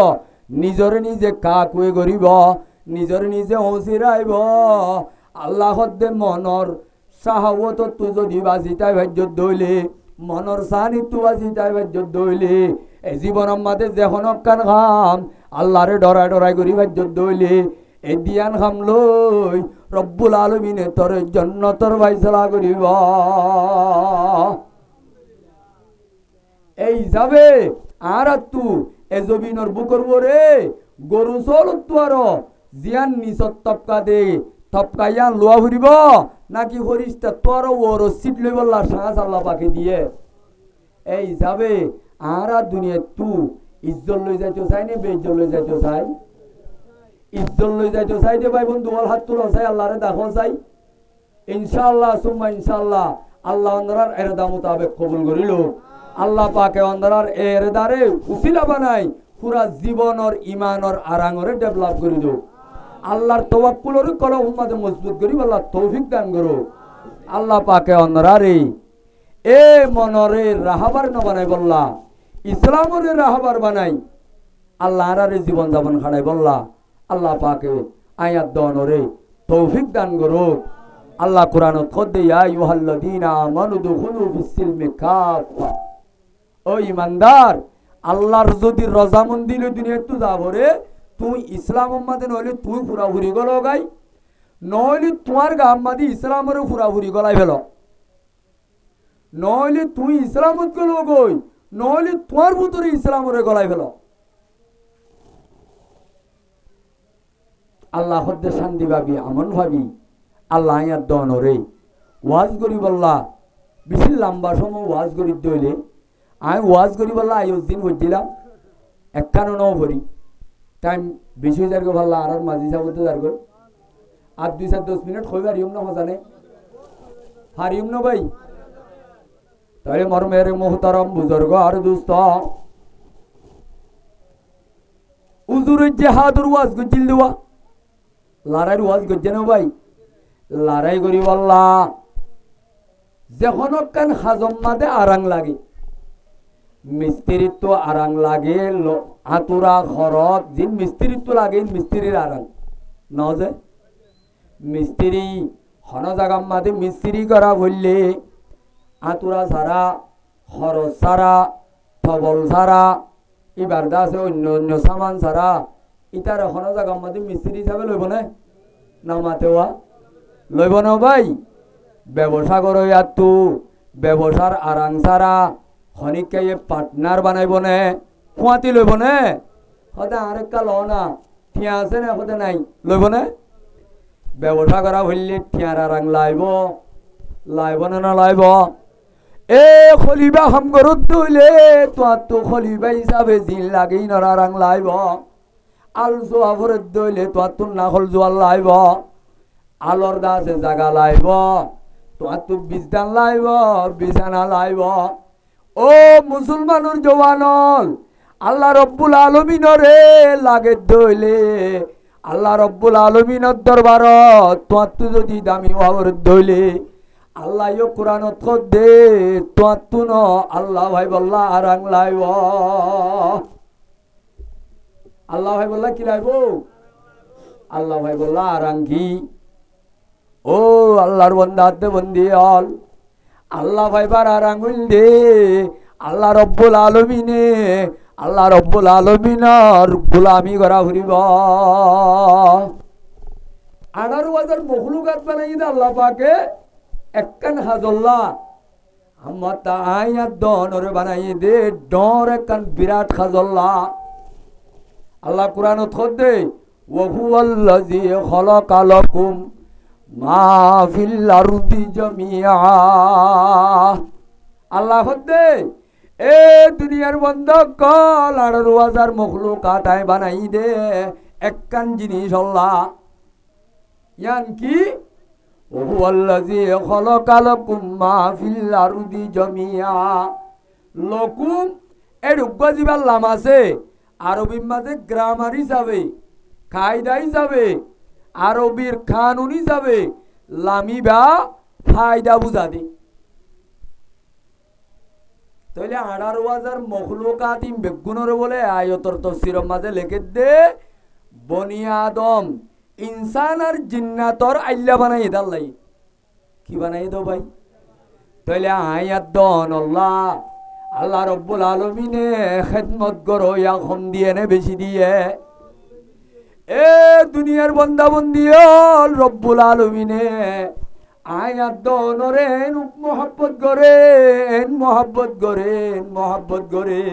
A: নিজরে নিজে কাকুয়ে করিব নিজরে নিজে হসিরাইব আল্লাহ দে মনর সাহাবত তু যদি বাজিতাই ভাজ্য দইলে মনর সানি তু বাজিতাই ভাজ্য দইলে এই জীবনের মাঝে যেখন কান খাম আল্লাহরে ডরাই ডরাই করি ভাজ্য দইলে এই দিয়ান খাম লই রব্বুল আলমিনে তোর জন্নতর ফাইসলা করিব এই হিসাবে আর তু এ জমিনর বুকর রে গরু চল তোর জিয়ান নিচত তপকা দে তপকাইয়ান লোয়া ফুরিব নাকি হরিস্তা তোর ওর সিট লই বললা সাঁস আল্লাহ পাকে দিয়ে এই হিসাবে আর দুনিয়া তু ইজ্জত লই যাইতে চাই নে বেইজ্জত লই যাইতে চাই ইজ্জত লই যাইতে চাই দে ভাই বন্ধু বল হাত তুলো চাই আল্লাহরে দেখো চাই ইনশাআল্লাহ সুম্মা ইনশাআল্লাহ আল্লাহ অন্দরার এরদা মোতাবেক কবুল করিল আল্লাহ পাকে অন্দরার এরদারে উসিলা বানাই পুরা জীবনর ইমানর আরাঙরে ডেভেলপ করে দিও আল্লাহর তাওয়াক্কুলর কল উম্মতে মজবুত করি আল্লাহ তৌফিক দান করো আল্লাহ পাকে অন্দরারে এ মনরে রাহাবার ন বানাই বললা ইসলামরে রাহাবার বানাই আল্লাহ আরারে জীবন যাপন খাড়াই বললা আল্লাহ পাকে আয়াত দনরে তৌফিক দান করো আল্লাহ কোরআনত খোদে ইয়া আইয়ুহাল্লাযীনা আমানু দুখুলু ফিস-সিলমি কাফা ও ইমানদার আল্লাহর যদি রজামন্দি লই দুনিয়া তু যাবরে তুই ইসলাম উম্মাদে নইলে তুই ফুরাফুরি গল গাই নইলে তোমার গাম্মাদি ইসলামের ফুরাফুরি গলাই ফেল নইলে তুই ইসলামত গেল গই নইলে তোমার ভিতরে ইসলামের গলাই ফেল আল্লাহ হদ্দে শান্তি ভাবি আমন ভাবি আল্লাহ ইয়ার দনরে ওয়াজ করি বললা বেশি লম্বা সময় ওয়াজ করি দইলে আমি ওয়াজ করি বললা আয়োজ দিন বুঝছিলাম একখানো ন ভরি টাইম বেশি হয়ে যাবে ভাল্লা আর মাঝি যাবতে যাবে আর 2-10 মিনিট হয়ে হারিম না মজানে হারিম না ভাই তাহলে মরমের মোহতারম বুজুর্গ আর দুস্ত উজুরের জেহাদুর ওয়াজ গজিল দেওয়া লড়াইয়ের ওয়াজ গজে না ভাই লড়াই করি বললা যখন কান হাজম মাদে আরাং লাগে মিস্ত্রিত্ব আরাং লাগে হাতুরা খরচ যিন মিস্ত্রিত্ব লাগে মিস্ত্রির আরাং নজে মিস্ত্রি হন জাগাম মাদে মিস্ত্রি করা বললে হাতুরা ছাড়া খরচ ছাড়া থবল ছাড়া এবার আছে অন্য অন্য সামান ছাড়া ইতার হন জাগাম মাদে মিস্ত্রি হিসাবে লইব না মাতেওয়া লইব না ভাই ব্যবসা করো ইয়াতু ব্যবসার আরাং ছাড়া খনিককে পার্টনার বানাইব নে খুঁয়াতি লইব নে সদা আরেকটা ল না ঠিয়া আছে না সদা নাই লইব নে ব্যবসা করা হইলে ঠিয়ার আরাং লাইব লাইব না লাইব এ খলিবা হামগরত দইলে তো খলিবা হিসাবে জিন লাগেই নর আরাং লাইব আল জোয়া ভরত দইলে তো নাখল জোয়াল লাইব আলর দাসে জাগা লাইব তো বিছদান লাইব বিছানা লাইব ও মুসলমানুর জওয়ানল আল্লাহ রব্বুল আলমিনরে লাগে দইলে আল্লাহ রব্বুল আলমিনের দরবারত তোয়াত্তু যদি দামি হওয়ার দইলে আল্লাহ ইয় কোরআনত খদ দে তোয়াত্তু ন আল্লাহ ভাই বল্লা আরাং লাইব আল্লাহ ভাই বল্লা কি লাইব আল্লাহ ভাই বল্লা আরাং কি ও আল্লাহর বন্দাতে বন্দি হল আল্লাহ ভাইবার আরাঙ্গুল দে আল্লাহ রব্বুল আলমিনে আল্লাহ রব্বুল আলমিনের গোলামি করা ফুরিব 18,000 মখলুকাত বানাই দে আল্লাহ পাকে একখান হাজল্লা আমার তা আয়াত দনরে বানাই দে ডর একখান বিরাট হাজল্লা আল্লাহ কোরআনত খদ দে ওয়াহুয়াল্লাযী খালাকা লাকুম মা ফিল আরদি জামিআ আল্লাহ হদে এ দুনিয়ার বন্ধ কল 18,000 মখলুকাত আই বানাই দে একখান জিনিস আল্লাহ ইয়ান কি ওয়াল্লাযী খালাকা লাকুম মা ফিল আরদি জামিআ লকুম এর উগজিবার নাম আছে আরবি মাঝে গ্রামার হিসাবে কায়দা হিসাবে আরবির কানুন হিসাবে লামি বা ফায়দা বুঝা দে তাহলে 18,000 মখলুকাত ইম বেগুনের বলে আয়তর তফসিরের মাঝে লিখে দে বনি আদম ইনসান আর জিন্নাতর আল্লাহ বানাই দাল্লাই কি বানাই দাও ভাই তাহলে আয়াত দন আল্লাহ রব্বুল আলমিনে খেদমত করো এখন দিয়ে নে বেশি দিয়ে এ দুনিয়ার বন্দা বন্দি রব্বুল আলমিনে আয়াত দনরেন মোহাব্বত করেন মোহাব্বত করে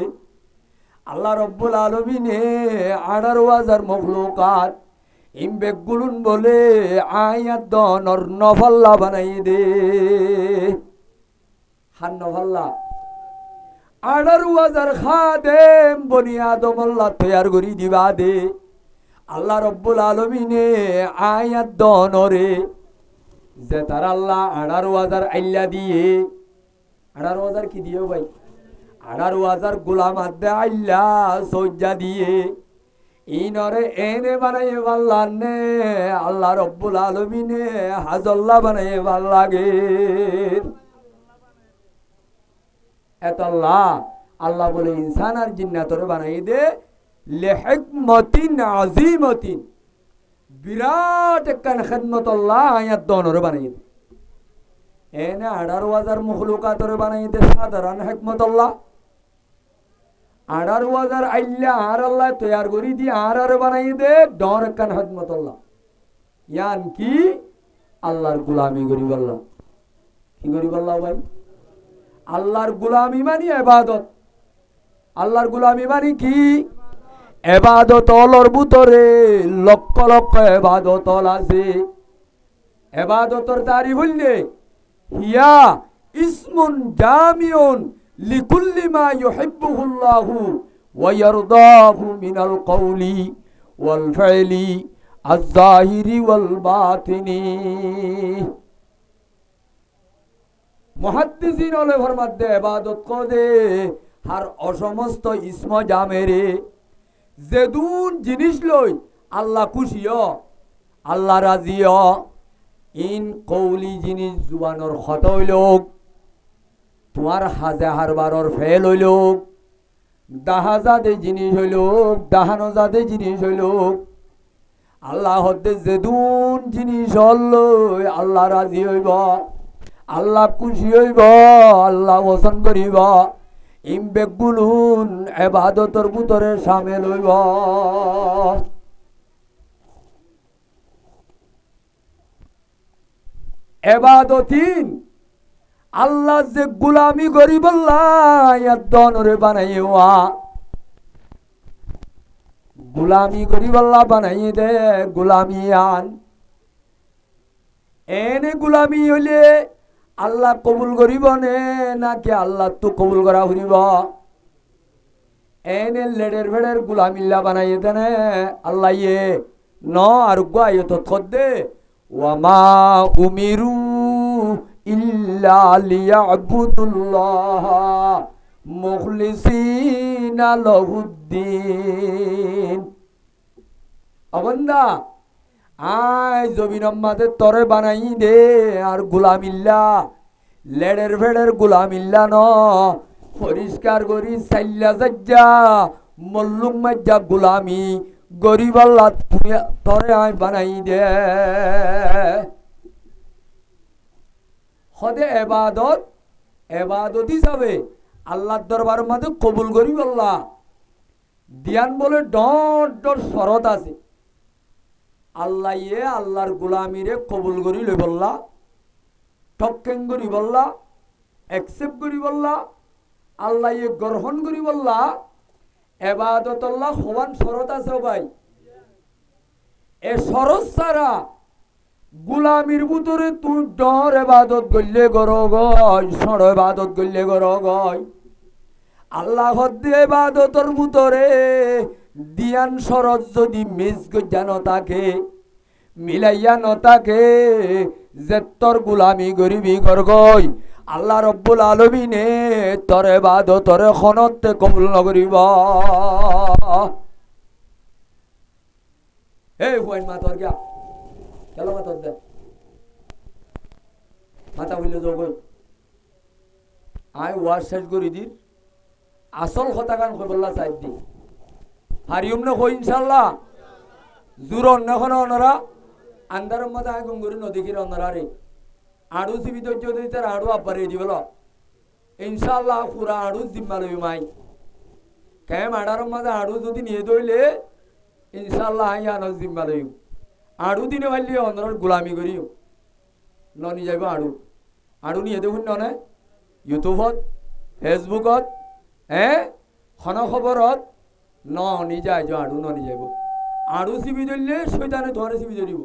A: আল্লাহ রব্বুল আলমিনে 18,000 মখলুকাত ইমবেগুলুন বলে আয়াত দনর নফল্লা বানাই দে হান নফল্লা 18,000 খাদেম বনি আদম আল্লাহ তৈয়ার করি দিবা দে আল্লাহ রব্বুল আলমিনে আয়াত দনরে যে তার আল্লাহ 18,000 আল্লাহ দিয়ে 18,000 কি দিও ভাই 18,000 গোলাম আদে আল্লাহ সজ্জা দিয়ে ইনরে এনে বানাইয়ে ভাল লাগে আল্লাহ রব্বুল আলমিনে হাজল্লা বানাইয়ে ভাল লাগে এত আল্লাহ বলে ইনসান আর জিন্নাতরে বানাই দে লিহিকমাতিন আযীমাতিন বিরাট একখান খেদমত আল্লাহ আয়াত দনরে বানাই দে এনে 18,000 মখলুকাতরে বানাই দে সাধারণ হিকমত আল্লাহ 18,000 আল্লাহ আর আল্লাহ তৈয়ার করি দিয়ে আর বানাই দে ডর একখান খেদমত আল্লাহ ইয়ান কি আল্লাহর গোলামি করি বললাম কি করি বললাম ভাই আল্লাহর গোলামি মানি ইবাদত আল্লাহর গোলামি মানি কি ইবাদত অলর ভিতরে লক্ষ লক্ষ ইবাদত আছে ইবাদতর তারিফ হইলে হিয়া ইসমুন জামিউন লিকুল্লি মা ইউহিব্বুহুল্লাহু ওয়া ইয়ারদাহু মিনাল কওলি ওয়াল ফি'লি আয-যাহিরি ওয়াল বাতিনি মুহাদ্দিসিন হলে ফরমাতে ইবাদত কদে আর অসমস্ত ইসম জামেরে যেদুন জিনিস লই আল্লাহ খুশিও আল্লাহ রাজিও ইন কৌলি জিনিস জুবানোর খত হইলোক তোমার হাজার বারর ফেল হইলোক দাহাজাদে জিনিস হইলোক দাহানজাদে জিনিস হইলোক আল্লাহ হতে যেদুন জিনিস হল আল্লাহ রাজি হইব আল্লাহ খুশি হইব আল্লাহ পছন্দ করিব ইমবেগুলুন ইবাদতর ভিতরে শামিল হইব ইবাদতিন আল্লাহ যে গোলামি করিব আল্লাহ দনরে বানাইওয়া গোলামি করিব আল্লাহ বানাই দে গোলামি আন এনে গোলামি হইলে আল্লাহ কবুল করিব নে নাকি আল্লাহ তো কবুল করা হইব এনে লেডের ভেড়ের গোলামিল্লা বানাই দেনে আল্লাহ ইয়ে ন আর গায়ত খদ্দে ওয়ামা উমিরু ইল্লা লিয়াবুদুল্লাহ মুখলিসিনা লাহুদ্দিন অবন্দা আয় জমিন মাঝে তরে বানাই দে আর গোলামিল্লা লেডের ভেড়ের গোলামিল্লা ন পরিষ্কার করি সাইল্লা সাজ্জা মল্লুম মাজ্জা গোলামি গরিব আল্লাহ তরে আয় বানাই দে হদে এবাদত হিসাবে আল্লাহর দরবার মাঝে কবুল করিব আল্লাহ দিয়ান বলে ডর ডর শরত আছে আল্লাহ ইয়ে আল্লাহর গোলামিরে কবুল করি লই বললা টক্কেন করি বললা অ্যাকসেপ্ট করি বললা আল্লাহ ইয়ে গ্রহণ করি বললা এবাদত আল্লাহ হওয়ান শরত আছে ভাই এ শরত ছাড়া গোলামির ভিতরে তুই ডর এবাদত করলে গর গয় সর এবাদত করলে গর গয় আল্লাহ হদ্দে এবাদতর ভিতরে দিয়ান শরত যদি মিস জান তাকে মিলাইয়া নতাকে যে তোর গোলামি গরিবি গরগই আল্লাহ রব্বুল আলামিনে তোর ইবাদতর খনতে কবুল নকরিব এই হুয়াইন মা তোর গিয়া চলো মা তোর দে মাথা হইলে যাও গই আয় ওয়াজ শেষ করি দির আসল কথা গান কইবল্লা চাই দি হারিয়ম না কই ইনশাআল্লাহ জুরন না কোন ওনারা আন্দারের মধ্যে আয় গঙ্গুরি নদী কিরে ওনারা রে আড়ু সিবি তো যদি তার আড়ু আব্বারে দিবল ইনশাআল্লাহ পুরা আড়ু জিম্মা লই মাই কে মাডার মধ্যে আড়ু যদি নিয়ে দইলে ইনশাআল্লাহ আই আনো জিম্মা লই আড়ু দিনে ভাইলি ওনার গোলামি করিও ননি যাইব আড়ু আড়ু নিয়ে দেখুন ননে ইউটিউবত ফেসবুকত খন খবরত নি যায় যে আড়ু ননি যাইব আড়ু চিবি ধরলে শৈতানে তোমার চিবি ধরিব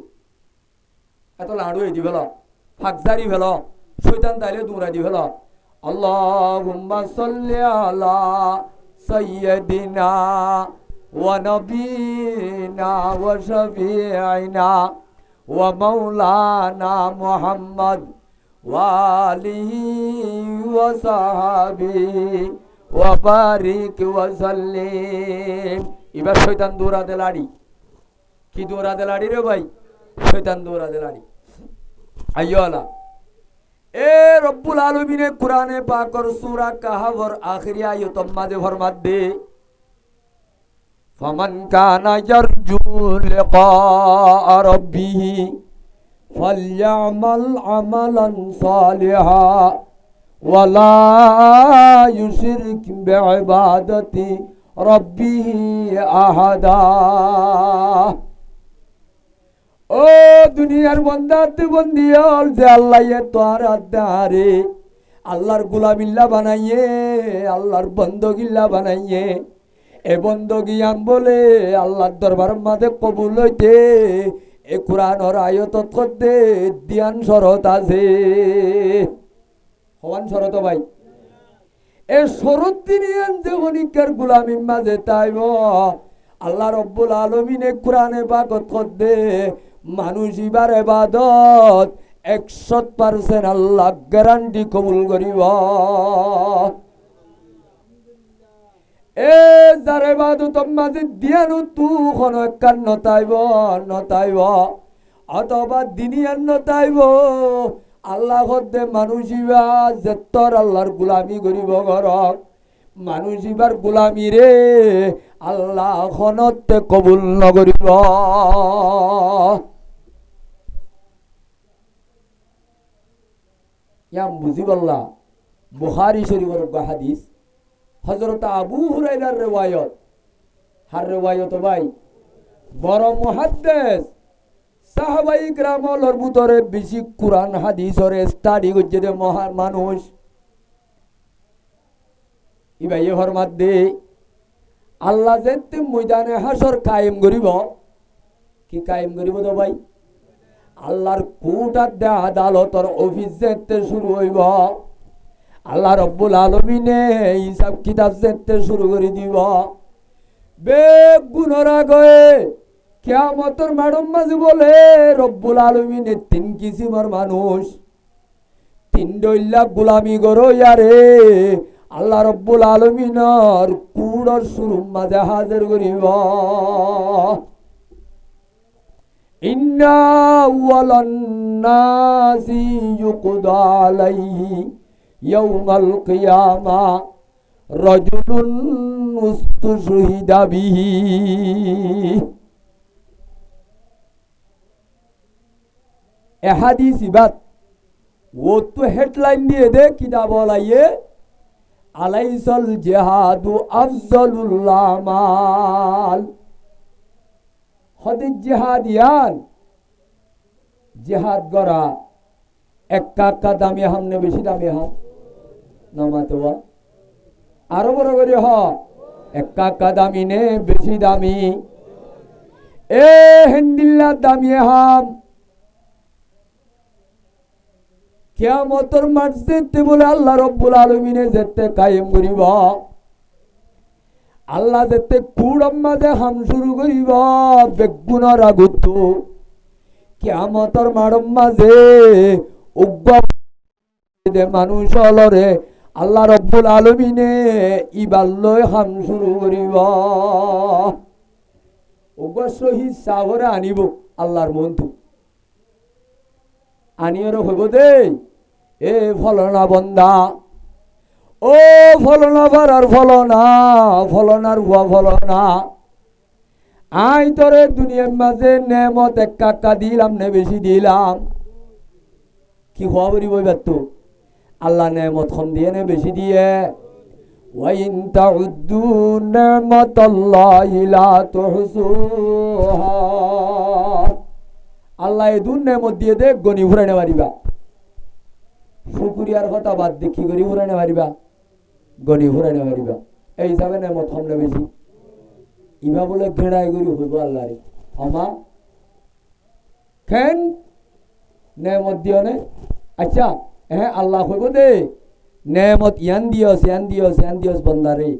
A: এত আড়ু এই দি ফেল ফাঁকজারি ফেল শৈতান তাইলে দৌড়াই দি ফেল আল্লাহুম্মা সাল্লি আলা সাইয়্যিদিনা ওয়া নবিনা ওয়া শাফিঈনা ওয়া মাওলানা মুহাম্মদ ওয়া আলিহি ওয়া সাহাবিহি ওয়া বারিক ওয়া সাল্লিম এবার শয়তান দৌড়াতে লাড়ি কি দৌড়াতে লাড়ি রে ভাই শয়তান দৌড়াতে লাড়ি আইয়ালা এ রব্বুল আলামিনে কুরআনে পাকর সূরা কাহফর আখিরি আয়াতের মাঝে ফরমাত দে ফামান কানা ইয়ারজু লিকা রাব্বিহি ফালইআমাল আমালান সালিহা ওয়া লা ইউশরিক বিইবাদাতি রাব্বিহি আহাদা ও দুনিয়ার বন্দাতে বন্দিয়াল যে আল্লাহ তোর আদারে আল্লাহর গোলামিল্লা বানাইয়ে আল্লাহর বন্দগিল্লা বানাইয়ে এ বন্দগিয়ান বলে আল্লাহর দরবারের মাঝে কবুল হইতে এ কোরআনের আয়াত করতে ধ্যান শরত আছে হওয়ান শরত ভাই এ শরত দিনিয়ান যে হনিকার গোলামির মাঝে তাইব আল্লাহ রব্বুল আলামিনে কোরআনে পাকত করতে মানুষ ইবার ইবাদত 100% আল্লাহ গ্যারান্টি কবুল করিব এ যার ইবাদত মাঝে দিয়ানো তু কোন কান নতাইব অথবা দিনিয়ান নতাইব আল্লাহ হদ্দে মানুষ ইবা যেতর আল্লাহর গোলামি করিব গরক মানুষ ইবার গোলামি রে আল্লাহ খনতে কবুল নগরিব ইয়াম বুঝি বললা বুখারী শরীফের হাদিস হযরত আবু হুরায়রার রিওয়ায়াত হার রিওয়ায়াত ভাই বড় মুহাদ্দিস সাহাবায়ে কিরামর ভিতরে বেশি কুরআন হাদিসের স্টাডি করছে যে মহান মানুষ ইবাই ফরমাত দে আল্লাহ যেতে ময়দানে হাসর কায়েম করিব কি কায়েম করিব তো ভাই আল্লাহর কোর্ট আদালতর অফিস যেতে শুরু হইব আল্লাহ রব্বুল আলামিনে হিসাব কিতাব যেতে শুরু করে দিব বেগুনের আগে কিয়ামতের ম্যাডাম মাঝে বলে রব্বুল আলামিনে 3 কিসিমের মানুষ 3 দইল্লা গোলামি করো ইয়ারে আল্লাহ রব্বুল আলামিনের কুড়র শুরুর মাঝে হাজির করিব ইন্না আওয়ালান নাসি ইউকদা আলাইহি ইয়াউমাল কিয়ামা রাজুলুন মুস্তাশহিদা বিহি এ হাদিস ইবাত ও তো হেডলাইন দিয়ে দে কিতাব বলাইয়ে আলাইসাল জিহাদু আফজালুল আমাল হদিস জিহাদিয়ান জিহাদ করা এক কাকা দামি হামনে বেশি দামি হাম নামাতোয়া আরো বড় করে হ এক কাকা দামি নে বেশি দামি এ হিন্দিল্লা দামি হাম কিয়ামতের মাঠ যেতে বলে আল্লাহ রব্বুল আলামিনে যেতে কায়েম করিব আল্লাহ যেতে কুড়ম মাঝে হাম শুরু করিব বেগুনের আগত কিয়ামতের মাঠর মাঝে মানুষ হলরে আল্লাহ রব্বুল আলামিনে ইবার লই হাম শুরু করিব শহীদ সাহরে আনিব আল্লাহর বন্ধু আনিয়র হইব দে এ ফলনা বন্দা ও ফলনা পারার ফলনা, ফলনার হুয়া ফলনা, আই তোরে দুনিয়ার মাঝে নেমত এক কাকা দিলাম নে বেশি দিলাম, কি হওয়া বলি বইবার তো আল্লাহ নেমত কম দিয়ে নে বেশি দিয়ে। ওয়াইন তাউদ্দু নি'মাতাল্লাহি লা তুহসুহা, আল্লাহ এদুন নেমত দিয়ে দে গনি ফুরাইনে পারিবা। শুকুরিয়ার কথা বাদ দিয়ে কি করি ফুরাইনে পারিবা, গনি ফুরাইনে পারিবা। এই হিসাবে নেমত কম নে বেশি, ইবা বলে ঘেড়াই করি হইব আল্লাহ রে আমা খেন নেমত দিও নে। আচ্ছা হ্যাঁ আল্লাহ হইব দে নেমত ইয়ান দিয়স ইয়ান দিয়স ইয়ান দিয়স বন্দারে,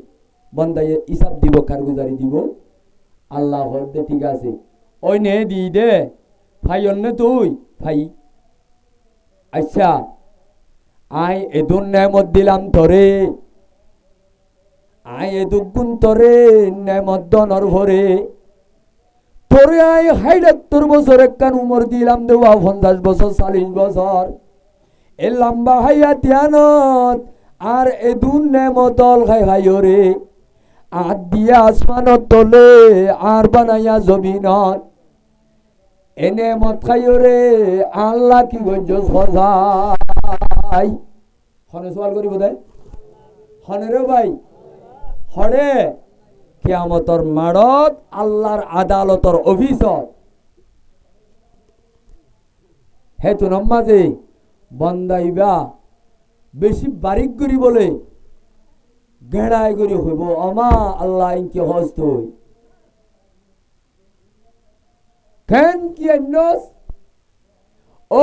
A: বন্দা হিসাব দিব কারগুজারি দিব আল্লাহ দে ঠিক আছে। ওই নে দি দে ভাই অন্য তুই ভাই। আচ্ছা আই এদুন নেমত দিলাম তোরে, আই এদুগুণ তোরে নেমত দনর ভরে, তোরে আই ৭৭ বছর একখান উমর দিলাম দেওয়া ৫০ বছর ৪০ বছর এ লম্বা হাইয়া তিয়ানত আর এদুন নেমতল খাই ভাইরে আর দিয়া আসমানত তলে আর বানাইয়া জমিনত এ নেমত খাইরে আল্লাহ কি গজ্জ সজাই। হনে সওয়াল করি বোধহয় হনে রে ভাই হরে কিয়ামতর মাড়ত আল্লাহর আদালতর অফিসত হেতু নমাজে বন্দাইবা বেশি বারিক করি বলে গেড়াই করি হইব আমা আল্লাহ ইনকে হস্ত হই কেন কি আন্নস ও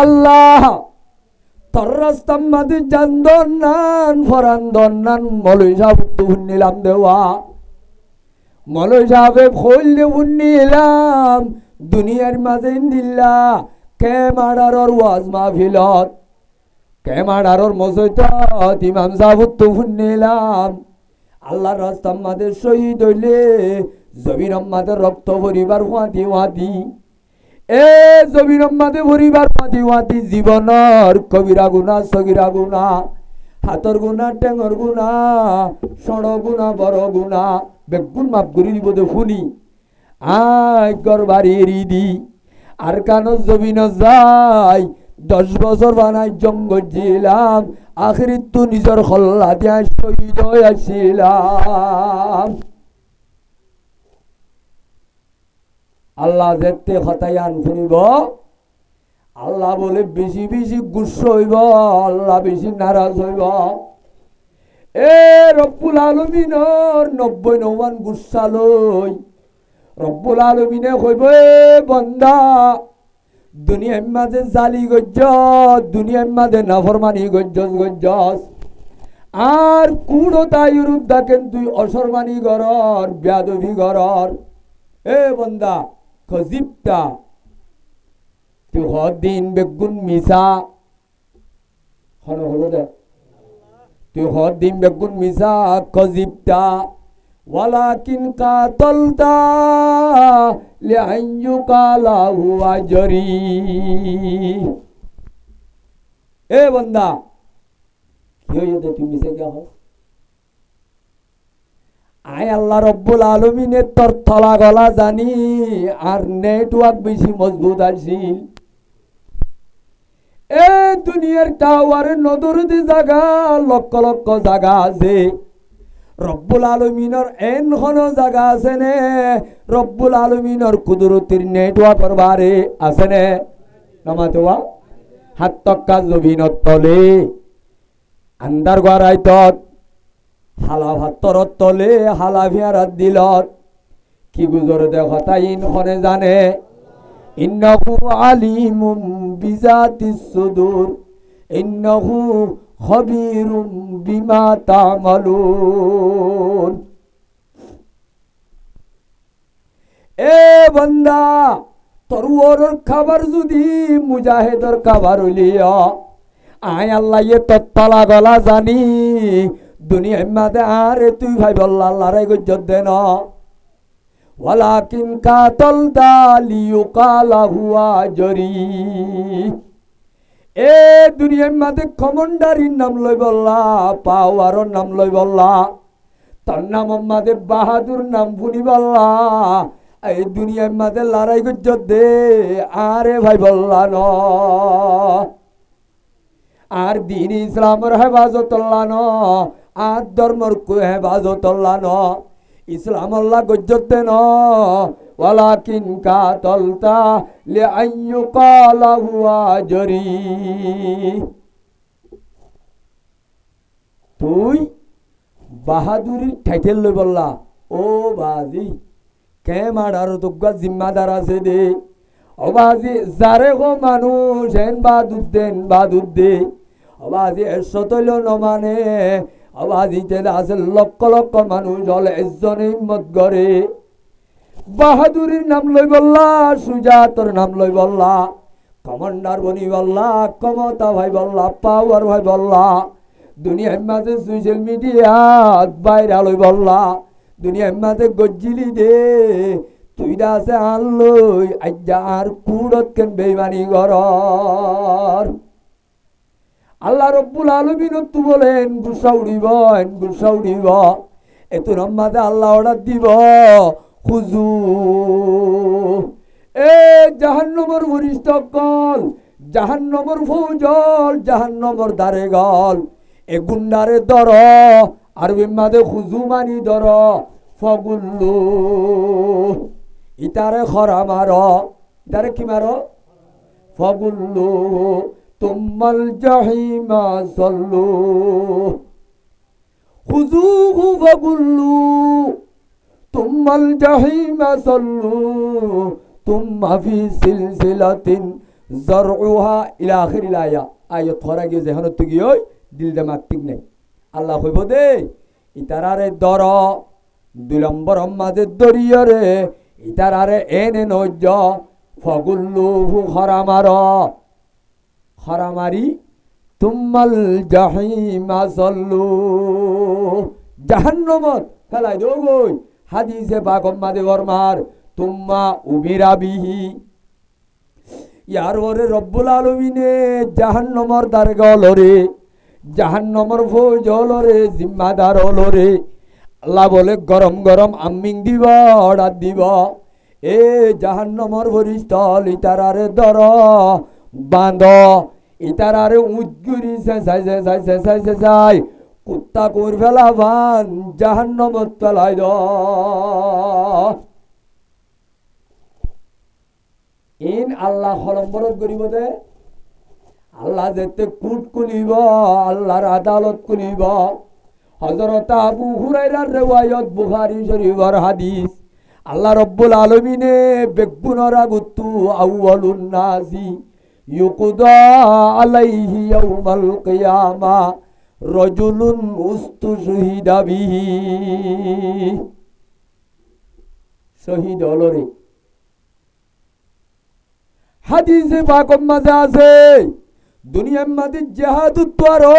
A: আল্লাহ তোর রাস্তার মাঝে জান্দন নান ফরান্দন নান মলই সাহেব তুহুন নিলাম দেওয়া মলই সাহেবে খোল দেউন নিলাম দুনিয়ার মাঝে দিল্লা কে মারারর ওয়াজ মাহফিলত কে মারারর মসজিদত ইমাম সাহেব তুহুন নিলাম আল্লাহর রাস্তার মাঝে শহীদ হইলে জমির মাঝে রক্ত পরিবার ওয়াদি ওয়াদি এ জমির মাঝে পরিবার ওয়াদি ওয়াদি জীবনের কবিরা গুণা সগিরা গুণা হাতর গুণা টেঙর গুণা সড় গুণা বড় গুণা বেগুন মাপ করি দিব দে ফুনি আয় গর বাড়ি দি আর কানো জমিন যাই 10 বছর বানাই জঙ্গল জিলাম আখিরি তো নিজের খল্লা দিয়া শহীদ হইয়াছিলাম। আল্লাহ দেখতে হতায়ান শুনিব আল্লাহ বলে বেশি বেশি গুস্স হইব আল্লাহ বেশি নারাজ হইব। এ রব্বুল আলমিনর ৯০ গুসা লই রব্বুল আলমিনে কইব এ বন্দা দুনিয়ার মাঝে জালি গজ্জ দুনিয়ার মাঝে নাফরমানি গজ্জস গজ্জস আর কুড়ো তাইরুদ দেখেন তুই অসরমানি গরর বেয়াদবি গরর এ বন্দা খজিবটা তুই হদিন বেগুন মিশা হন হলো দে তুই হদিন বেগুন মিশা খজিবটা ওয়ালাকিন কাতালতা লিআইয়ুকালা হুয়া জরি। এ বন্দা কি হইতে তুমি মিশে গিয়া হস আয় আল্লাহ রব্বুল আলমিনের তোর তলা গলা জানি আর নেটওয়ার্ক বেশি মজবুত আসিল এ দুনিয়ার টাওয়ার নদরদি জায়গা লক্ষ লক্ষ জায়গা আছে রব্বুল আলমিনের এন হন জায়গা আছে নে রব্বুল আলমিনের কুদরতির নেটওয়ার্কর বারে আছে নে নমাতোয়া হাত তক্কা জমিনত তলে আন্দার গড়াই তত হালা ভাতরত তলে হালা ভিয়ারাত দিলত কি গুজর দেখা তাই ইনখনে জানে ইন্নাহু আলিমুম বিজাতিস সুদূর ইন্নাহু খবীরুম বিমা তা'মালুন। এ বান্দা তোর ওর খাবার যদি মুজাহিদের খাবার হইলিয়া আয় আল্লাহ এ তত্তালা গলা জানি দুনিয়ার মাঝে আরে তুই ভাই বললা আল্লাহ রে গজ্জত দেন ওয়ালাকিন কাতাল দালিয়ুকালা হুয়া জরি। এ দুনিয়ার মাঝে কমান্ডারির নাম লই বললা, পাওয়ারর নাম লই বললা, তার নাম মাঝে বাহাদুর নাম ফুনি বললা, এই দুনিয়ার মাঝে লড়াই করছ দে আরে ভাই বললা ন, আর দিন ইসলামের হেফাজত ন, আর ধর্মর হেফাজত ন, ইসলাম আল্লাহ গজ্জতে ন, ওয়ালাকিন কাতালতা লিআইয়ুকালা হুয়া জরি। তুই বাহাদুরি টাইটেল লই বললা, ও বাজি কে মারার তোগা জিম্মাদার আছে দে, ও বাজি যারে গো মানুষ হেন বাদুদ দে, ও বাজি এসতইল ন মানে, ও বাজি তেলে আছে লক্ষ লক্ষ মানুষ হলে এজন হিম্মত করে। বাহাদুরির নাম লই বললা, সুজাতর নাম লই বললা, কমান্ডার বনি বললা, ক্ষমতা ভাই বললা, পাওয়ার ভাই বললা, দুনিয়ার মাঝে সোশ্যাল মিডিয়া বাইরা লই বললা, দুনিয়ার মাঝে গজ্জিলি দে, তুই আছে আনলই আজ্জা আর কুড়ত কেন বেইমানি গরর। আল্লাহ রব্বুল আলামিন তু বলেন গুসা উড়িব, এত মাঝে আল্লাহ অর্ডার দিব, খুজু এ জাহান্নমর বরিষ্ঠ কল, জাহান্নমর ফৌজল, জাহান্নমর দারে গল, এ গুন্ডারে দর, আরবি মাঝে খুজু মানি দর, ফগুল্লু ইতারে খরা মার, ইতারে কি মার, ফগুল্লু তুম্মাল জাহিমা সল্লু, খুজুহু ফগুল্লু তুম্মাল জাহিমা সল্লু তুম্মা ফি সিলসিলাতিন যারউহা ইলা আখিরিল আয়া। আয়াত খরা গিয়ে যেখানে তুই গিয়ে দিল দিমাগ ঠিক নাই। আল্লাহ কইব দে ইতারারে দর, দুই নম্বর মাঝে দরিয়রে ইতারারে এনে নজ্জ, ফগুল্লুহু খরামারি তুম্মাল জাহিমা সল্লু, জাহান্নামত ফেলাই দেও গই। হাদিসে পাক মাঝে ফরমার তুম্মা উমিরা বিহি, ইয়ার ওরে রব্বুল আলামিনে জাহান্নামর দারগা লরে, জাহান্নামর ফৌজ লরে, জিম্মাদার লরে। আল্লাহ বলে গরম গরম আমিং দিব, অর্ডার দিব, এ জাহান্নামর ভরিস্থল ইতারারে দর বাঁধ, ইতারারে উজ্জুরি চেঁচাই কুত্তা কোর ফেলা ভান জাহান্নামত ফেলাই দ। ইন আল্লাহ হলম্বরত করিব দে, আল্লাহ যেতে কুট কুলিব, আল্লাহর আদালত কুলিব। হযরত আবু হুরায়রার রিওয়ায়াত বুখারী শরীফের হাদিস, আল্লাহ রব্বুল আলামিনে বেগুনর আগুতু আউয়ালুন নাসি ইউকদা আলাইহি ইয়াউমাল কিয়ামা রাজুলুন উস্তুশহিদা বিহি, শহীদ হলরে। হাদিসে পাক মাঝে আছে দুনিয়ার মাঝে জিহাদুত তো আরো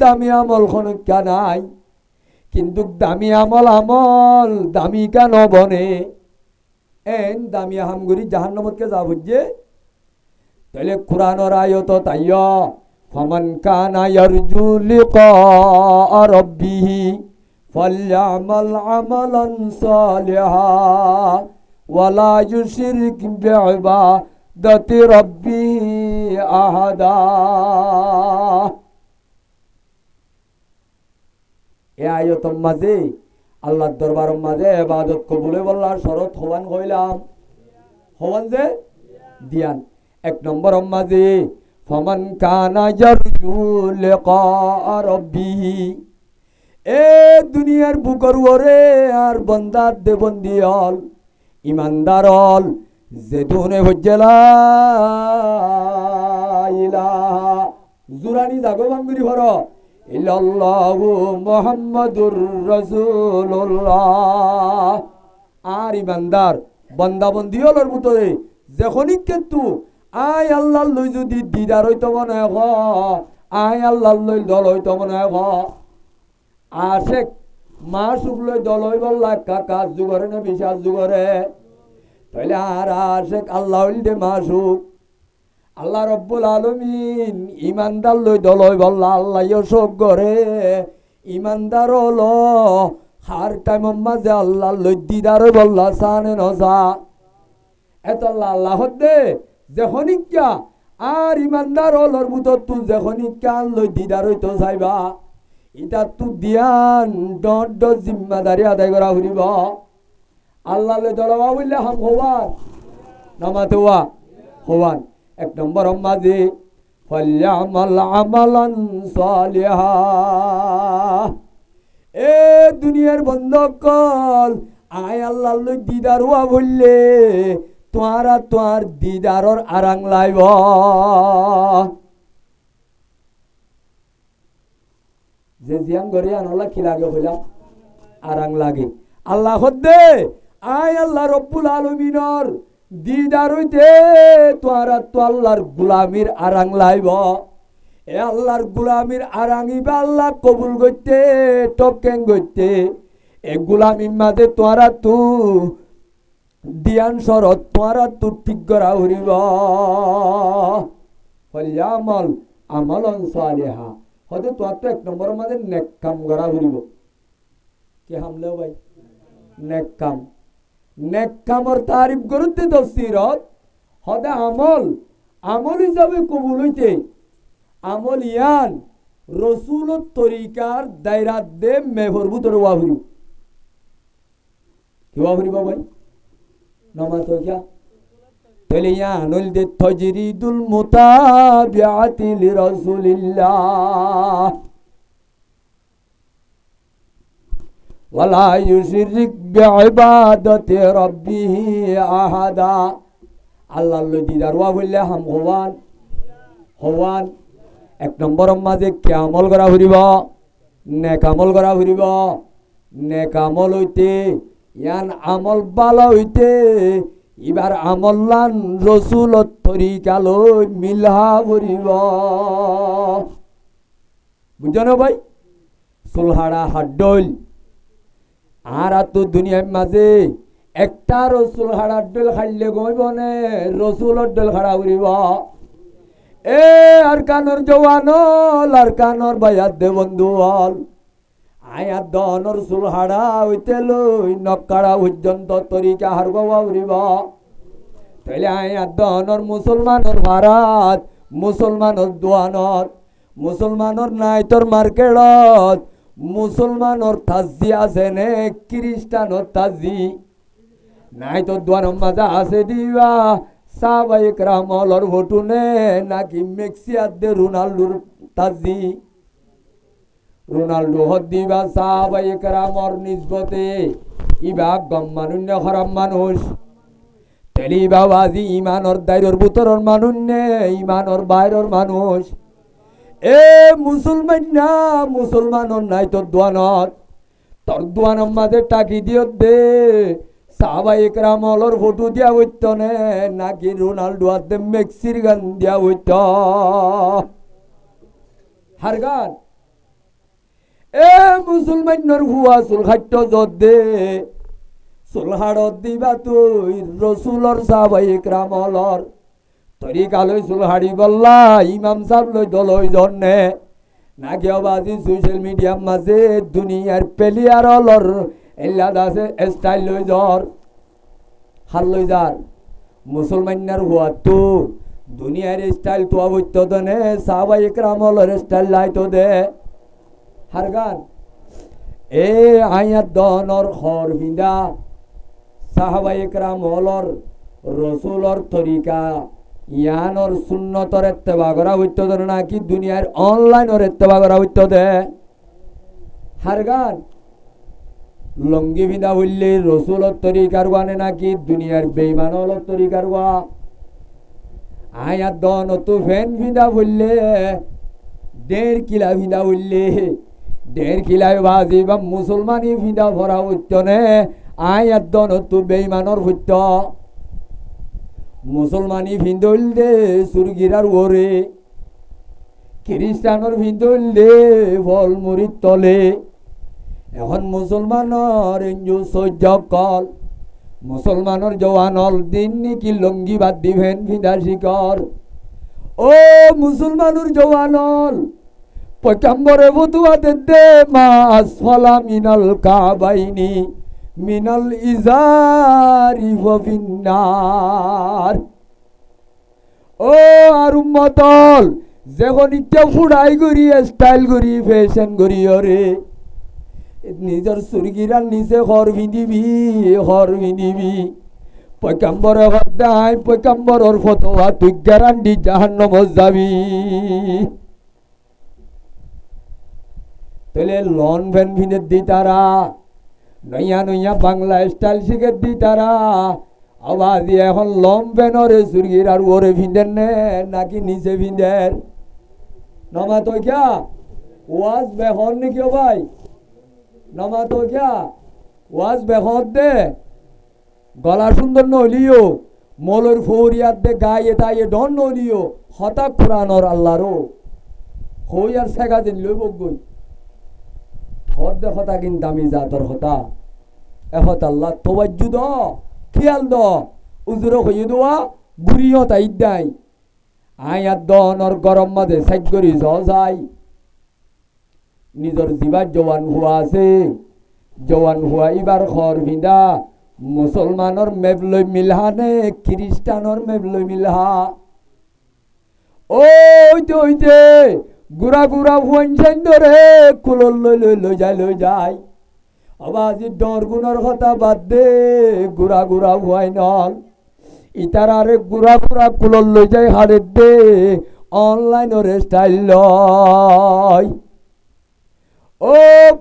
A: দামি আমল কোন নাই, কিন্তু দামি আমল দামি কেন বনে, এন দামি হামগুরি জাহান্নামতকে যা বুঝছে। তাহলে কোরআনের আয়াত তাইয়া ফামান কানা ইয়ারজু লিকা রাব্বিহি ফালইআমাল আমালান সালিহা ওয়ালা ইউশরিক বিইবাদাতি রাব্বিহি আহাদা। এ আয়াতের মাঝে আল্লাহর দরবারের মাঝে ইবাদত কবুলে বলার শরত হওয়ান কইলাম, হওয়ান যে দিয়ান। এক নম্বর মাঝে ফামান কানা ইয়ারজু লিকা রাব্বিহি, এ দুনিয়ার বুকর ওরে আর বন্দার দে বন্দি হল, ইমানদার হল, যে দুনে হজ্জলা ইলাহা জুরানি জাগো বাঙ্গুরি ভর ইল্লাল্লাহু মুহাম্মাদুর রাসূলুল্লাহ। আর ইমানদার বন্দা বন্দি হলর ভিতরে যখনই কিন্তু আয় আল্লাহ লই যদি দিদার হইতো মনে হ, আয় আল্লাহ লই দল হইতো মনে হ, আশেক মাসুক লই দল হই বললা কাকা যুগরে না বিশাল যুগরে, তাহলে আর আশেক আল্লাহ হইল দে মাসুক। আল্লাহ রব্বুল আলামিন ইমানদার লই দলই বললা আল্লাহ শোক করে ইমানদার হলো হার টাইম মাঝে আল্লাহ লই দিদার বললা সানে নসা এত আল্লাহ দে যখনিকা আর ইমানদার হলর মুতত তু যখনিকা লই দিদার হইতো চাইবা ইটা তু দিয়ান ডট জিম্মাদারি আদায় করা হইব আল্লাহ লই দলবা বললে হাম হওয়ান নামাতে হওয়ান এক নম্বর মাঝে ফাল্যামাল আমালান সালিহা এ দুনিয়ার বন্ধকল আয় আল্লাহ লই দিদার হওয়া বললে তোর দিদারর আরাং লাইব যে জিয়ান গরে আনলা কি লাগে হইলা আরাং লাগে আল্লাহ দে আয় আল্লাহ রব্বুল আলামিনর দিদার হইতে তোরা তো আল্লাহর গুলামির আরাং লাইব এ আল্লাহর গুলামির আরাঙিবা আল্লাহ কবুল করতে টপকেন করতে এ গুলামির মাঝে তোরা তু দিয়ান শরৎ তোরা তু ঠিক করা হরিব ফলিয়ামল আমলন সালিহা হতে তোর তো এক নম্বরের মাঝে নেক কাম করা হরিব কি হামলে ভাই নেক কামর তারিফ করতে তফসিরত হতে আমল হিসাবে কবুল হইতে আমল ইয়ান রসুলত তরিকার দায়রাত দে মেহরবু তোর ওয়াহরি কি ওয়াহরি ভাই নামাজ তো क्या তাহলে ইয়ানুল দে তাজরিদুল মুতাবিআতি লিরাসূলিল্লাহ ওয়ালা ইউশরিক বিইবাদাতি রাব্বিহি আহাদা আল্লাহ দিদার ওয়া বললে হাম হওয়ান এক নম্বরের মাঝে কি আমল করা হইব নেক আমল করা হইব নেক আমল হইতে ইয়ান আমল ভালো হইতে এবার আমলান রসুলত তরিকা লই মিলহা করিব বুঝছো ভাই সুলহাড়া হাড্ডল আর তো দুনিয়ার মাঝে একটা রসুল হাড়ার ডল খাইলে গইব নে রসুলর ডল খাড়া করিব এ আর কানর জওয়ানল আর কানর ভাইয়ার দে বন্ধু হল আয়াত দনর সুল হাড়া হইতে লই নকাড়া পর্যন্ত তরিকা হারব উড়িব তাইলে আয়াত দনর মুসলমানর ভারত মুসলমানর দোয়ানত মুসলমানর নাই তোর মার্কেটত মুসলমানর তাজি আছে নে খ্রিস্টানর তাজি নাই তোর দোয়ানোর মাঝে আছে দিবা সাহাবায়ে কেরামর ফটো নে নাকি মেক্সিয়ার দে রোনাল্ডোর তাজি রোনাল্ডো হদ দিবা সাহাবায়ে কেরামর নিসবতে ইবা গম্মানুন্য খরাম মানুষ তেলি বাবাজি ইমানর দায়রর ভিতরর মানুষ নে ইমানর বাইরর মানুষ এ মুসলমান না মুসলমানর নাই তোর দোয়ানত তোর দোয়ানোর মাঝে টাকি দিও দে সাহাবায়ে কেরামর ফটো দিয়া হইত নে নাকি রোনাল্ডো হাতে মেক্সির গান দিয়া হইত হার গান এ মুসলমানর হুয়া চুল খাদ্য যত দে চুলহাড়ত দিবা তুই রসুলর সাহাবায়ে কেরামর তরিকা লই চুলহাড়ি বললা ইমাম সাহেব লই দলই জন্নে নাকি অবাজি সোশ্যাল মিডিয়ার মাঝে দুনিয়ার প্লেয়ার হলর এল্লা দাসে স্টাইল লই জ্বর হার লই যার মুসলমানের হুয়া তো দুনিয়ার স্টাইল তো অবৈত্য দনে সাহাবায়ে কেরামর স্টাইল লাইতো দে হার গান এ আয়াত দনর হর বিন্দা সাহাবায়ে কেরামর রসুলর তরিকা ইয়ানর সুন্নতর ইত্তেবা করা হইত দে নাকি দুনিয়ার অনলাইনর ইত্তেবা করা হইত দে হার গান লঙ্গি বিন্দা বললে রসুলর তরিকার গানে নাকি দুনিয়ার বেঈমানর তরিকার গা আয়াত দন তো ফ্যান বিন্দা বললে 1.5 কিলা বিন্দা বললে 1.5 কিলাই বাজি বা মুসলমানি বিন্দা ভরা হইত নে আয়াত দন তো বেঈমানর হইত মুসলমানি ভিন্দল দে সুরগিরার ওরে খ্রিস্টানর ভিন্দল দে ফল মুড়ির তলে এখন মুসলমানর এঞ্জু সহ্য কল মুসলমানর জওয়ানল দিন নাকি লঙ্গি বাদ দিবেন ভিন্দা শিকর ও মুসলমানুর জওয়ানল পয়গম্বরে ফতোয়া দেতে মা আসফালা মিনাল কাবাইনি মিনাল ইজারি ওয়া ফিন্নার। ও আর উম্মতল যখন ইচ্ছা ফুড়াই করি স্টাইল করি ফ্যাশন করি ওরে নিজের সুরগিরার নিচে ঘর ভিঁদিবি পয়গম্বরে হদাই পয়গম্বরের ফতোয়া তুই গ্যারান্টি জাহান্নামে যাবি। তাহলে লন ভ্যান ভিনে দি তারা নইয়া নইয়া বাংলা স্টাইল শিখে দি তারা আওয়াজ এখন লম ভ্যানরে সুরগির আর ওরে ভিঁদেন নে নাকি নিচে ভিঁদের নমা তো ক্যা ওয়াজ বেহন নে কেউ ভাই নমা তো ক্যা ওয়াজ বেহন দে গলা সুন্দর নলিও মলর ফৌরিয়াত দে গায়ে তাইয়ে ডন নলিও হতা কোরআনর আল্লাহরও হই আর সেগা দিন লই বগই হদ দে হতা কিন দামি জাতর হতা এহত আল্লাহ তোবাজ্জু দ খেয়াল দ উজুর হইয়ে দোয়া বুড়িও তাই দাই আয়াত দনর গরম মাঝে সাইড করি যাই নিজর জিবার জওয়ান হুয়া আছে জওয়ান হুয়া ইবার খর ভিন্দা মুসলমানর মেবলই মিলহা নে খ্রিস্টানর মেবলই মিলহা ওইতে গুড়া গুড়া হুয়াইন ধরে কুলর লই যায় আবাজি ডর গুণর কথা বাদ দে গুড়া গুড়া হুয়াই নল ইতারারে গুড়া গুড়া কুলর লই যায় হারে দে অনলাইনের স্টাইল লয় ও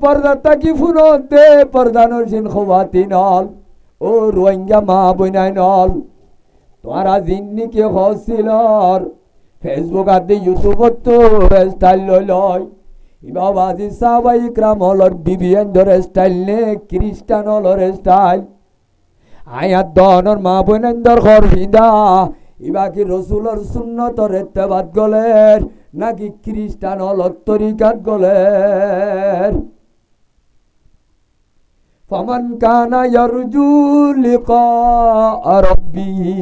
A: পর্দাটা কি ফুনো দে পর্দানোর সিন খোয়াতি নল ও রোহিঙ্গা মা বইনাই নল তোমারা জিন্নি কে হসিল ফেসবুক আদি ইউটিউবত তো স্টাইল লয় ইবাবাজি সাহাবাই ইকরাম হলর বিবিএন ধরে স্টাইল নে খ্রিস্টান হলর স্টাইল আয়াত দনর মা বইনাইন্দর ঘর ভিদা ইবা কি রসুলর সুন্নতর ইত্তেবাদ গলের নাকি খ্রিস্টান হলর তরিকাত গলের ফামান কানা ইয়ারজু লিকা রাব্বিহি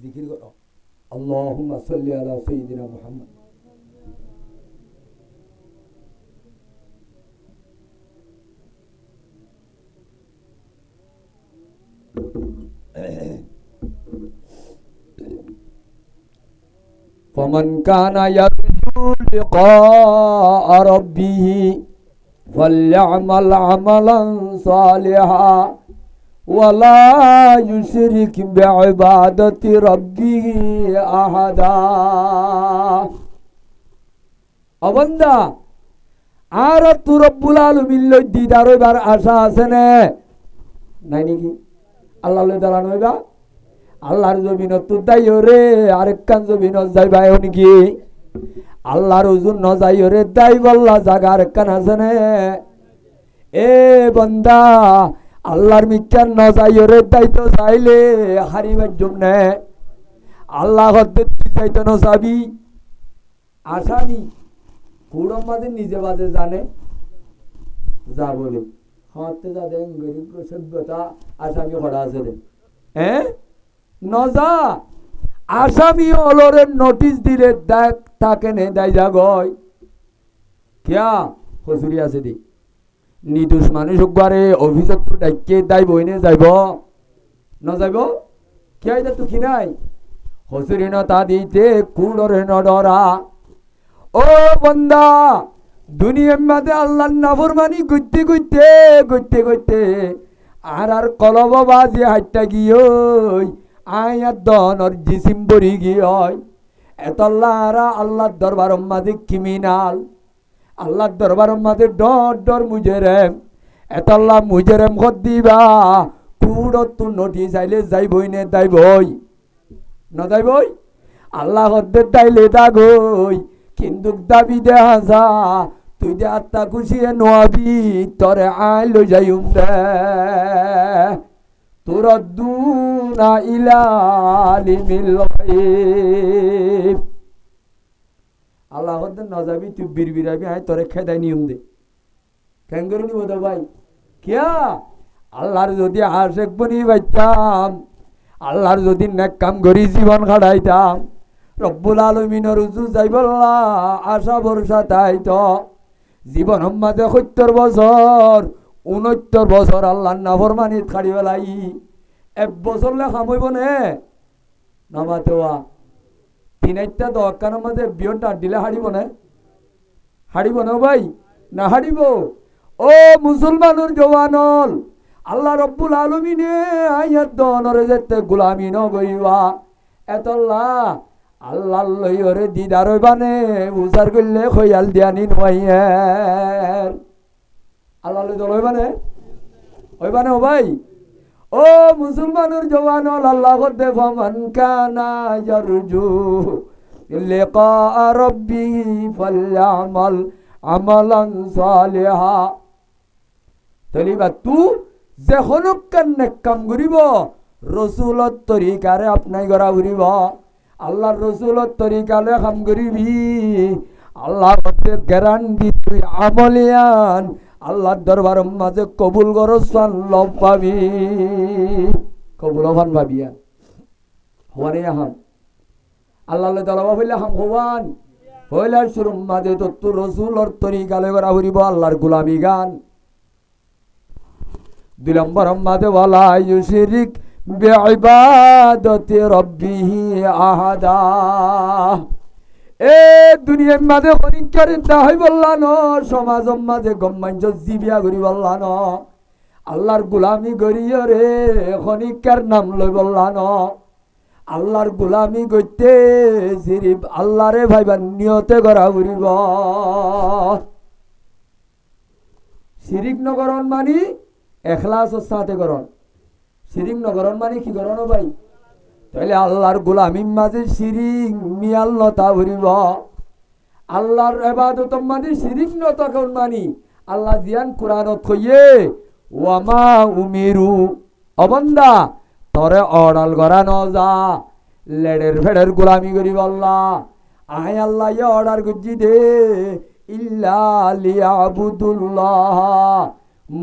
A: জিকির করো আল্লাহুম্মা সাল্লি আলা সাইয়্যিদিনা মুহাম্মদ ফামান কানা ইয়ারজু লিকা রাব্বিহি ফালইআমাল আমালান সালিহা ওয়ালা ইউশরিক বিইবাদাতি রাব্বিহি আহাদা। অবন্দা আর তু রব্বুল আলামিন লই দিদার হইবার আশা আছে নে নাই নাকি আল্লাহ লই দাঁড়ানো হইবা আল্লাহর জমিনত তো দাইও রে আরেক কান জমিনত যাইবা নাকি আল্লাহর ওজন ন যাইও রে দাই বল্লা জাগা আরেক কান আছে নে এ বন্দা আল্লাহর মিথ্যার ন যাইও রে দাইতো চাইলে হারিবার জন্যে আল্লাহ হতে চাইতো ন চাবি আসামি কুড়ম মাঝে নিজে বাজে জানে যা বলে হাতে যা দেন গরিব সভ্যতা আসামি করা আছে রে হ্যাঁ নজা আসামি অলরের নোটিশ দিলে দেখ তাকে নে দেয় যা গয় কিয়া হসুরি আছে দি নিদোষ মানুষ একবারে অভিযোগ তো ডাইকে দাই বইনে যাইব ন যাইব কিয়া এটা তো কি নাই হসুরি ন তা দিতে কুড়রে ন ডরা ও বন্দা দুনিয়ার মাঝে আল্লাহর নাফরমানি করতে আর কলব বাজে হাইটা গিয়ে আয়াত দনর জিসিম বরি গিয়ে এতল্লারা আল্লাহর দরবার মাঝে ক্রিমিনাল আল্লাহর দরবার মাঝে ডর মুজেরেম এতল্লা মুজেরেম খত দিবা কুড়ত তু নটি চাইলে যাইবই নে দাইবই ন দাইবই আল্লাহ হদ্দের দাইলে দাগই কিন্তু দাবি দে হাসা তুই দে আত্মা খুশিয়ে নোয়াবি তরে আইলো যাইম দে তুরাদ্দুনা ইলা আলিমিল গায়ব। আল্লাহ হদ্দ নজাবি তুই বিড়বিড়াবি আয় তোরে খেদাই নিয়ম দে কেন করে নিব তো ভাই কিয়া আল্লাহর যদি আশেক বনি বাইতাম, আল্লাহর যদি নেক কাম করি জীবন কাটাইতাম, রব্বুল আলমিনের উজু যাইবল্লা আশা ভরসা তাই তো জীবন মাঝে ৭০ বছর ৬৯ বছর আল্লাহর নাফরমানিত খাড়ি বেলাই ১ বছর লে খামইব নে নামাতেওয়া ৩-৪টা দোকানের মাঝে বিয়নটা দিলে হারিব না, হারিব না ভাই না হারিব। ও মুসলমানুর জওয়ানল আল্লাহ রব্বুল আলমিনে আয়াত দনরে যেতে গোলামি নগইবা এতল্লা আল্লাহ লইরে দিদার হইবানে উজার করলে খয়াল দিয়ানি নয়ার আল্লাহ লই দল হইবানে ও ভাই। ও মুসলমানুর জওয়ানল আল্লাহ করতে ফামান কানা ইয়ারজু লিকা রাব্বিহি ফালইআমাল আমালান সালিহা। তলিবা তু যে হনুকান নেক কাম করিব রসুলত তরিকারে আপনাই করা ঘুরিব, আল্লাহর রসুলত তরিকালে কাম করিবি আল্লাহ গ্যারান্টি তুই আমলিয়ান আল্লাহর দরবার মাঝে কবুল করসান লব পাবি, কবুল হবান ভাবিয়া হওয়ারে হাম আল্লাহ দলবা হইলে হাম হওয়ান হইলার শুরুম মাঝে তো রসুলর তরিকালে করা ঘুরিব আল্লাহর গুলামি গান। ২ নম্বর মাঝে ওয়ালা ইউশরিক বিইবাদাতি রাব্বিহি আহাদা। এ দুনিয়ার মাঝে খনিকার দাহাই বললা ন সমাজ মাঝে গম্মাঞ্জ জিবিয়া করি বললা ন আল্লাহর গুলামি করিও রে খনিকার নাম লই বললা ন আল্লাহর গুলামি করতে সিরিফ আল্লাহরে ভাইবার নিয়তে করা ঘুরিব। শিরিক নগরণ মানি এখলাস সাথে করন, শিরিক নগরণ মানে কি করন ভাই তাহলে আল্লাহর গোলামির মাঝে শিরিক মিয়াল নতা ঘুরিব, আল্লাহর ইবাদত মাঝে শিরিক নতা কোন মানি আল্লাহ জিয়ান কোরআনত কইয়ে ওয়ামা উমিরু অবন্দা তরে অড়াল করা ন যা লেডের ফেডের গোলামি করি আল্লাহ আয় আল্লাহ ইয়ে অর্ডার করছি দে ইল্লা লিয়াবুদুল্লাহ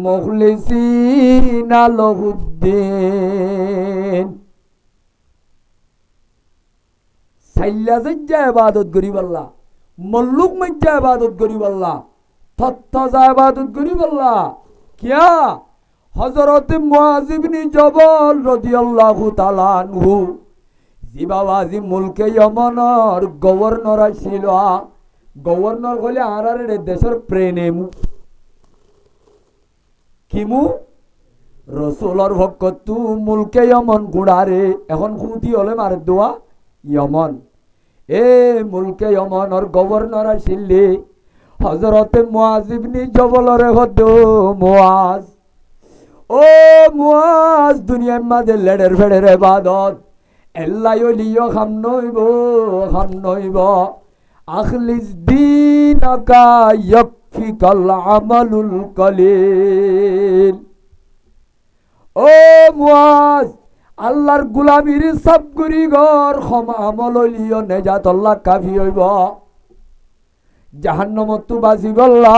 A: মুখলিসিনা লাহুদ্দিন। সাইল্লা যা ইবাদত করি আল্লাহ মল্লুক মজ্জা ইবাদত করি আল্লাহ তত্ত্বা ইবাদত করি আল্লাহ কিয়া হযরত মুআয ইবনে জবল রাদিয়াল্লাহু তাআলা আনহু জি বাবাজি মুলকে ইয়মনের গভর্নর ছিল, গভর্নর হলে আর দেশের প্রেনেমু কিমু রসুলর ভক্ত মুলকে ইয়মন গুড়ারে এখন খুঁতি হলে মার দোয়া ইয়মন এ মুলকে ইয়মনের গভর্নর আসিলে হযরতে মুআয ইবনে জবলরে হদ মুআয ও মুআয দুনিয়ার মাঝে লেডের ফেডের ইবাদত এল্লাই লিও খাম নইব আখলিস দীনাকা ইয়াকফিকাল আমালুল কলিল। ও মুআয আল্লাহর গোলামির সব গুরি ঘর ক্ষমা আমল লিও নেজাত আল্লাহ কাফি হইব জাহান্নামত বাঁচিব আল্লাহ।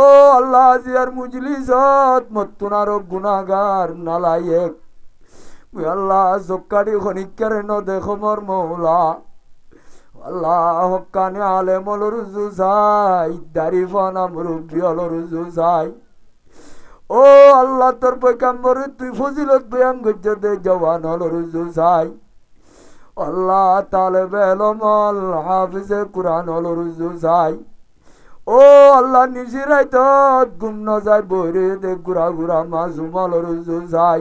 A: ও আল্লাহ জিয়ার মুজলিসত মতুনার গুনাহগার নালায়েক আল্লাহ জক্কারি খনিকারে ন দেখো মোর মৌলা আল্লাহ হক্কানে আলেমল রুজু যাই দারিফানা মুরব্বিয়ল রুজু যাই ও আল্লাহ তোর পয়গাম্বর তুই ফজিলত বয়ান করতে দে জওয়ান হল রুজু যাই আল্লাহ তালেবে ইলমল হাফিজে কুরআন হল রুজু যাই ও আল্লাহ নিশিরাইত গুম ন যায় বইরে দে গুড়া গুড়া মাসুমল রুজু যাই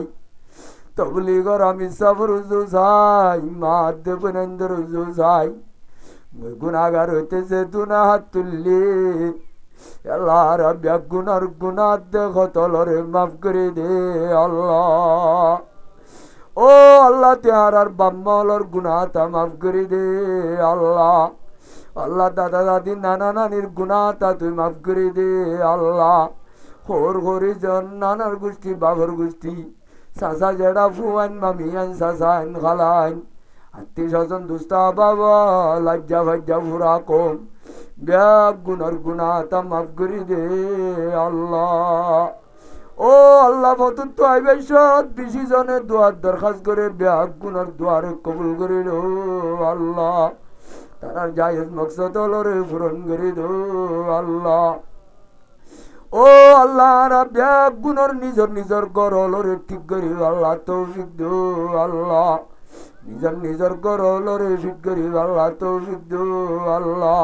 A: তবলিগর আমি সব রুজু যাই মাদ্দে বনেন্দ রুজু যাই গুনাহগার হইতেছে দুনা হাত তুললি আল্লাহ রাব্বিয়া গুনার গুনাহ দেখো তলরে মাফ করে দে আল্লাহ। ও আল্লাহ তেহারার বাম্মলর গুনাহ তা মাফ করে দে আল্লাহ। আল্লাহ দাদা দাদি নানা নানির গুনাহ তা তুই মাফ করে দে আল্লাহ। হোর হরিজন নানার গোষ্ঠী বাঘর গোষ্ঠী চাচা জেডা ফুয়াইন মামিয়ান চাচাইন খালাইন আত্মীয় স্বজন দুস্তা বাবা লজ্জা ভজ্জা ফুরা কম ব্যাগ গুনার গুনা তা মাফ করি দে আল্লাহ। ও আল্লাহ ফতুন তো আইবেশত বেশি জনের দোয়ার দরখাস্ত করে ব্যাগ গুনার দোয়ারে কবুল করি দো আল্লাহ। তারা জায়েজ মকসদ হলরে পূরণ করি দো আল্লাহ। ও আল্লাহ রা ব্যাগ গুনার নিজর নিজর ঘর হলরে ঠিক করি আল্লাহ তৌফিক দো আল্লাহ। নিজর নিজর ঘর হলরে ঠিক করি আল্লাহ তৌফিক দো আল্লাহ।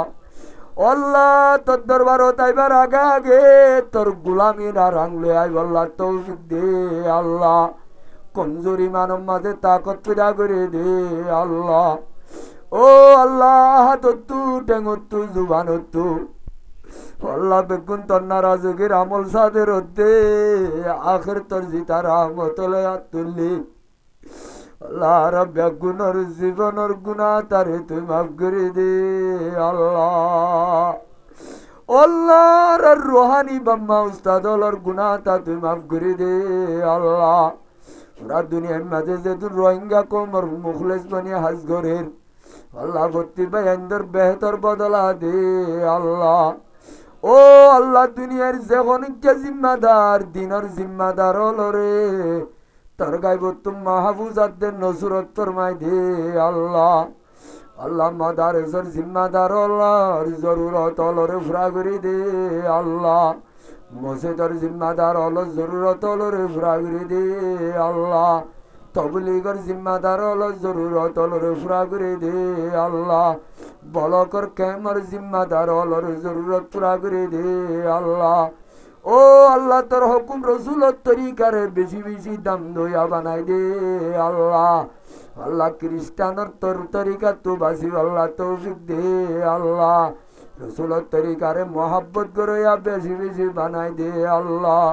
A: আল্লাহ তোর দরবারত আইবার আগে আগে তোর গুলামির আর আংলে আইব আল্লাহ তৌফিক দে আল্লাহ। কমজোরি মানব মাঝে তাকত পয়দা করে দে আল্লাহ। ও আল্লাহ হাতত্তু টেঙত্তু জুবানত্তু আল্লাহ বেগুন তোর নারাজগির আমল সাদের হতে আখের তোর জিতা রহমতলে হাত তুললি আল্লাহ রব্বা গুনার জীবনের গুনাহ তারে তুই মাফ করে দে আল্লাহ। আল্লাহর রুহানি বাম্মা উস্তাদ হলর গুনাহ তা তুই মাফ করে দে আল্লাহ। পুরা দুনিয়ার মাঝে যে তুই রোহিঙ্গা কোমর মুখলেস বানিয়ে হাজ গরের আল্লাহ ভর্তি বায়ান্দর বেহতর বদলা দে আল্লাহ। ও আল্লাহ দুনিয়ার যে অনেকটা জিম্মাদার দিনের জিম্মাদার হলরে তোর গাইব তুম মাহফুজাদের নসরত ফরমাই দে আল্লাহ। আল্লাহ মাদারেসর জিম্মাদার আল্লাহর জরুরত হলরে ফুরা করে দে আল্লাহ। মসজিদের জিম্মাদার হল জরুরত হলরে ফুরা করে দে আল্লাহ। তবলিগর জিম্মাদার হল জরুরত হলরে ফুরা করে দে আল্লাহ। বলকর কেমর জিম্মাদার হলর জরুরত ফুরা করে দে আল্লাহ। ও আল্লাহ তোর হুকুম রসুলত তরিকারে বেশি বেশি দাম দইয়া বানাই দে আল্লাহ। আল্লাহ খ্রিস্টানের তোর তরিকা তো বাসি আল্লাহ তৌফিক দে আল্লাহ। রসুলত তরিকারে মোহাব্বত করিয়া বেশি বেশি বানাই দে আল্লাহ।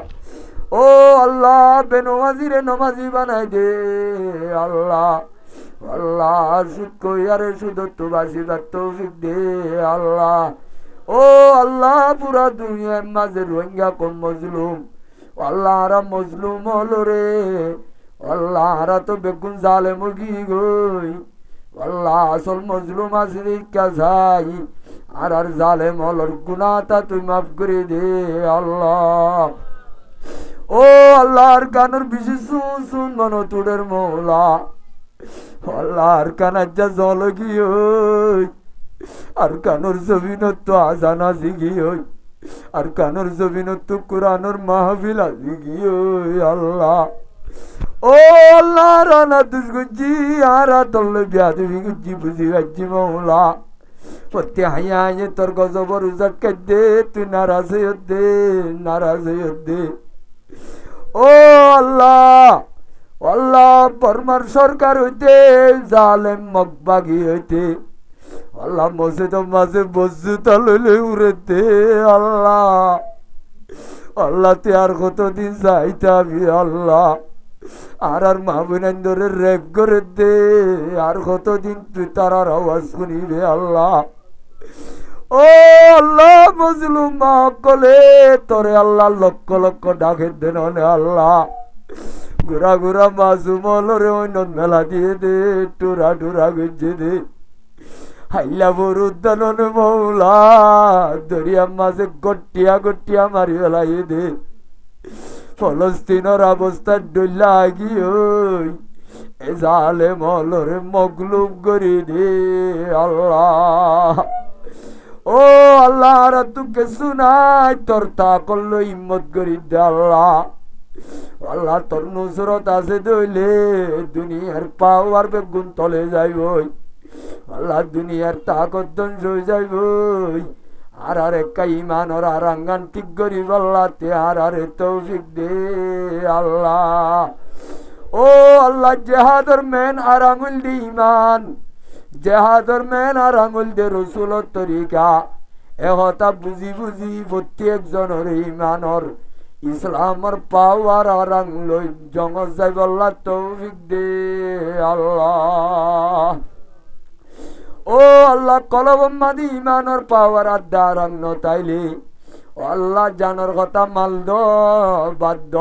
A: ও আল্লাহ বেনমাজিরে নমাজি বানাই দে আল্লাহ। আল্লাহ সুদ কইয়ারে সুদত্ত বাসিবার তৌফিক দে আল্লাহ। ও আল্লাহ পুরা দুনিয়ার মাঝে রোহিঙ্গা কোন মজলুম আল্লাহ আরা মজলুম হলো রে আল্লাহ আরা তো বেগুন জালে মুগি গই আল্লাহ আসল মজলুম আসি কাজাই আর জালেম হলর গুনাহটা তুই মাফ করে দে আল্লাহ। ও আল্লাহর কানুর বিশেষ শুন শুন মন তুড়ের মৌলা আল্লাহর কানার যা জল গিয়ে আর কানুর জমিনত আজান আজি গিয়ে আর কানুর জমিনত কোরআনের মাহফিল আজি গিয়ে আল্লাহ। ও আল্লাহ রানা দুর্গজি আর তল্লে বিয়াদবি গুজি বুঝি গাজি মৌলা প্রত্যে হাইয়া হাইয়ে তোর গজবর উজাট কাঁদে তুই নারাজ হয়ে নারাজ হয়ে। ও আল্লাহ আল্লাহ বর্মার সরকার হইতে জালেম মগবাগি হইতে আল্লাহ মসজিদ মাঝে বসু তাললে উড়েতে আল্লাহ। আল্লাহ তে আর কতদিন চাইতাবি আল্লাহ। আর মাহবুবের রেপ করে দে আর কতদিন তুই তারার আওয়াজ শুনিবে আল্লাহ। ও আল্লাহ মজলুম মাফ কলে তোরে আল্লাহ লক্ষ লক্ষ ডাকের দেন আল্লাহ। ঘুরা ঘুরা মাসুম হলরে অন্য মেলা দিয়ে দে টুরা টুরা গুজে দে হাইলা বরুদ্দানন মৌলা দরিয়ার মাঝে গটিয়া গটিয়া মারি ফেলাই দে ফলস্তিনের অবস্থা ডুল্লা গিয়ে এ জালে মলরে মগলুব করি দে আল্লাহ। ও আল্লাহ আর তুকে শুনাই তোর তা করলো হিম্মত করি দে আল্লাহ। আল্লাহ তোর নুসরত আছে দইলে দুনিয়ার পাওয়ার বেগুন তলে যাইব আল্লাহ দুনিয়ার তাকত ধ্বংস হয়ে যাইব আর একটা ইমান ওর আরাঙ্গান ঠিক করি আল্লাহ তে আর তৌফিক দে আল্লাহ। ও আল্লাহ জেহাদর মেন আর আঙুল দি ইমান জেহাদর মেন আর আঙুল দে রসুলত তরিকা এহতা বুঝি বুঝি প্রত্যেক জনের ইমানর ইসলামর পাওয়ার আর আঙুল জঙ্গল যাইব আল্লাহ তৌফিক দে আল্লাহ। ও আল্লাহ কলবম্মাদি ইমানর পাওয়ার আদার আঙ্গ তাইলে আল্লাহ জানোর কথা মাল দ বাদ দ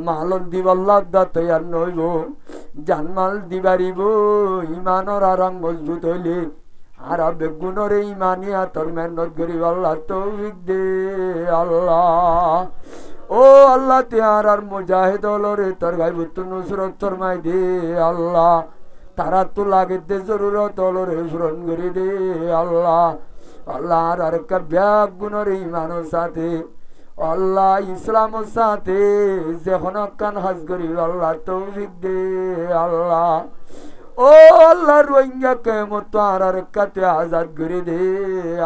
A: মালত দিবল্লাহ দা তৈয়ার নইব জানমাল দিবারিব ইমানর আরাম মজবুত হইলে আর বেগুনরে ইমানিয়া তোর মেহনত করিব আল্লাহ তৌফিক দে আল্লাহ। ও আল্লাহ তেয়ার আর মুজাহিদ হলরে তোর গাইবুত নুসরত ফরমাই দে আল্লাহ। তারা তো লাগে দে জরুরত হলরে পূরণ করে দে আল্লাহ। আল্লাহ আর একটা ব্যাগ গুণর ইমানের সাথে আল্লাহ ইসলামের সাথে যখন কান হাজ করি আল্লাহ তৌফিক দে আল্লাহ। ও আল্লাহ রোহিঙ্গা কেমত আর কাতে আজাদ করে দে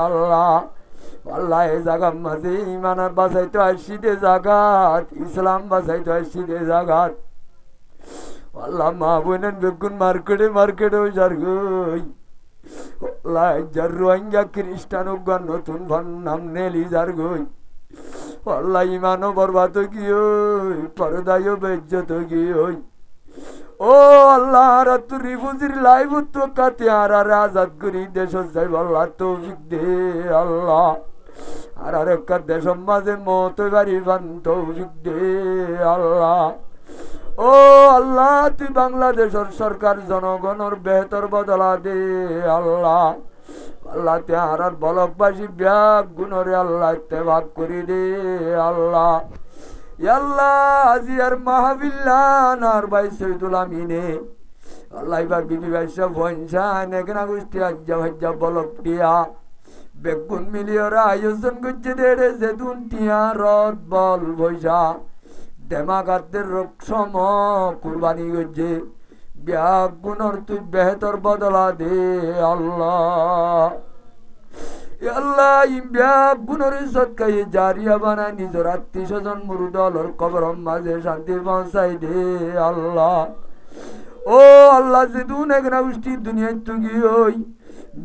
A: আল্লাহ। আল্লাহ এ জায়গার মাঝে ইমান বাঁচাইতে আসছি দে জাগাত ইসলাম বাঁচাইতে আসছি দে জাগাত আল্লাহ। মা বোনের বেগুন মার্কেটে মার্কেটে যার গই আল্লাহ যার রোহিঙ্গা খ্রিস্টান নতুন ভান নাম নেলি যার গই আল্লাহ ইমানও বরবাদ কি ওই পরদায়ও বেজ্জত কি ওই। ও আল্লাহ আর তুই রিফুজির লাইভ তো কাতে আর আজাদ করি দেশ যাই আল্লাহ তৌফিক দে আল্লাহ। আর একটা দেশ মাঝে মত বাড়ি বান তৌফিক দে আল্লাহ। ও আল্লাহ তুই বাংলাদেশের সরকার জনগণের বেহতর বদলা দে আল্লাহ। আল্লাহ তে আর বলকবাসী ব্যাগ গুণরে আল্লাহ তেবাক করি দে আল্লাহ। আল্লাহ আজিয়ার মাহবিল্লান আর ভাই সৈদুল আমিনে আল্লাহ এবার বিবি বাইসা ভনসান এখানে গোষ্ঠী আজ্জা ভাজ্জা বলক টিয়া বেগুন মিলিয়রা আয়োজন করছে দেড়ে যেদুন টিয়া রদ বল ভৈসা দেমাগাদের রোগ সম কুরবানি করছে ব্যাগ গুণর তুই বেহতর বদলা দে আল্লাহ। আল্লাহ ব্যাগ গুণর সৎকাই জারিয়া বানায় নিজের আত্মীয় স্বজন মুরুদলর কবর মাঝে শান্তি পৌঁছাই দে আল্লাহ। ও আল্লাহ যেদুন একনা গোষ্ঠী দুনিয়ায় তুগি ওই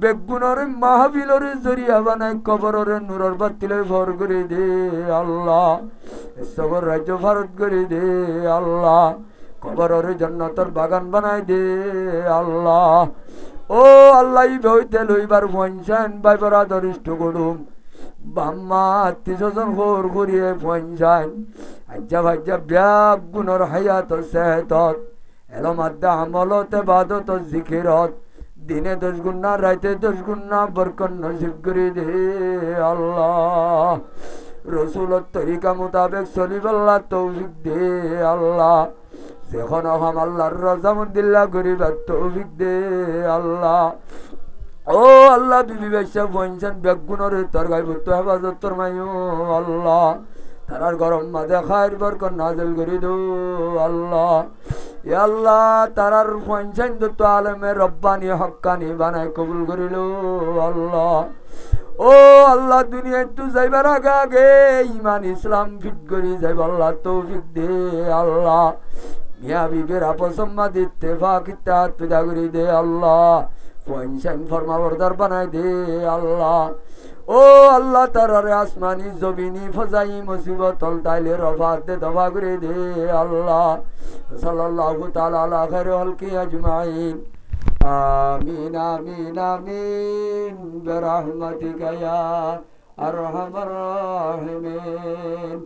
A: বেগুনরে মাহবিলরে জরিয়া বানাই কবরের নূরের বাতিলে ভর করে দে আল্লাহ। সবর রাজ্য ভারত করে দে আল্লাহ। কবরের জান্নাতের বাগান বানাই দে আল্লাহ। ও আল্লাহ বইতে লইবার পয়সান ভাই বরাদর ইষ্ট করুম বাম্মা আত্মীয় স্বজন ঘর ঘুরিয়ে পয়সান আজ্জা ভাজ্জা ব্যাগ গুণর হায়াত সেহতত এলো মাদ্দা আমলতে বাদত জিকিরত দিনে 10 গুণা রাইতে 10 গুণা বরকত নসিব করে দে আল্লাহ। রসুলের তরিকা মোতাবেক চলিব আল্লাহ তৌফিক দে আল্লাহ। যখন হম আল্লাহর রজামুদ্দিল্লাহ গরিবার তৌফিক দে আল্লাহ। ও আল্লাহ বিবি বাইসা পয়সান বেগুনের তোর গাইবুত হেফাজত তোর মাইও আল্লাহ। তারার গরম মাঝে খায়ের বরকত নাজিল করে দো আল্লাহ। আল্লাহ তারার পয়সান তো আলেমে রব্বানি হক্কানি বানায় কবুল করিল আল্লাহ। ও আল্লাহ দুনিয়া একটু যাইবার আগে আগে ইমান ইসলাম ফিট করি যাইব আল্লাহ তৌফিক দে আল্লাহ। মিয়া বিবের আপসমা দিতে ফাঁকিতে পিদা করি দে আল্লাহ। পয়সান ফরমা বরদার বানাই দে আল্লাহ। ও আল্লাহ তারারে আসমানি জমিনি ফজাই মুসিবত তাইলে রফাত দে দফা করে দে আল্লাহ। সাল্লাল্লাহু তাআলা আলা খায়রি খালকি আজমাইন আমিন আমিন আমিন বিরহমাতিকা ইয়া আরহামার রাহিমিন।